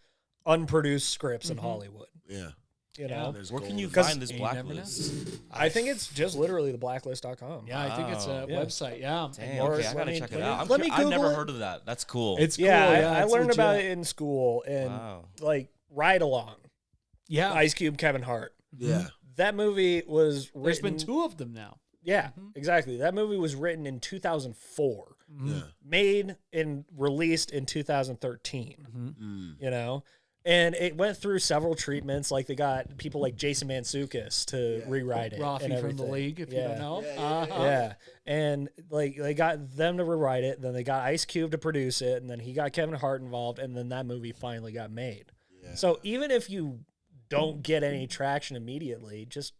unproduced scripts in Hollywood. Yeah. You know, where can you find this blacklist? I think it's just literally theblacklist.com. Yeah, I think it's a website. Yeah. Dang, okay, I gotta check it out. I've never heard of that. That's cool. It's cool. I learned about it in school and like ride along. Yeah. Ice Cube, Kevin Hart. Yeah. That movie was written. There's been 2 of them now. Yeah, exactly. That movie was written in 2004, Yeah. made and released in 2013. You know, and it went through several treatments. Like they got people like Jason Mantzoukas to rewrite it. Rafi and from everything. the league, if you don't know. Yeah, and like they got them to rewrite it. Then they got Ice Cube to produce it, and then he got Kevin Hart involved, and then that movie finally got made. Yeah. So even if you don't get any traction immediately, just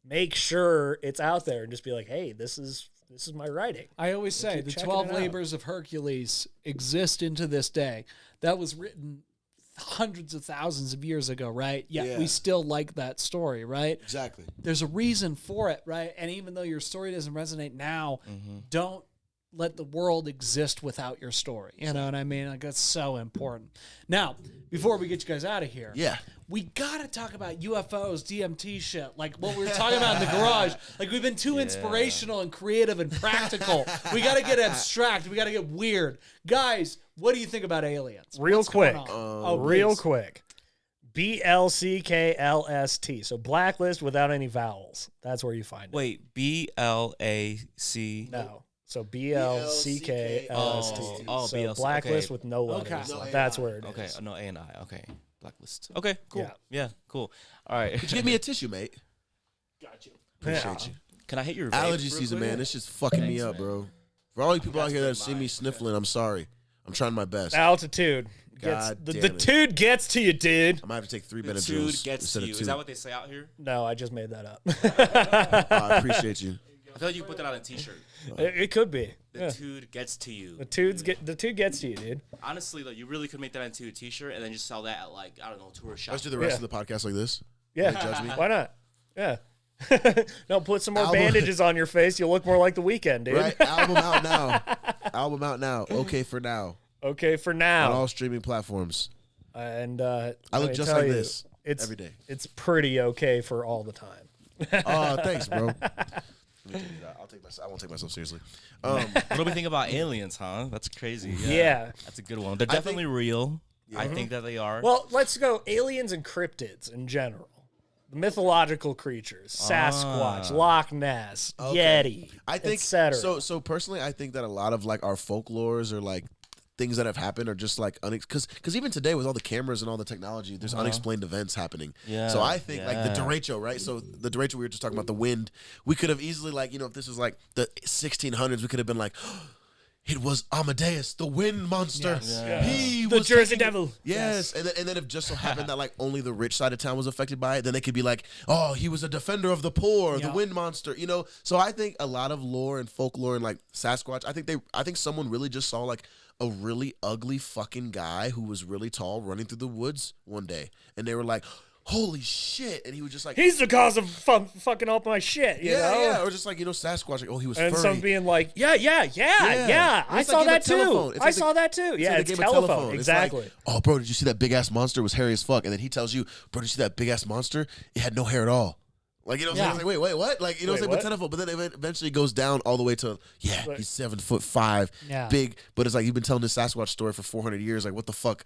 make sure it's out there and just be like, hey, this is my writing. I always say the 12 Labors of Hercules exist into this day. That was written hundreds of thousands of years ago, right? Yet we still like that story, right? Exactly. There's a reason for it, right? And even though your story doesn't resonate now, don't let the world exist without your story. You know what I mean? Like, that's so important. Now, before we get you guys out of here, we got to talk about UFOs, DMT shit, like what we were talking about in the garage. Like, we've been too inspirational and creative and practical. We got to get abstract. We got to get weird. Guys, what do you think about aliens? Real quick. Real quick. BLCKLST. So blacklist without any vowels. That's where you find it. Wait, BLAC? No. So BLCKLST. Oh, so BLC. blacklist Okay. with no letters. That's where it is. Okay, no A and I. Okay, blacklist. Okay, cool. Yeah. Cool. All right. Could you give me a tissue, mate? Got you. Appreciate you. Can I hit your vape Allergy real season, quick? man. This just fucking me up, bro. For all you people out here that see me sniffling, I'm sorry. I'm trying my best. Altitude. God The damn it. dude gets to you, dude. I might have to take 3 The Benadryls dude gets instead to of you. 2. Is that what they say out here? No, I just made that up. I appreciate you. I feel like you put that on a T-shirt. It could be. The dude gets to you. The dude gets to you, dude. Honestly, though, you really could make that into a T-shirt and then just sell that at, like, I don't know, tourist shop. Let's do the rest of the podcast like this. Yeah. Judge me. Why not? Yeah. No, put some more Album- bandages on your face. You'll look more like The Weeknd, dude. Right? Album out now. Album out now. Okay for now. Okay, for On now. all streaming platforms. And I let look me just tell like you, this it's every day. It's pretty okay for all the time. Oh, thanks, bro. Let me tell you that. I won't take myself seriously. What do we think about aliens, huh? That's crazy. Yeah. That's a good one. They're definitely real. I think that they are. Well, let's go aliens and cryptids in general. The mythological creatures, Sasquatch, Loch Ness, Yeti, I think etc. So personally, I think that a lot of like our folklores or like things that have happened are just like because even today with all the cameras and all the technology, there's unexplained events happening. Yeah, So I think like the derecho, right? So the derecho we were just talking about, the wind, we could have easily like, you know, if this was like the 1600s, we could have been like, it was Amadeus, the wind monster. Yes. Yeah. He The was Jersey taking- Devil. Yes. And then if just so happened that like only the rich side of town was affected by it, then they could be like, oh, he was a defender of the poor, the wind monster, you know? So I think a lot of lore and folklore and like Sasquatch, I think someone really just saw like a really ugly fucking guy who was really tall running through the woods one day. And they were like, holy shit. And he was just like, He's the cause of fucking up my shit, you know? yeah. Or just like, you know, Sasquatch, like, oh, he was And furry. some being like, yeah. Yeah. I It's saw like Game that of too. Telephone. It's I like saw that too. It's Yeah, like it's the Game of telephone. Telephone. It's Exactly. like, oh, bro, did you see that big ass monster? It was hairy as fuck. And then he tells you, bro, did you see that big ass monster? It had no hair at all. Like, you know what I'm saying? Like, wait, what? Like, you know what I'm saying? But telephone. But then it eventually goes down all the way to, he's 7'5", big. But it's like, you've been telling this Sasquatch story for 400 years. Like, what the fuck?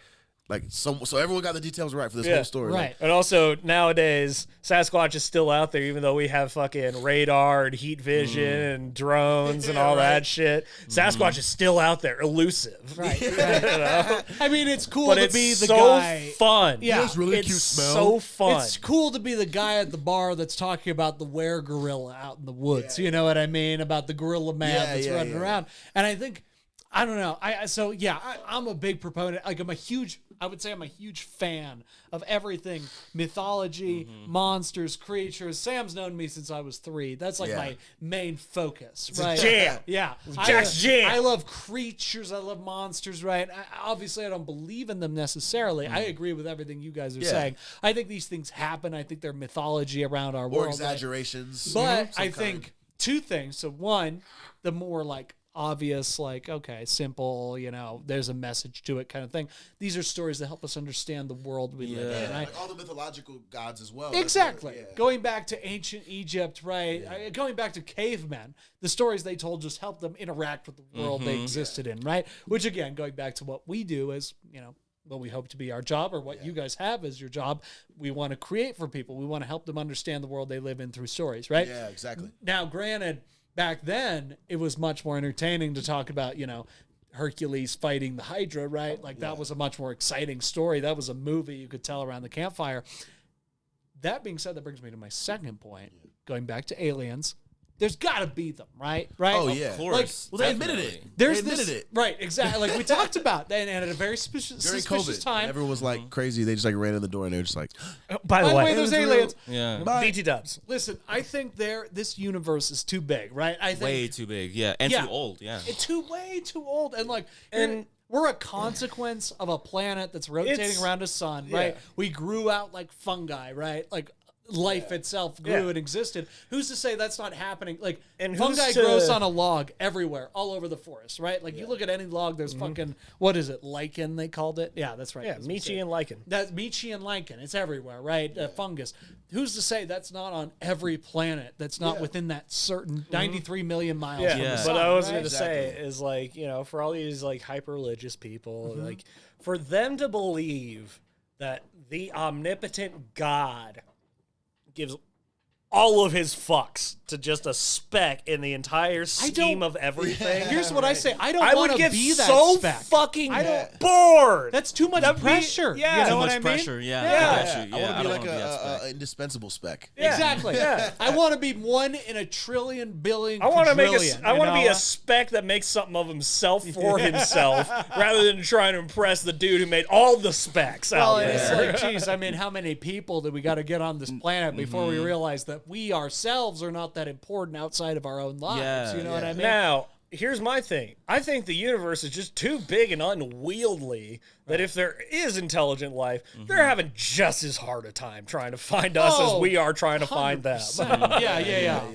Like, so everyone got the details right for this whole story. Right. And also, nowadays, Sasquatch is still out there, even though we have fucking radar and heat vision and drones and all that shit. Sasquatch is still out there, elusive. Right. You know? I mean, it's cool But to it's be the so guy. fun. Yeah. It's really It's cute smell. so fun. It's cool to be the guy at the bar that's talking about the were gorilla out in the woods. You know what I mean? About the gorilla man that's running around. And I think, I don't know. I'm a big proponent. Like, I would say I'm a huge fan of everything mythology, monsters, creatures. Sam's known me since I was 3. That's like my main focus, right? jam. Yeah. Jack's jam. I love creatures. I love monsters, right? Obviously, I don't believe in them necessarily. I agree with everything you guys are saying. I think these things happen. I think they're mythology around our world. Or exaggerations. But I think 2 things. So one, the more like obvious, like, okay, simple, you know, there's a message to it kind of thing. These are stories that help us understand the world we live in, right? Like all the mythological gods as well. Exactly. That's Going back to ancient Egypt, right? Going back to cavemen, the stories they told just helped them interact with the world they existed in, right? Which again, going back to what we do as, you know, what we hope to be our job, or what you guys have as your job. We want to create for people. We want to help them understand the world they live in through stories, right? Yeah, exactly. Now, granted, back then it was much more entertaining to talk about, Hercules fighting the Hydra, right? Like that was a much more exciting story. That was a movie you could tell around the campfire. That being said, that brings me to my second point. Going back to aliens, there's got to be them, right? Oh, Of yeah. Of course. Well, they admitted it. There's They admitted it. Right, exactly. Like we talked about, and at a very suspicious During COVID, time. everyone was like crazy. They just like ran in the door and they were just like, By the way, there's it was aliens. Yeah. BT dubs. Listen, I think this universe is too big, right? I think Way too big. Yeah. And Yeah. too old. Yeah. it's way too old, and And- we're a consequence of a planet that's rotating It's- around a sun, yeah. right? We grew out like fungi, right? Like life itself grew Yeah. and existed. Who's to say that's not happening? Like, And fungi who's to- grows on a log everywhere, all over the forest, right? Like you look at any log, there's fucking, what is it? Lichen, they called it. Yeah, that's right. Yeah, That's what we Michi said. and Lichen. That's Michi and lichen. It's everywhere, right? Fungus. Who's to say that's not on every planet? That's not within that certain 93 million miles. Yeah, from the Yeah. sun, but I was right? going to say is like, for all these like hyper religious people, like for them to believe that the omnipotent God gives all of his fucks to just a speck in the entire scheme of everything. Here's what I say. I don't I want would to get be that so spec. fucking I don't- bored. That's too much That'd be- pressure. yeah. You Too know Too what much I mean? pressure. Yeah. Yeah. I got you. I Yeah, want to be don't like wanna that spec. a indispensable spec. Yeah. Exactly. Yeah. I want to be one in a trillion billion. I want to make quadrillion, I you want to be know? a speck that makes something of himself for himself, rather than trying to impress the dude who made all the specs Well, out and there. it's like, geez, I mean, how many people did we got to get on this planet before we realize that we ourselves are not that important outside of our own lives? Yeah, You know what I mean? Now, here's my thing. I think the universe is just too big and unwieldy that if there is intelligent life, they're having just as hard a time trying to find us as we are trying to find them. 100%. Yeah.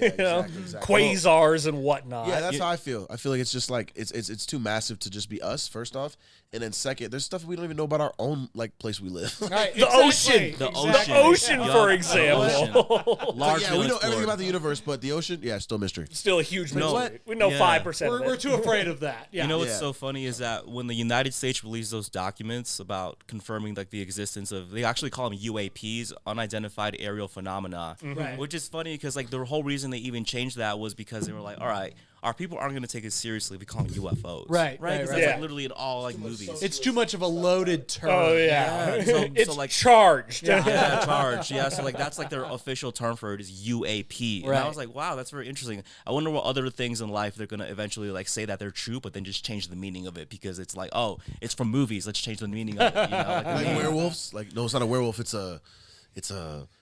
You know? Quasars and whatnot. Yeah, that's how I feel. I feel like it's just like it's too massive to just be us. First off, and then second, there's stuff we don't even know about our own like place we live. Right, The ocean. The The ocean. ocean, Yeah. for The example. ocean. Largely yeah, we know everything unexplored. about the universe, but the ocean, yeah, still mystery. Still a huge mystery. What? We know Yeah. 5% of We're it. too afraid of that. Yeah. You know what's Yeah. so funny is that when the United States released those documents about confirming like the existence of, they actually call them UAPs, unidentified aerial phenomena, Right. which is funny because like the whole reason they even changed that was because they were like, all right, our people aren't going to take it seriously if we call them UFOs, Right, Right, because right. that's Yeah. like literally in all like movies. It's too much of a loaded term. Oh, yeah. Yeah, so- It's so, like- charged. Yeah, charge. Yeah, so like that's like their official term for it is UAP. And Right. I was like, wow, that's very interesting. I wonder what other things in life they're gonna eventually like say that they're true, but then just change the meaning of it because it's like, oh, it's from movies. Let's change the meaning of it. You know, like, the Like name. werewolves? Like no, it's not a werewolf. It's a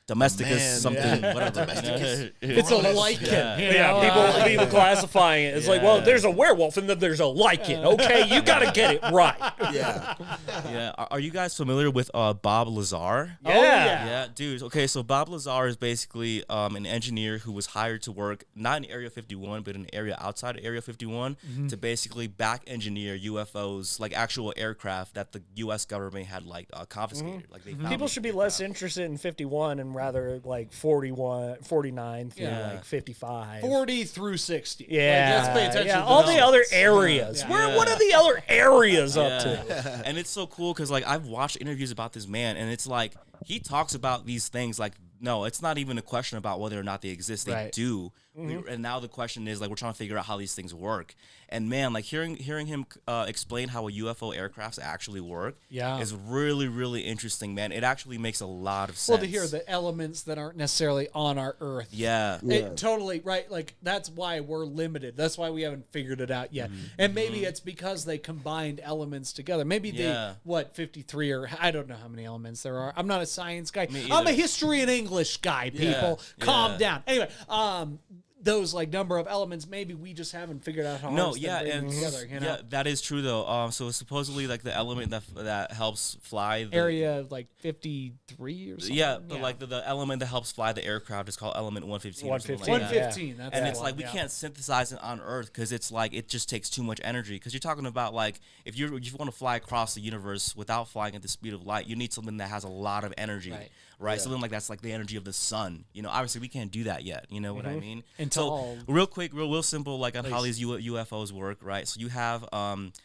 Domesticus man, something, yeah. whatever. Domesticus. It's a lichen. Yeah. you Yeah, know? people classifying it. It's like, well, there's a werewolf and then there's a lichen. Okay, you got to get it right. yeah. Yeah. Are you guys familiar with Bob Lazar? Oh, yeah. Yeah, dude. Okay, so Bob Lazar is basically an engineer who was hired to work not in Area 51, but in an area outside of Area 51 to basically back engineer UFOs, like actual aircraft that the U.S. government had like confiscated. Like they found People these should be aircraft. less interested in 51 and rather like 41, 49 through Yeah. like 55. 40 through 60. Yeah, Like, let's pay attention yeah. to All those. the other areas. Yeah. What are the other areas up to? And it's so cool because like I've watched interviews about this man, and it's like he talks about these things like, no, it's not even a question about whether or not they exist. They Right. do. And now the question is like we're trying to figure out how these things work. And man, like hearing him explain how a UFO aircrafts actually work Yeah. is really, really interesting, man. It actually makes a lot of sense. Well, to hear the elements that aren't necessarily on our Earth. Yeah. It, totally right. Like that's why we're limited. That's why we haven't figured it out yet. And maybe it's because they combined elements together. Maybe Yeah. 53 or I don't know how many elements there are. I'm not a science guy. Me I'm a either. history and English guy. People, calm yeah. down. Anyway, those like number of elements, maybe we just haven't figured out how No, to yeah, bring and them together. You know, yeah, that is true though. So supposedly like the element that helps fly the area like 53 or something. Yeah, but like the element that helps fly the aircraft is called element 115. 115. 115. That's And the it's one, like we yeah. can't synthesize it on Earth because it's like it just takes too much energy. Because you're talking about like if you want to fly across the universe without flying at the speed of light, you need something that has a lot of energy, right? Something like that's like the energy of the sun. You know, obviously we can't do that yet. You know what I mean? Until So all. real quick, real simple, like on how these UFOs work, right? So you have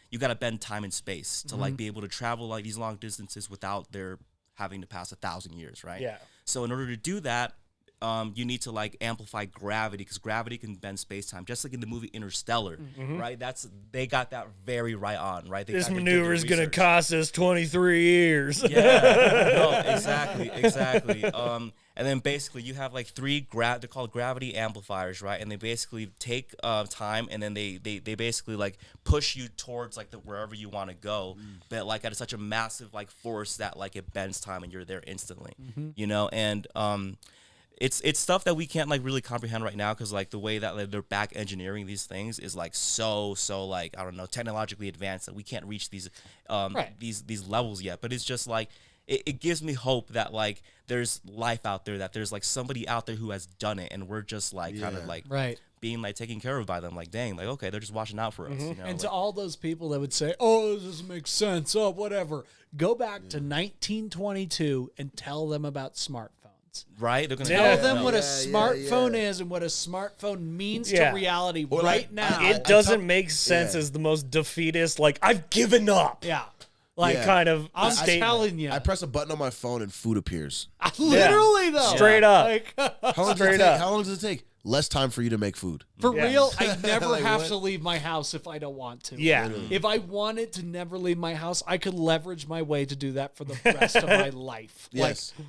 you got to bend time and space to like be able to travel like these long distances without their having to pass 1,000 years, right? Yeah. So in order to do that, you need to like amplify gravity because gravity can bend space-time, just like in the movie Interstellar, right? They got that very right on, right? This maneuver is gonna cost us 23 years. Yeah, no, exactly. And then basically you have like three they're called gravity amplifiers, right? And they basically take time and then they basically like push you towards like wherever you want to go, but like at such a massive like force that like it bends time and you're there instantly, you know? And it's stuff that we can't like really comprehend right now because like the way that like, they're back engineering these things is like so like I don't know, technologically advanced that we can't reach these these levels yet. But it's just like it gives me hope that like there's life out there, that there's like somebody out there who has done it, and we're just like kind of like being like taken care of by them. Like dang, like okay, they're just watching out for us. You know? And like, to all those people that would say, "Oh, this doesn't make sense," oh, whatever, go back to 1922 and tell them about smartphones. Right? They're gonna Tell them what a smartphone is and what a smartphone means to reality right now. It doesn't make sense as the most defeatist, like, I've given up. Yeah. Like, kind of I'm statement. telling you. I press a button on my phone and food appears. Literally, though. Straight up. Like, How long does it take? Less time for you to make food. for real, I never Like, have what? to leave my house if I don't want to. Yeah. If I wanted to never leave my house, I could leverage my way to do that for the rest of my life. Yes. Like,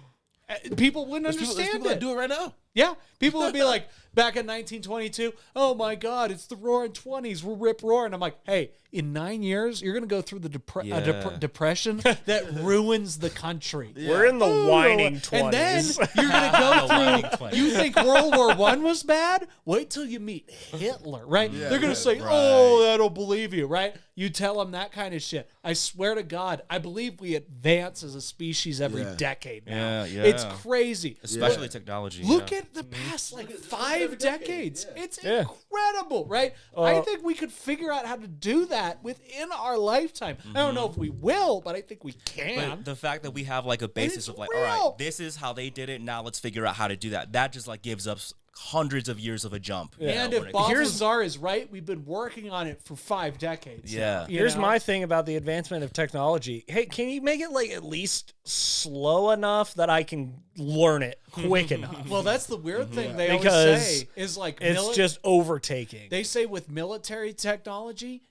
people wouldn't There's understand people that it. do it right now. Yeah, people would be like, back in 1922, oh my God, it's the roaring 20s, we're rip roaring. I'm like, hey, in 9 years, you're going to go through the depression that ruins the country. We're in the whining 20s. And then you're going to go through, you think World War I was bad? Wait till you meet Hitler, right? They're going to say, oh, I don't believe you, right? You tell them that kind of shit. I swear to God, I believe we advance as a species every decade now. Yeah. It's crazy. especially technology. Look at the past like 5 decades. It's incredible, right? I think we could figure out how to do that within our lifetime. I don't know if we will, but I think we can. But the fact that we have like a basis of like, all right, this is how they did it. Now let's figure out how to do that. That just like gives us hundreds of years of a jump. And if Bob Lazar is right, we've been working on it for 5 decades. Yeah. Here's my thing about the advancement of technology. Hey, can you make it like at least slow enough that I can learn it quick enough? Well, that's the weird thing they always Because say is like it's just overtaking. They say with military technology,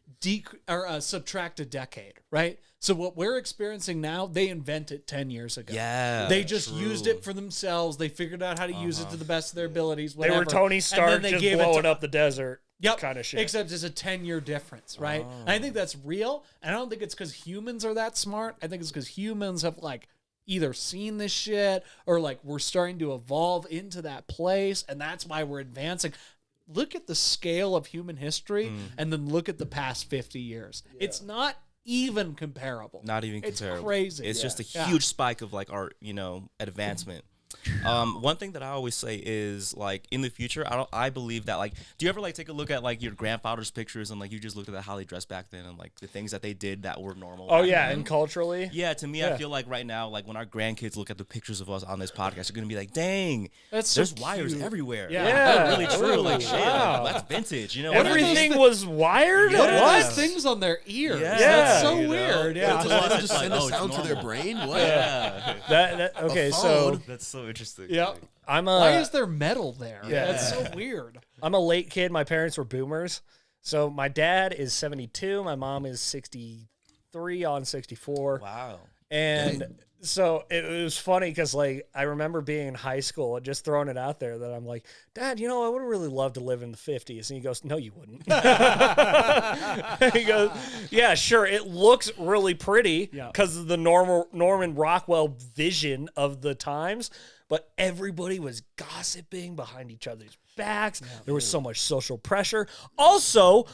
subtract a decade, right? So what we're experiencing now, they invented 10 years ago. Yeah, They just used it for themselves. They figured out how to use it to the best of their abilities, They whatever. were Tony Stark just blowing up the desert. Yep. Kind of shit. Except it's a 10-year difference, right? And I think that's real. And I don't think it's because humans are that smart. I think it's because humans have like either seen this shit or like we're starting to evolve into that place, and that's why we're advancing. Look at the scale of human history and then look at the past 50 years. It's not even comparable. Not even comparable. It's crazy. It's just a huge spike of like our, advancement. One thing that I always say is like in the future, I believe that like, do you ever like take a look at like your grandfather's pictures and like you just looked at how they dressed back then and like the things that they did that were normal? Oh yeah, and culturally. Yeah, to me, I feel like right now, like when our grandkids look at the pictures of us on this podcast, they're gonna be like, "Dang, That's there's so wires cute. everywhere." Yeah. That's really true. Like shit, Wow. like, that's vintage. You know, Everything was wired. What What? are those things on their ears? Yeah. That's so You know? weird. They Yeah. just send a it's sound to their normal. brain? What? Yeah, Okay, A so phone? that's so interesting. Yep. Why Why is there metal there? Yeah. That's so weird. I'm a late kid. My parents were boomers. So my dad is 72. My mom is 63 on 64. Wow. And so it was funny because, like, I remember being in high school and just throwing it out there that I'm like, Dad, I would really love to live in the 50s. And he goes, no, you wouldn't. He goes, yeah, sure. It looks really pretty because of the Norman Rockwell vision of the times. But everybody was gossiping behind each other's backs. There was so much social pressure. Also,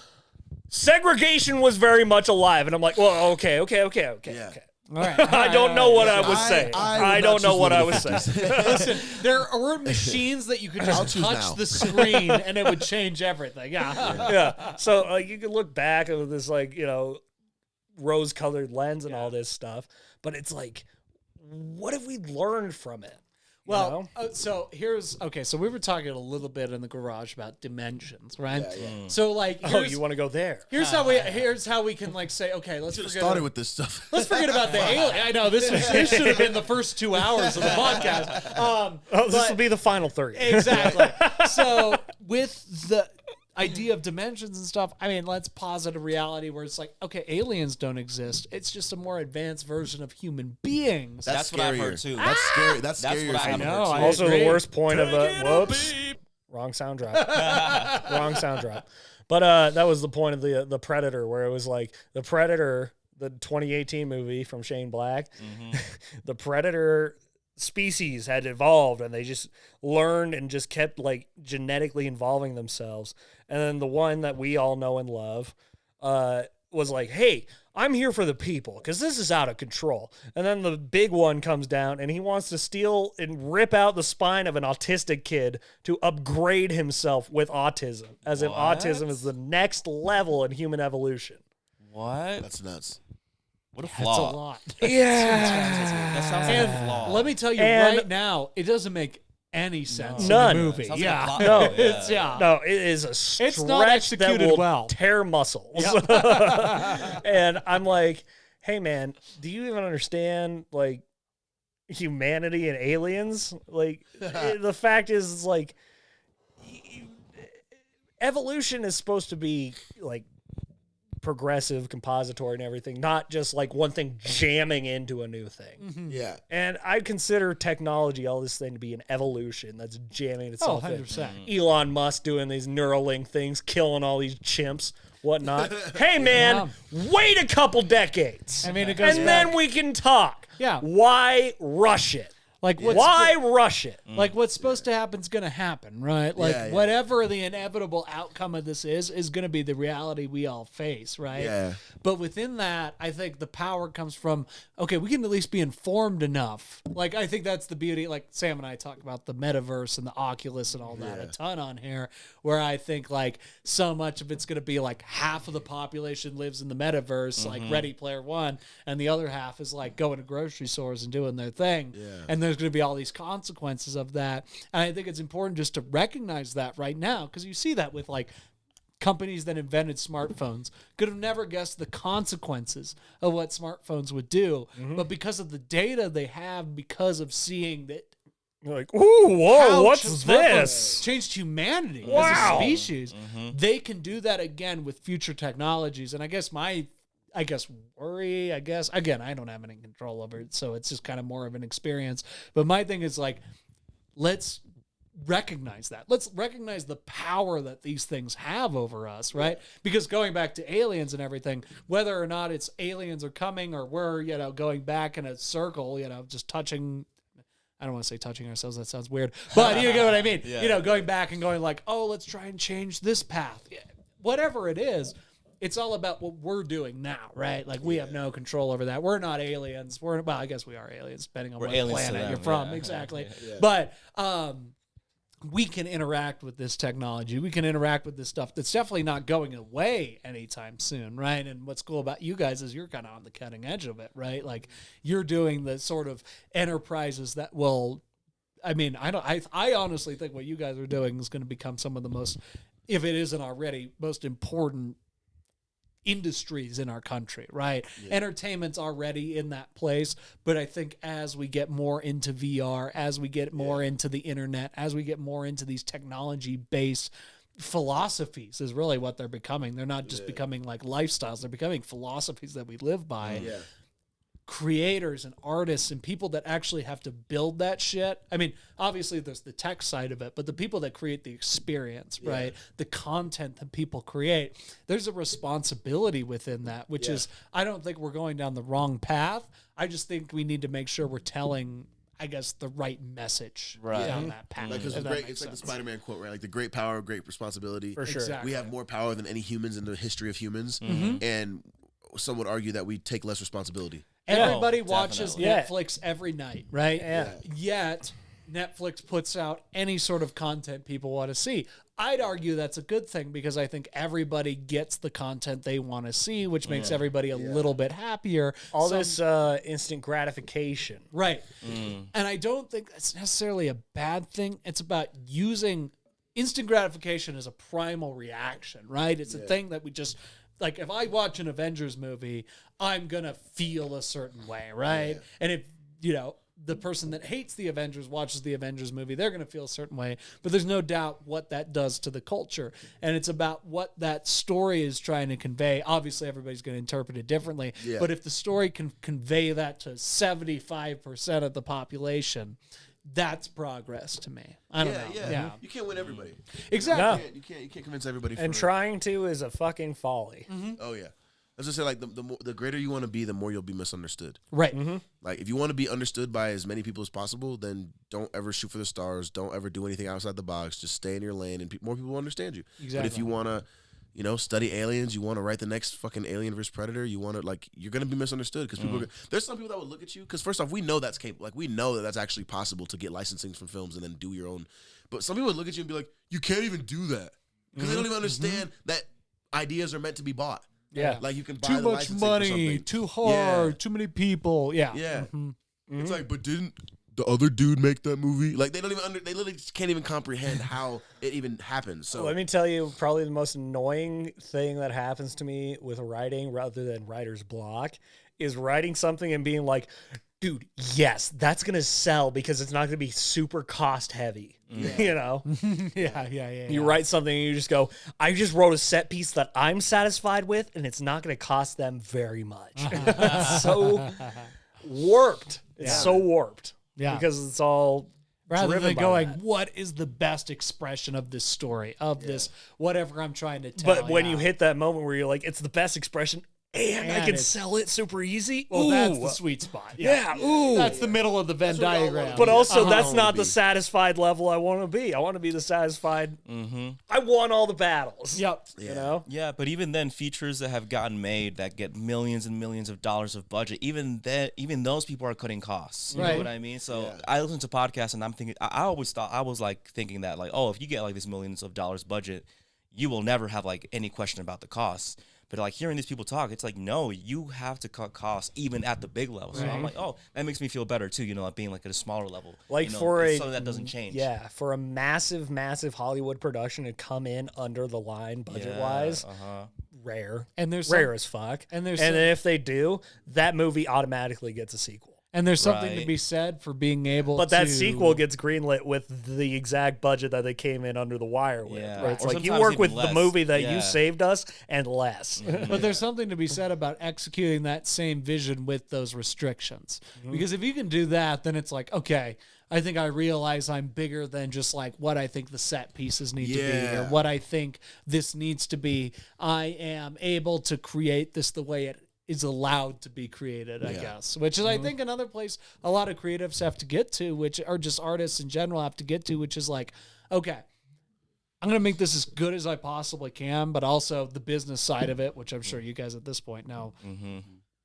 segregation was very much alive. And I'm like, well, okay. Yeah. All right. I don't know what I was saying. I don't know what I was saying. Listen, there were machines that you could just choose touch now. the screen and it would change everything. Yeah. Yeah. So you can look back at this, like, rose-colored lens and all this stuff. But it's like, what have we learned from it? Well, so so we were talking a little bit in the garage about dimensions, right? Yeah. So like, you want to go there? Here's how we can like say, okay, let's forget started with this stuff. Let's forget about the alien. I know this should have been the first 2 hours of the podcast. This will be the final 30. Exactly. So with the idea of dimensions and stuff, I mean, let's posit a reality where it's like, okay, aliens don't exist. It's just a more advanced version of human beings. That's what I've heard too. That's scary. That's scary. what I know. Also, agree. the worst point of whoops, wrong sound drop. Wrong sound drop. But that was the point of the Predator, where it was like the Predator, the 2018 movie from Shane Black. The Predator species had evolved, and they just learned and just kept like genetically involving themselves. And then the one that we all know and love was like, hey, I'm here for the people because this is out of control. And then the big one comes down and he wants to steal and rip out the spine of an autistic kid to upgrade himself with autism, as if autism is the next level in human evolution. What? That's nuts. What a That's flaw. a lot. That sounds like a flaw. Let me tell you right now, it doesn't make any sense None. in the movie. Sounds like a plot. No, It's No, it is a stretch It's not that executed will well. tear muscles. And I'm like, hey man, do you even understand like humanity and aliens? Like the fact is like evolution is supposed to be like progressive, compository, and everything, not just like one thing jamming into a new thing. Yeah. And I consider technology, all this thing, to be an evolution that's jamming itself in. 100%. Elon Musk doing these Neuralink things, killing all these chimps, whatnot. Hey, man, wait a couple decades. I mean, it goes and back. then we can talk. Yeah. Why rush it? Like Why rush it? Like what's supposed to happen is going to happen, right? Like Yeah. whatever the inevitable outcome of this is going to be the reality we all face, right? Yeah. But within that, I think the power comes from, okay, we can at least be informed enough. Like, I think that's the beauty. Like Sam and I talk about the metaverse and the Oculus and all that a ton on here, where I think like so much of it's going to be like half of the population lives in the metaverse, like Ready Player One, and the other half is like going to grocery stores and doing their thing. Yeah. And there's going to be all these consequences of that. And I think it's important just to recognize that right now, because you see that with like companies that invented smartphones could have never guessed the consequences of what smartphones would do. But because of the data they have, because of seeing that You're like, ooh, whoa, how what's smartphones this? changed humanity Wow. as a species, they can do that again with future technologies. And I guess worry, again, I don't have any control over it, so it's just kind of more of an experience. But my thing is like, let's recognize that. Let's recognize the power that these things have over us, right? Because going back to aliens and everything, whether or not it's aliens are coming or we're, going back in a circle, just touching, I don't want to say touching ourselves, that sounds weird, but you get what I mean. Going back and going like, oh, let's try and change this path. Whatever it is, it's all about what we're doing now, right? Like we have no control over that. We're not aliens. I guess we are aliens, depending on what planet you're from. Exactly. But we can interact with this technology. We can interact with this stuff that's definitely not going away anytime soon, right? And what's cool about you guys is you're kind of on the cutting edge of it, right? Like you're doing the sort of enterprises that will, I honestly think what you guys are doing is going to become some of the most, if it isn't already, most important industries in our country, right? Entertainment's already in that place, but I think as we get more into VR, as we get more into the internet, as we get more into these technology-based philosophies is really what they're becoming. They're not just becoming like lifestyles, they're becoming philosophies that we live by. Creators and artists and people that actually have to build that shit. I mean, obviously there's the tech side of it, but the people that create the experience, right? The content that people create, there's a responsibility within that, which is, I don't think we're going down the wrong path. I just think we need to make sure we're telling, I guess, the right message down that path. Because it's like the Spider-Man quote, right? Like the great power, great responsibility. For sure. Exactly. We have more power than any humans in the history of humans. And some would argue that we take less responsibility. Everybody Oh, watches definitely. Netflix every night, right? Yeah. Yet Netflix puts out any sort of content people want to see. I'd argue that's a good thing because I think everybody gets the content they want to see, which makes everybody a little bit happier. All this instant gratification. Right. And I don't think that's necessarily a bad thing. It's about using instant gratification as a primal reaction, right? It's a thing that we just, like, if I watch an Avengers movie, I'm going to feel a certain way, right? Yeah. And if, you know, the person that hates the Avengers watches the Avengers movie, they're going to feel a certain way. But there's no doubt what that does to the culture. And it's about what that story is trying to convey. Obviously, everybody's going to interpret it differently. Yeah. But if the story can convey that to 75% of the population, that's progress to me. I don't know. Yeah. You can't win everybody. Exactly. No. You can't convince everybody. And trying to is a fucking folly. Oh, yeah. I was just say, like, the greater you want to be, the more you'll be misunderstood. Right. Like, if you want to be understood by as many people as possible, then don't ever shoot for the stars. Don't ever do anything outside the box. Just stay in your lane, and more people will understand you. Exactly. But if you want to, you know, study aliens, you want to write the next fucking Alien vs. Predator, you want to, like, you're going to be misunderstood because people there's some people that would look at you, because first off, we know that's capable. Like, we know that that's actually possible to get licensing from films and then do your own. But some people would look at you and be like, you can't even do that. Because they don't even understand that ideas are meant to be bought. Yeah. Like, you can buy too the much licensing money, too hard, too many people. Yeah. Yeah. It's like, but didn't the other dude make that movie? Like, they don't even they literally just can't even comprehend how it even happens. So let me tell you, probably the most annoying thing that happens to me with writing, rather than writer's block, is writing something and being like, dude, yes, that's going to sell because it's not going to be super cost heavy. You know? Yeah. You write something and you just go, I just wrote a set piece that I'm satisfied with, and it's not going to cost them very much. It's so warped. It's so warped. Yeah. Because it's all rather than going, that. what is the best expression of this story, of this, whatever I'm trying to tell. But when you hit that moment where you're like, it's the best expression, and I can sell it super easy. Well, that's the sweet spot. Yeah. Ooh. That's the middle of the Venn diagram. But also, that's not the satisfied level I want to be. I want to be the satisfied. I won all the battles. Yep. You know? Yeah, but even then, features that have gotten made that get millions and millions of dollars of budget, even those people are cutting costs. You know what I mean? So I listen to podcasts and I'm thinking, I always thought, I was like thinking that, like, oh, if you get like this millions of dollars budget, you will never have like any question about the costs. But like hearing these people talk, it's like, no, you have to cut costs even at the big level. So I'm like, oh, that makes me feel better too, you know, like being like at a smaller level. Like, you know, for so that doesn't change. Yeah, for a massive, massive Hollywood production to come in under the line budget-wise, rare. And there's rare as fuck. And if they do, that movie automatically gets a sequel. And there's something to be said for being able But that sequel gets greenlit with the exact budget that they came in under the wire with. Yeah. Where it's Or like, you sometimes work even with less. the movie that you Yeah. saved us and less. But there's something to be said about executing that same vision with those restrictions. Because if you can do that, then it's like, okay, I think I realize I'm bigger than just like what I think the set pieces need to be or what I think this needs to be. I am able to create this the way it is allowed to be created, I guess, which is, I think, another place a lot of creatives have to get to, which are just artists in general have to get to, which is like, okay, I'm going to make this as good as I possibly can, but also the business side of it, which I'm sure you guys at this point know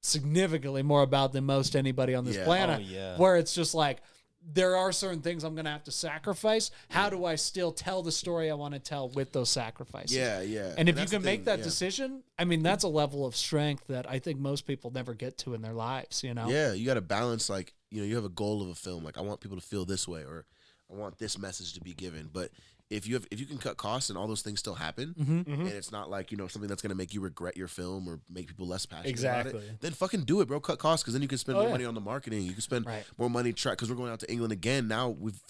significantly more about than most anybody on this planet, where it's just like, there are certain things I'm going to have to sacrifice. How do I still tell the story I want to tell with those sacrifices? Yeah. And if you can make that decision, I mean, that's a level of strength that I think most people never get to in their lives, you know? Yeah, you got to balance, like, you know, you have a goal of a film. Like, I want people to feel this way, or I want this message to be given. But if you can cut costs and all those things still happen, and it's not like, you know, something that's going to make you regret your film or make people less passionate about it, then fucking do it, bro. Cut costs, because then you can spend more money on the marketing. You can spend more money because we're going out to England again. Now we've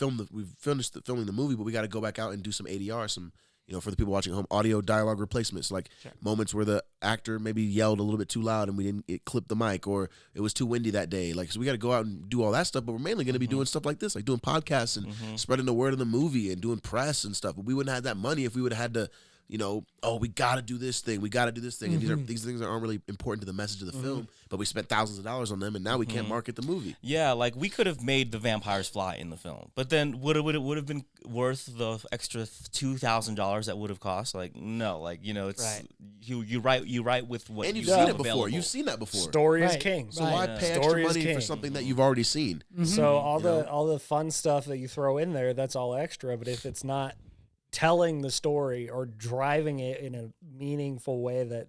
finished filming the movie, but we got to go back out and do some ADR, some, you know, for the people watching at home, audio dialogue replacements, like moments where the actor maybe yelled a little bit too loud and it clipped the mic, or it was too windy that day. Like, so we got to go out and do all that stuff, but we're mainly going to be doing stuff like this, like doing podcasts and spreading the word of the movie and doing press and stuff. But we wouldn't have that money if we would have had to oh, we got to do this thing. We got to do this thing. And these things aren't really important to the message of the film, but we spent thousands of dollars on them, and now we can't market the movie. Yeah, like we could have made the vampires fly in the film, but then would it have been worth the extra $2,000 that would have cost? Like, no, like, it's you write with what and you've you seen have it before. available. You've seen that before. Story is king. So why pay extra Story is money king. for something that you've already seen? So all the fun stuff that you throw in there, that's all extra. But if it's not telling the story or driving it in a meaningful way, that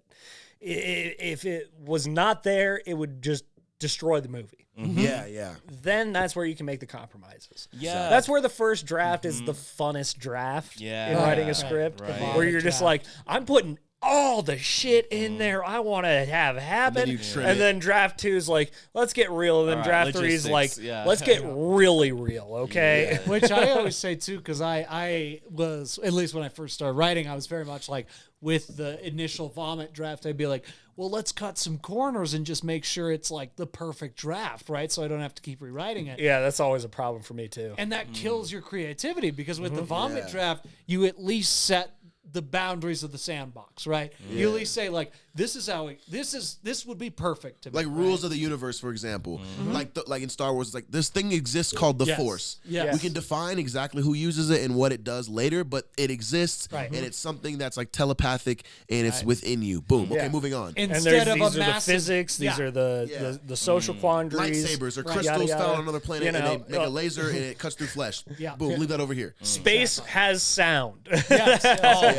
if it was not there, it would just destroy the movie. Yeah. Then that's where you can make the compromises. Yeah. That's where the first draft is the funnest draft in writing a script, right. where you're just like, I'm putting all the shit in there I want to have happen. And then draft 2 is like, let's get real. And then draft 3 is like, let's get really real, okay? Yeah. Which I always say too, because I was, at least when I first started writing, I was very much like, with the initial vomit draft, I'd be like, well, let's cut some corners and just make sure it's like the perfect draft, right? So I don't have to keep rewriting it. Yeah, that's always a problem for me too. And that kills your creativity, because with the vomit draft, you at least set the boundaries of the sandbox, right? You at least say, like, this is how this would be perfect to me. Like rules of the universe, for example. Like in Star Wars, it's like this thing exists called the Force. Yes. We can define exactly who uses it and what it does later, but it exists, and it's something that's like telepathic and it's within you. Boom. Okay, moving on. Instead of these a are massive, the physics, these are the social quandaries. Lightsabers or crystals found on another planet, and they make a laser and it cuts through flesh. Boom, leave that over here. Space has sound. Yes.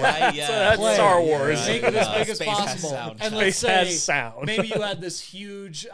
Right, yeah. So that's Star Wars. Make it as big as Space has possible. sound. And Space let's say has sound. maybe you had this huge,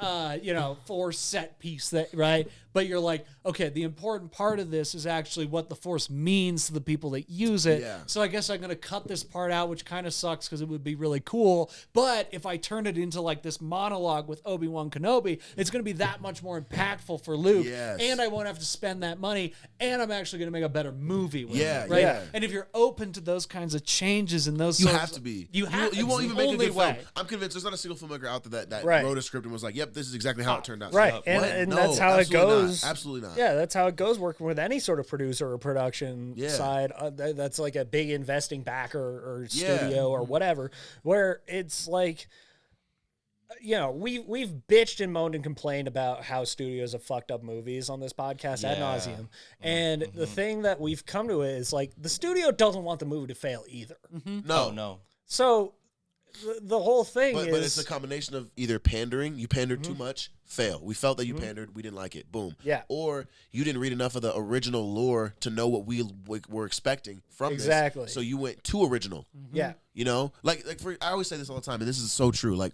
Force set piece that, right? But you're like, okay, the important part of this is actually what the Force means to the people that use it. Yeah. So I guess I'm going to cut this part out, which kind of sucks because it would be really cool. But if I turn it into like this monologue with Obi-Wan Kenobi, it's going to be that much more impactful for Luke. Yes. And I won't have to spend that money. And I'm actually going to make a better movie with it. Right? Yeah. And if you're open to those kinds of changes and those You sorts have of- to be. You have You won't it's even the make a only good way. film. I'm convinced there's not a single filmmaker out there that Right. wrote a script and was like, yep, this is exactly how it turned out. Right. What? And No, that's how it absolutely goes. not. Absolutely not. Yeah, that's how it goes working with any sort of producer or production side. That's like a big investing backer or studio or whatever, where it's like, we've bitched and moaned and complained about how studios have fucked up movies on this podcast ad nauseum. And the thing that we've come to is like, the studio doesn't want the movie to fail either. No. So the whole thing But is... it's a combination of either pandering, you pandered too much, fail. We felt that you pandered, we didn't like it, boom. Yeah. Or you didn't read enough of the original lore to know what we were expecting from Exactly. this. So you went too original. Yeah. I always say this all the time, and this is so true. Like,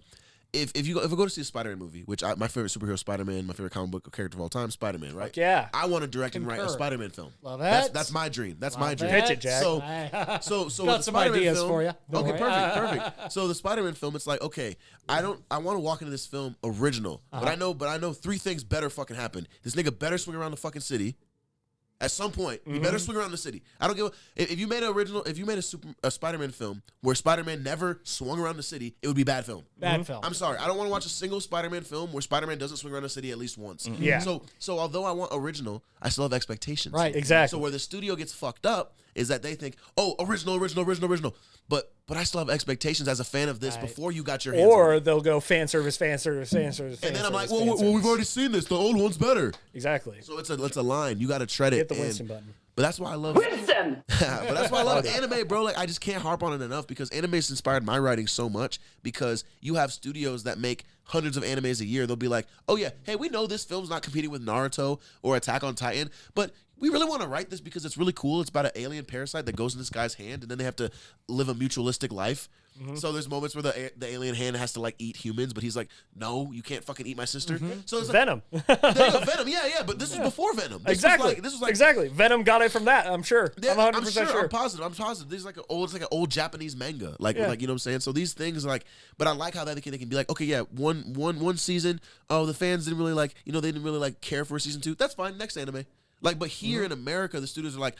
if I go to see a Spider-Man movie, which my favorite superhero Spider-Man, my favorite comic book character of all time, Spider-Man, right? Yeah. I want to direct and write a Concur. Spider-Man film. Love it. That's my dream. That's my dream. Pitch it, Jack. So Got with the some Spider-Man ideas film, for you. Don't Okay, worry. perfect. So the Spider-Man film, it's like, okay, I want to walk into this film original, but I know three things better fucking happen. This nigga better swing around the fucking city. At some point, you better swing around the city. I don't give if you made a Spider-Man film where Spider-Man never swung around the city, it would be bad film. Bad film. I'm sorry, I don't want to watch a single Spider-Man film where Spider-Man doesn't swing around the city at least once. Yeah. So although I want original, I still have expectations. Right. Exactly. So where the studio gets fucked up is that they think, oh, original. But I still have expectations as a fan of this before you got your hands on Or it. they'll go fan service. And then I'm like, well, we've already seen this. The old one's better. Exactly. So it's a line. You got to tread it. Hit the Winston button. But that's why I love Winston. But that's why I love anime, bro. Like, I just can't harp on it enough because anime has inspired my writing so much. Because you have studios that make hundreds of animes a year. They'll be like, oh yeah, hey, we know this film's not competing with Naruto or Attack on Titan, but we really want to write this because it's really cool. It's about an alien parasite that goes in this guy's hand, and then they have to live a mutualistic life. So there's moments where the alien hand has to like eat humans, but he's like, no, you can't fucking eat my sister. So it's like, Venom. Venom, yeah, but this was before Venom. This was like Exactly. Venom got it from that. I'm sure. yeah, I'm 100% sure. I'm positive. This is like an old Japanese manga, like you know what I'm saying. So these things but I like how they can be like, okay, yeah, one season. Oh, the fans didn't really like, they didn't really like care for season 2. That's fine. Next anime. Like, but here in America, the studios are like,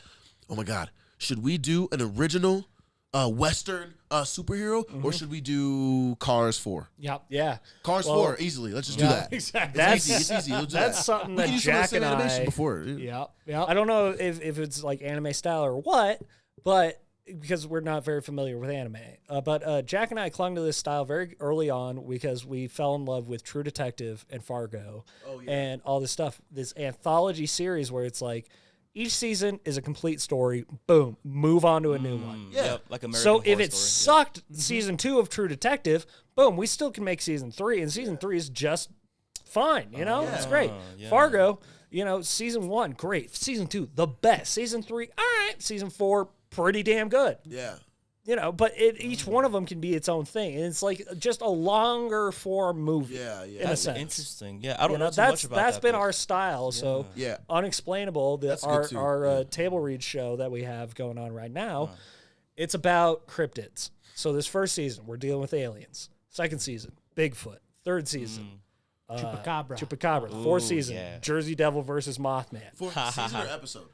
oh my god, should we do an original Western superhero or should we do Cars 4? Yep. Yeah. Cars 4 easily. Let's just do that. Exactly. It's easy. We'll do That's that. something We that can use some of the Jack same and animation I. before. Yep. I don't know if it's like anime style or what, but because we're not very familiar with anime. But Jack and I clung to this style very early on because we fell in love with True Detective and Fargo and all this stuff. This anthology series where it's like each season is a complete story. Boom, move on to a new one. Yeah, yep, like American So Horror if it Story. sucked season 2 of True Detective, boom, we still can make season 3, and season 3 is just fine. You know, it's great. Fargo, you know, season 1, great. Season 2, the best. Season 3, all right. Season 4, pretty damn good. Yeah. You know, but each one of them can be its own thing, and it's like just a longer form movie. Yeah, yeah. In a sense. Interesting. Yeah, I don't know too that's much about that's that. been but- our style. So Yeah. Unexplainable, That's good too. our table read show that we have going on right now, it's about cryptids. So this first season, we're dealing with aliens. Second season, Bigfoot. Third season, Chupacabra. Fourth season, Jersey Devil versus Mothman. Season or episode?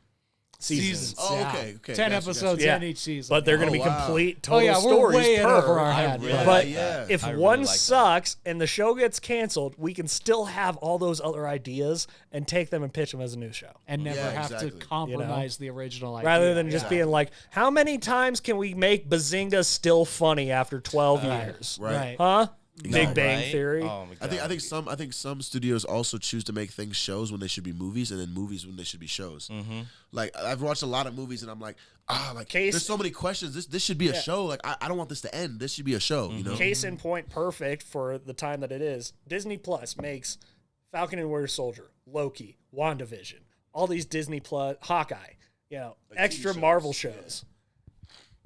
Seasons. Oh, okay. 10 Gotcha, episodes Yeah. in each season. But they're going to be wow. complete total we're stories way in per. over our head. really but But yeah. if I really one like that. sucks and the show gets canceled, we can still have all those other ideas and take them and pitch them as a new show. and never Yeah, have exactly. to compromise the original idea. Rather than just being like, how many times can we make Bazinga still funny after 12 years? Right. Huh? Exactly. Big Bang Right? Theory. Oh my God. I think some studios also choose to make things shows when they should be movies, and then movies when they should be shows. Mm-hmm. Like I've watched a lot of movies, and I'm like, Case- there's so many questions. This should be a show. Like I don't want this to end. This should be a show. You know. Case in point, perfect for the time that it is. Disney Plus makes Falcon and Winter Soldier, Loki, WandaVision, all these Disney Plus, Hawkeye, you know, extra TV shows, Marvel shows.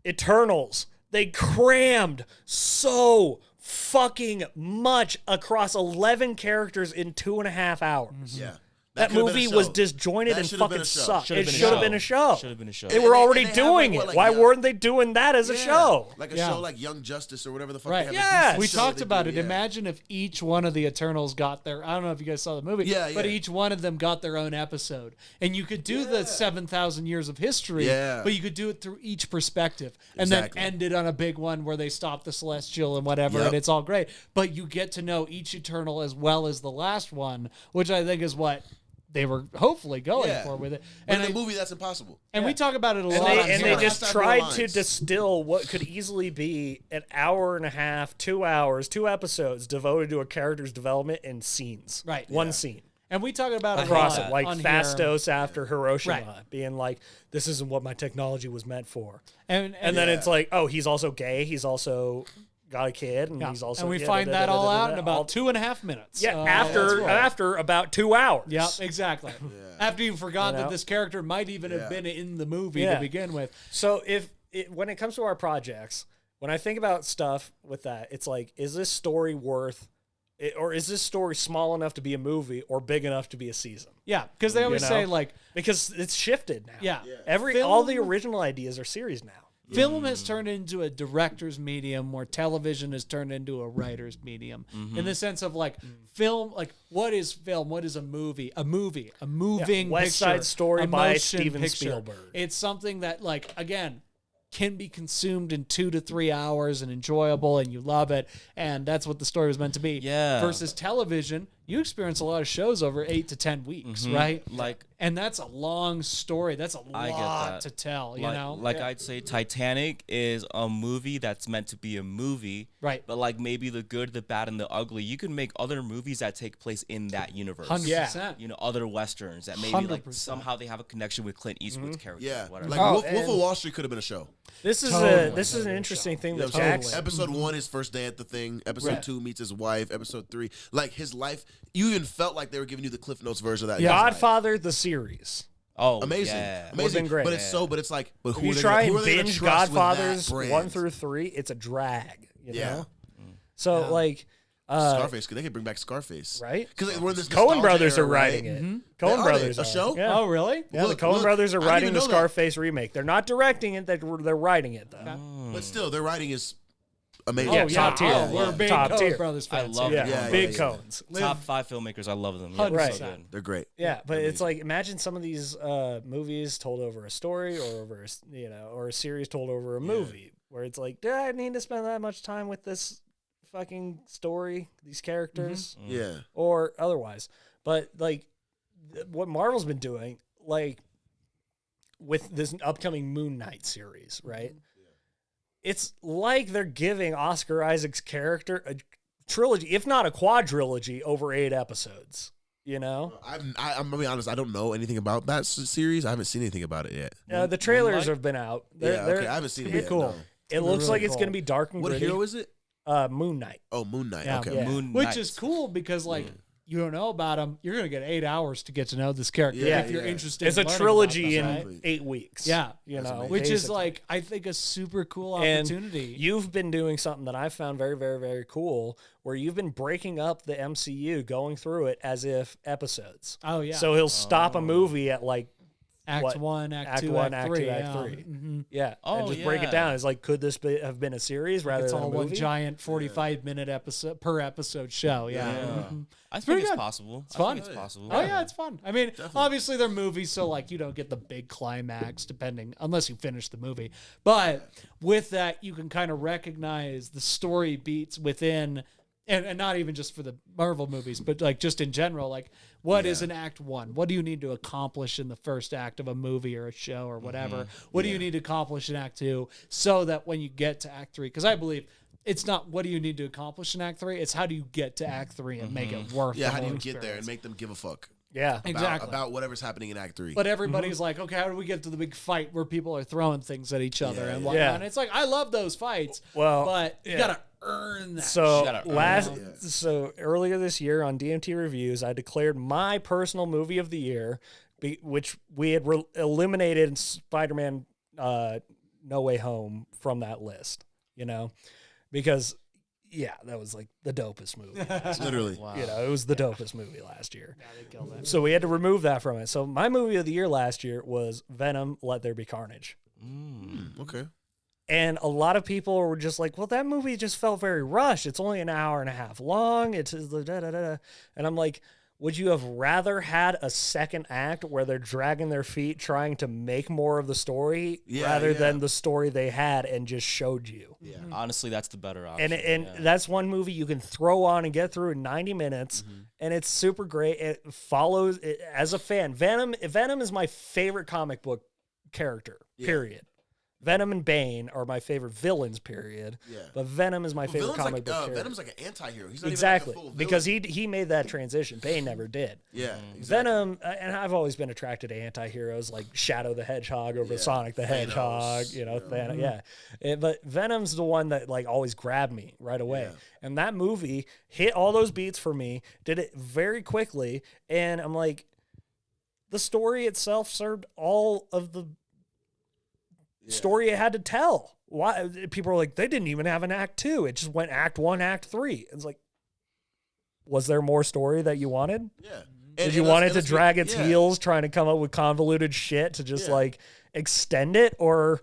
Eternals, they crammed so fucking much across 11 characters in 2.5 hours. Yeah. That could've been a movie was show. disjointed That and should've been fucking a show. sucked. Should've It been a should have show. been a show. Should have been a show. They were And already they have, doing like, it. what, Why like, weren't they doing that as a show? Like a Yeah. show like Young Justice or whatever the fuck. Right. They have Yes. a We DC show talked they about do, it. yeah. Imagine if each one of the Eternals got their, I don't know if you guys saw the movie, Yeah, but yeah. each one of them got their own episode. And you could do the 7,000 years of history, Yeah. but you could do it through each perspective and Exactly. then end it on a big one where they stop the Celestial and whatever, Yep. and it's all great. But you get to know each Eternal as well as the last one, which I think is what they were hopefully going Yeah. for with it. But And in the movie, that's impossible. we talk about it a And lot. they, on and here. they just Outside tried the to lines. distill what could easily be an hour and a half, 2 hours, 2 episodes devoted to a character's development and scenes. Right. One scene. And we talk about it a Across lot it, like on here. Fastos after Hiroshima, Right. being like, "This isn't what my technology was meant for," And and then it's like, "Oh, he's also gay. He's also got a kid, and yeah. he's also." and we yeah, find that all out in all- about 2.5 minutes. Yeah, that's right. after about 2 hours. Yep, exactly. After you forgot You know? that this character might even have Yeah. been in the movie Yeah. to begin with. So when it comes to our projects, when I think about stuff with that, it's like, is this story worth it, or is this story small enough to be a movie or big enough to be a season? Yeah, because they always know? say like, Because it's shifted now. yeah, All the original ideas are series now. film has turned into a director's medium, where television has turned into a writer's medium. In the sense of like film, like what is film? What is a movie? A moving West picture, Side Story a by motion Steven picture. Spielberg. It's something that like again can be consumed in 2 to 3 hours and enjoyable, and you love it, and that's what the story was meant to be. Yeah. Versus television, you experience a lot of shows over 8 to 10 weeks, right? Like- and that's a long story. That's a I get lot that. to tell. You like, know, like I'd say Titanic is a movie that's meant to be a movie, Right. But like maybe the good, the bad, and the ugly. You can make other movies that take place in that universe. 100%. You know, other westerns that maybe like 100%. somehow they have a connection with Clint Eastwood's character. Yeah. Whatever. Like Oh, Wolf of and- Wall Street could have been a show. This is Totally. an interesting thing You know that what I'm saying? Jack's. Episode 1, his first day at the thing. Episode Right. 2 meets his wife. Episode 3, like his life. You even felt like they were giving you the Cliff Notes version of that. Yeah. guy's life. Godfather the series. Oh, Amazing, yeah. amazing. Been great. But it's but it's like, but If who you are they try gonna, and who are they gonna binge trust with that Godfathers brand? 1 through 3, it's a drag. You Yeah. know. So like. Scarface, they could bring back Scarface, Right? Because we're in this Coen nostalgia brothers era, are writing right? it. Mm-hmm. Coen Are they? brothers A are. show? Yeah. Oh, really? Yeah, Look, the Coen look, brothers are I didn't writing even the know that. Scarface remake. They're not directing it. They're writing it though. But still, their writing is amazing. Yeah, Oh, top tier. Oh, we're big Top Coen tier. Brothers I fans. love here. it. Yeah, Yeah, big yeah. Coens. Top 5 filmmakers. I love them. Yeah, 100%. so good. They're great. Yeah, but it's Amazing. like imagine some of these movies told over a story or over or a series told over a movie where it's like, do I need to spend that much time with this fucking story, these characters, Yeah. or otherwise? But like what Marvel's been doing, like with this upcoming Moon Knight series, right? it's like they're giving Oscar Isaac's character a trilogy, if not a quadrilogy, over 8 episodes. You know, I'm gonna be honest. I don't know anything about that series. I haven't seen anything about it yet. the trailers have been out. Okay. I haven't seen it yet. cool. No. It looks really like it's cool. going to be dark and What gritty. hero is it? Moon Knight. Oh, Moon Knight. Yeah. Okay. Yeah. Moon Which Knight. is cool because like you don't know about him, you're gonna get 8 hours to get to know this character Yeah, if you're yeah. interested. It's in a learning trilogy about in this, right? 8 weeks. Yeah, you know, amazing. which is basically. like I think a super cool And opportunity. you've been doing something that I found very, very, very cool, where you've been breaking up the MCU, going through it as if episodes. Oh yeah. So he'll stop a movie at like Act what? 1, Act Act 2, 1, Act Act 3. 2, Act yeah. 3. Mhm. yeah, Oh, and just break it yeah. down. It's like, could this have been a series rather It's than all a one movie? giant 45-minute episode per episode show. Yeah. Yeah. Mhm. I pretty think it's good. possible. It's I fun. think it's possible. Oh yeah, it's fun. I mean, obviously they're movies, so like you don't get the big climax, depending unless you finish the movie. But with that, you can kind of recognize the story beats within, and not even just for the Marvel movies, but like just in general, like what is an act 1? What do you need to accomplish in the first act of a movie or a show or whatever? What do you need to accomplish in act 2 so that when you get to act 3, because I believe it's not what do you need to accomplish in act 3, it's how do you get to act 3 and make it worth Yeah. the How do whole you get there and experience. make them give a fuck? Yeah. Exactly. About whatever's happening in Act 3. But everybody's like, okay, how do we get to the big fight where people are throwing things at each other Yeah, and yeah. whatnot? Yeah. And it's like, I love those fights, Well, but you yeah. gotta earn that. So Shut up. so earlier this year on DMT Reviews, I declared my personal movie of the year, which we had eliminated Spider-Man No Way Home from that list, you know, because yeah, that was like the dopest movie. Literally. Wow. You know, it was the dopest movie last year. So we had to remove that from it. So my movie of the year last year was Venom: Let There Be Carnage. Okay. And a lot of people were just like, well, that movie just felt very rushed. It's only an hour and a half long. It's da, da, da, da. And I'm like, would you have rather had a second act where they're dragging their feet trying to make more of the story rather than the story they had and just showed you? Yeah. Honestly, that's the better option. And yeah. that's one movie you can throw on and get through in 90 minutes, and it's super great. It follows it, as a fan. Venom is my favorite comic book character. Period. Venom and Bane are my favorite villains. Period. Yeah. But Venom is my favorite Villain's comic book character. Venom's like an anti-hero. He's not Exactly, even like a full because villain. he made that transition. Bane never did. Yeah. Exactly. Venom, and I've always been attracted to anti-heroes like Shadow the Hedgehog over Sonic the Hedgehog, you know, Thanos, but Venom's the one that like always grabbed me right away. Yeah. And that movie hit all those beats for me, did it very quickly, and I'm like, the story itself served all of the story it had to tell. Why people are like, they didn't even have an act 2. It just went act 1, act 3. It's like, was there more story that you wanted? Yeah. Did you want it to drag its heels trying to come up with convoluted shit to just like extend it? Or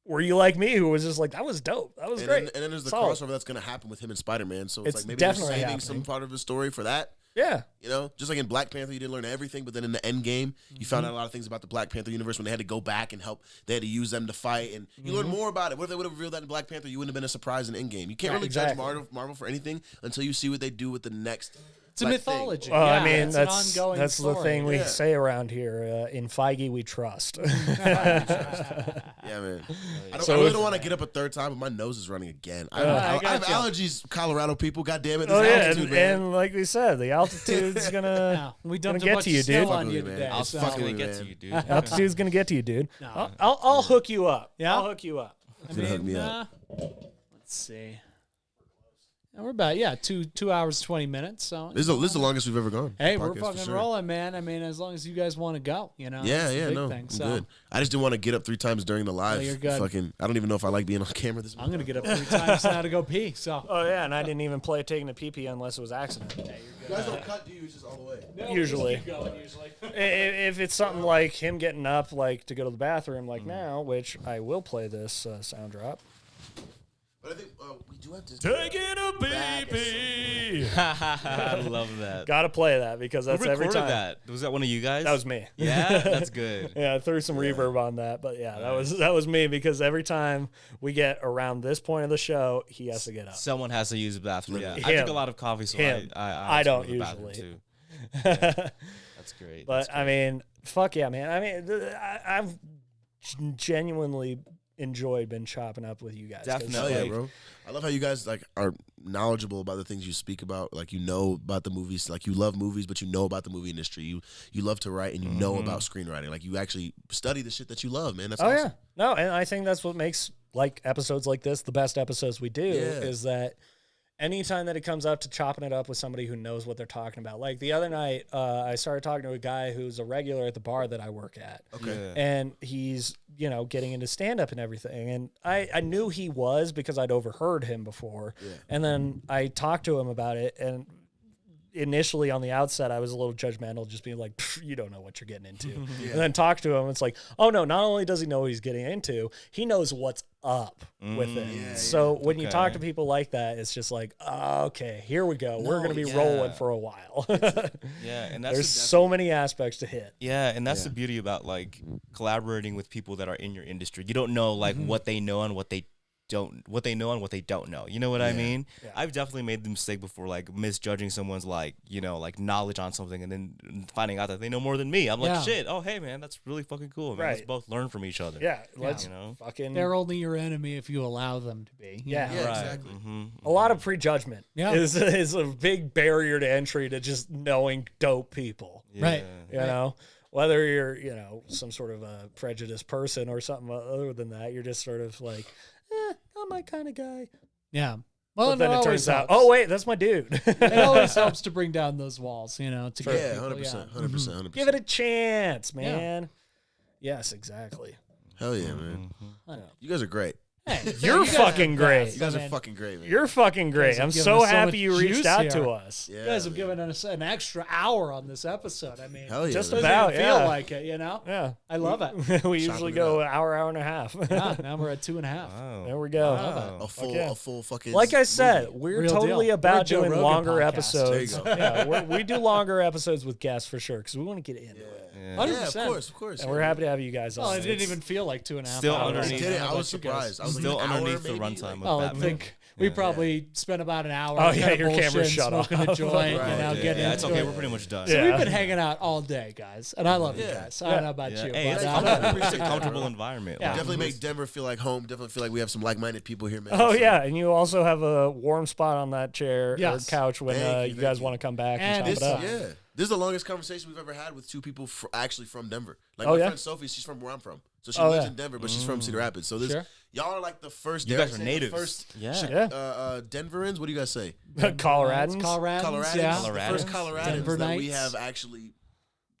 were you like me who was just like, that was dope. That was great. And then there's the Solid. crossover that's going to happen with him and Spider-Man. So it's It's like maybe they're definitely saving some happening. part of the story for that. Yeah. You know, just like in Black Panther, you didn't learn everything, but then in the end game, you found out a lot of things about the Black Panther universe when they had to go back and help. They had to use them to fight, and you learn more about it. What if they would have revealed that in Black Panther? You wouldn't have been a surprise in Endgame. You can't really judge Marvel for anything until you see what they do with the next. It's a mythology. Well, I Yeah, mean, it's that's an ongoing the story. thing we say around here. In Feige, we trust. Yeah, man. I So really if- don't want to get up a third time, but my nose is running again. I I have gotcha. allergies, Colorado people. God damn it, this Oh yeah, altitude, man. and like we said, the altitude's gonna Yeah, we dumped a get bunch to you, of snow dude. on you Fuck with me, today. man. I was so- fucking with gonna me, get to man. you, dude. altitude's gonna get to you, dude. I'll hook you up. Yeah? I'll hook you up. I gonna hook me up. Let's see. And we're about 2 hours 20 minutes. So This is the longest we've ever gone. hey, Podcast, we're for fucking sure. rolling, man. I mean, as long as you guys want to go, you know. Yeah, that's the yeah, big no, thing. I'm So good. I just didn't want to get up 3 times during the live. you're good. Fucking, I don't even know if I like being on camera this I'm morning. gonna get up 3 times now to go pee. So Oh yeah, and I didn't even play taking a pee unless it was accident. You guys don't cut, do you? It's just all the way. Usually. usually. If it's something like him getting up, like to go to the bathroom, like now, which I will play this sound drop. But I think we do have to. Taking a pee. I love that. Gotta play that because Who that's every recorded time. that? Was that one of you guys? That was me. Yeah, that's good. Yeah, I threw some reverb on that, but yeah, that was me because every time we get around this point of the show, he has to get up. Someone has to use the bathroom. Yeah, I Him. drink a lot of coffee, so Him. I I don't have to go to the bathroom, usually. Too. Yeah, that's great. But That's I mean, fuck yeah, man. I mean, I've genuinely enjoyed been chopping up with you guys. Definitely. Hell yeah, Like- bro. I love how you guys like are knowledgeable about the things you speak about. Like you know about the movies. Like you love movies, but you know about the movie industry. You love to write and you know about screenwriting. Like you actually study the shit that you love, man. That's awesome. Yeah, no, and I think that's what makes like episodes like this the best episodes we do. Yeah. Is that anytime that it comes up to chopping it up with somebody who knows what they're talking about. Like the other night, I started talking to a guy who's a regular at the bar that I work at. Okay. Yeah. And he's, getting into stand-up and everything. And I knew he was because I'd overheard him before. Yeah. And then I talked to him about it. And initially on the outset, I was a little judgmental, just being like, you don't know what you're getting into. Yeah. And then talk to him. It's like, oh, no, not only does he know what he's getting into, he knows what's up with it. Yeah, So when you talk Okay. to people like that, it's just like, okay, here we go. We're No, going to be yeah. rolling for a while. Yeah, and that's There's the, so many aspects to hit. yeah, and that's Yeah. the beauty about like collaborating with people that are in your industry. You don't know like what they know and what they don't know. You know what I mean? Yeah. I've definitely made the mistake before, like misjudging someone's like knowledge on something, and then finding out that they know more than me. I'm like, Yeah. shit. Oh, hey man, that's really fucking cool. Man. Let's Right. both learn from each other. Yeah, let's fucking. They're only your enemy if you allow them to be. you Yeah. know? Yeah, Right. exactly. A lot of prejudgment Yeah. is a big barrier to entry to just knowing dope people. Right. You know, whether you're, some sort of a prejudiced person or something other than that, you're just sort of like, not my kind of guy. Yeah. Well, But then it always turns out, helps. oh, wait, that's my dude. It always helps to bring down those walls, to Yeah, get people, 100%. yeah. 100%. Give it a chance, man. Yes, exactly. Hell yeah, man. I know. You guys are great. Hey, You're you guys fucking are great. best. You guys I are mean, fucking great, man. You're fucking great. have I'm given so us so happy much you reached juice out here. to us. Yeah, You guys have man. given us an extra hour on this episode. I mean, Hell yeah, Just man. doesn't about, even feel yeah. like it, Yeah. I love it. We usually it go up. an hour and a half. Yeah, now we're at 2.5. Wow. There we go. Wow. A full fucking. Like I said, movie. we're Real totally deal. about We're a Joe doing Rogan longer podcast. episodes. There you go. Yeah, we do longer episodes with guests for sure because we want to get into it. Yeah. 100%. Yeah, of course. And we're happy to have you guys on. Oh, it didn't It's- even feel like 2.5 Still hours. underneath. It did it. don't know I was about you guys. surprised. I was Still like an hour, underneath the maybe, runtime like- of Oh, I Batman. think we Yeah. probably spent about an hour. Oh, yeah, kinda your camera bullshitting, shut off. smoking a joint, Right, getting Yeah, it's into okay. it. We're pretty much done. So Yeah. we've been hanging out all day, guys, and I love you Yeah. guys. I don't know about Yeah. you, Hey, but it's fun. fun. Appreciate It's a that, comfortable bro. environment. Yeah. Like, Definitely make Denver feel like home. Definitely feel like we have some like-minded people here, man. Oh So- yeah, and you also have a warm spot on that chair Yes. or couch when Thank you you, guys thank want to come back And and This, chop it up. yeah, this is the longest conversation we've ever had with two people actually from Denver. Like Oh, my yeah? friend Sophie, she's from where I'm from, so she Oh, lives yeah. in Denver, but she's from Cedar Rapids. So this, Sure. y'all are like the first. You dare I guys are say, the natives. First, Yeah. Yeah. Denverans. What do you guys say? Coloradans. Coloradans, Coloradans. yeah. The Coloradans. first Coloradans Denver that we Knights. have actually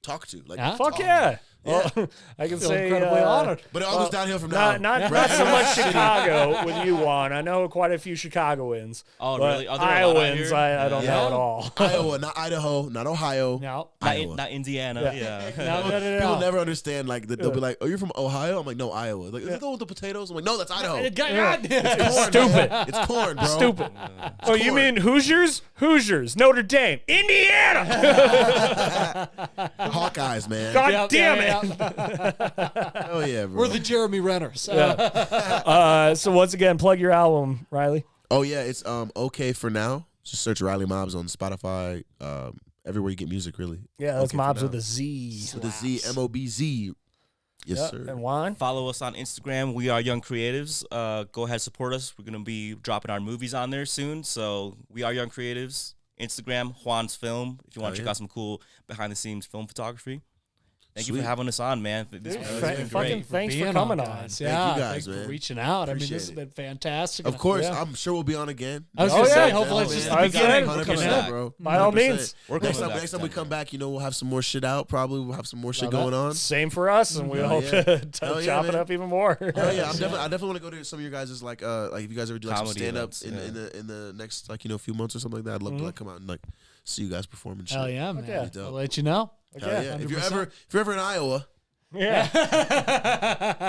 talked to. Like, Yeah? Fuck talked. yeah. Yeah. Well, I can Feel say incredibly honored. But it all goes downhill from now. Not so much Chicago with you, Juan. I know quite a few Chicagoans. Oh, but really? Are there a lot out Iowans, here? I don't Yeah. know at all. Iowa, not Idaho, not Ohio. No. Iowa. not Indiana. Yeah. Yeah. No. People never understand. Like they'll be like, "Oh, you're from Ohio?" I'm like, "No, Iowa." Like, is it the one with the potatoes? I'm like, "No, that's Idaho." It's Corn, stupid. man. It's corn, bro. Stupid. Oh, you corn. mean Hoosiers? Hoosiers. Notre Dame. Indiana. Hawkeyes, man. God Yep, damn yeah, it. yeah. Oh yeah, bro. We're the Jeremy Renners. So once again, plug your album, Riley. Oh yeah, it's okay for now. Just search Riley Mobz on Spotify, everywhere you get music, really. Yeah, that's Okay for Mobz now. with a Z. With a Z, MOBZ. Yes, Yep. sir. And Juan? Follow us on Instagram. We are Young Creatives. Go ahead, support us. We're gonna be dropping our movies on there soon. So we are Young Creatives. Instagram, Juan's Film. If you want to check out some cool behind the scenes film photography. Thank you Sweet. for having us on, man. This Dude, has fa- been fucking great. thanks for being coming on. guys. Thank Yeah, you guys, thanks for man. reaching out. I mean, Appreciate this has it. been fantastic. Of course, Yeah. I'm sure we'll be on again. I was Oh, gonna yeah. say, hopefully it's Oh, just man. the I beginning. said, 100%, Yeah. bro. By all 100%. means. We're Next coming time, back we September. come back, we'll have some more shit out. Probably we'll have some more shit Love going on. Same for us, and we Hell hope yeah. to Hell yeah, chop it man. up even more. Oh yeah, I definitely want to go to some of your guys' like if you guys ever do like some Comedy stand ups events, in the next like few months or something like that. I'd love to like come out and like see you guys perform and shit. Hell yeah, man. yeah. I'll let you know. Hell yeah. If you're 100%. ever in Iowa, Yeah.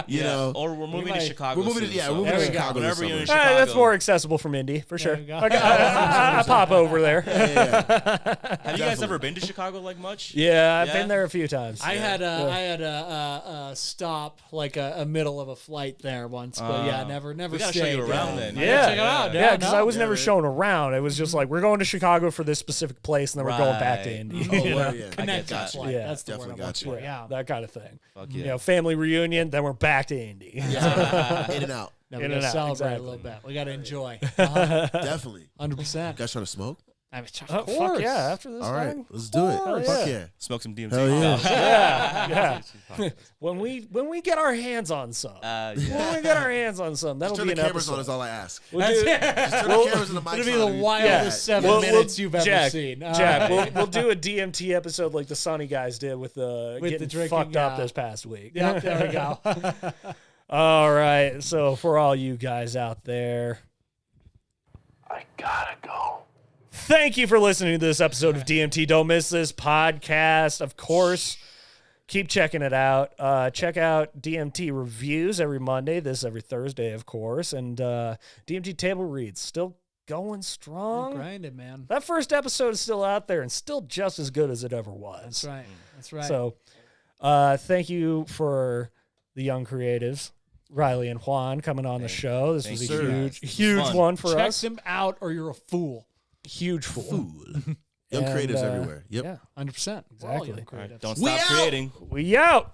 you know, Or we're moving to might- Chicago. we're moving to- soon, yeah, so we're moving to Chicago this Whenever you're in summer. Chicago, That's more accessible from Indy, for sure. you go. I pop over there. Have you guys ever been to Chicago like much? Yeah, I've Yeah? been there a few times. I had a stop, like a middle of a flight there once, but yeah, never We gotta stayed. show you around then. Yeah. check it out. Yeah, because I was Yeah, never man. shown around. It was just like, we're going to Chicago for this specific place, and then we're going back to Right. Indy. Oh, You know? well, yeah. Connecting that. flight. Yeah. That's the word Definitely I'm got looking you. for. Yeah. That kind of thing. Fuck yeah. You know, family reunion, then we're back to Indy. Yeah. In and out. Now we In got and to out, celebrate exactly. a little bit. We got to enjoy. Definitely. 100%. You guys trying to smoke? I mean, Oh, of fuck course. yeah, after this All right, thing. let's do it. Hell Fuck yeah. yeah. Smoke some DMT. Hell yeah. Yeah. When we get our hands on some. Yeah. When we get our hands on some, that'll Turn be the an cameras episode. on is all I ask. We'll do, Just turn the cameras and the mics It'll be on the and- wildest 7 We'll- minutes you've ever Jack, seen. Jack, right. we'll do a DMT episode like the Sunny guys did with the With the getting drinking, fucked up this past week. Yeah, there we go. All right. So for all you guys out there, I gotta go. Thank you for listening to this episode of DMT. Don't miss this podcast. Of course, keep checking it out. Check out DMT reviews every Monday. This every Thursday, of course. And DMT table reads still going strong. Grinding, man. That first episode is still out there and still just as good as it ever was. That's right. That's right. So thank you for the young creatives, Riley and Juan, coming on the show. This was a you, huge fun. one for check us. them out or you're a fool. Huge fool. Fool. Young And, creatives everywhere. Yep. Yeah. 100%. Exactly. We're all young creatives. Don't We stop out. creating. We out.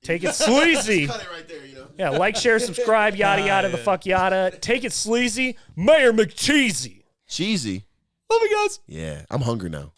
Take it sleazy. Cut it right there, you know. Yeah, like, share, subscribe, yada, yada, the fuck yada. Take it sleazy. Mayor McCheesy. Cheesy. Love you guys. Yeah. I'm hungry now.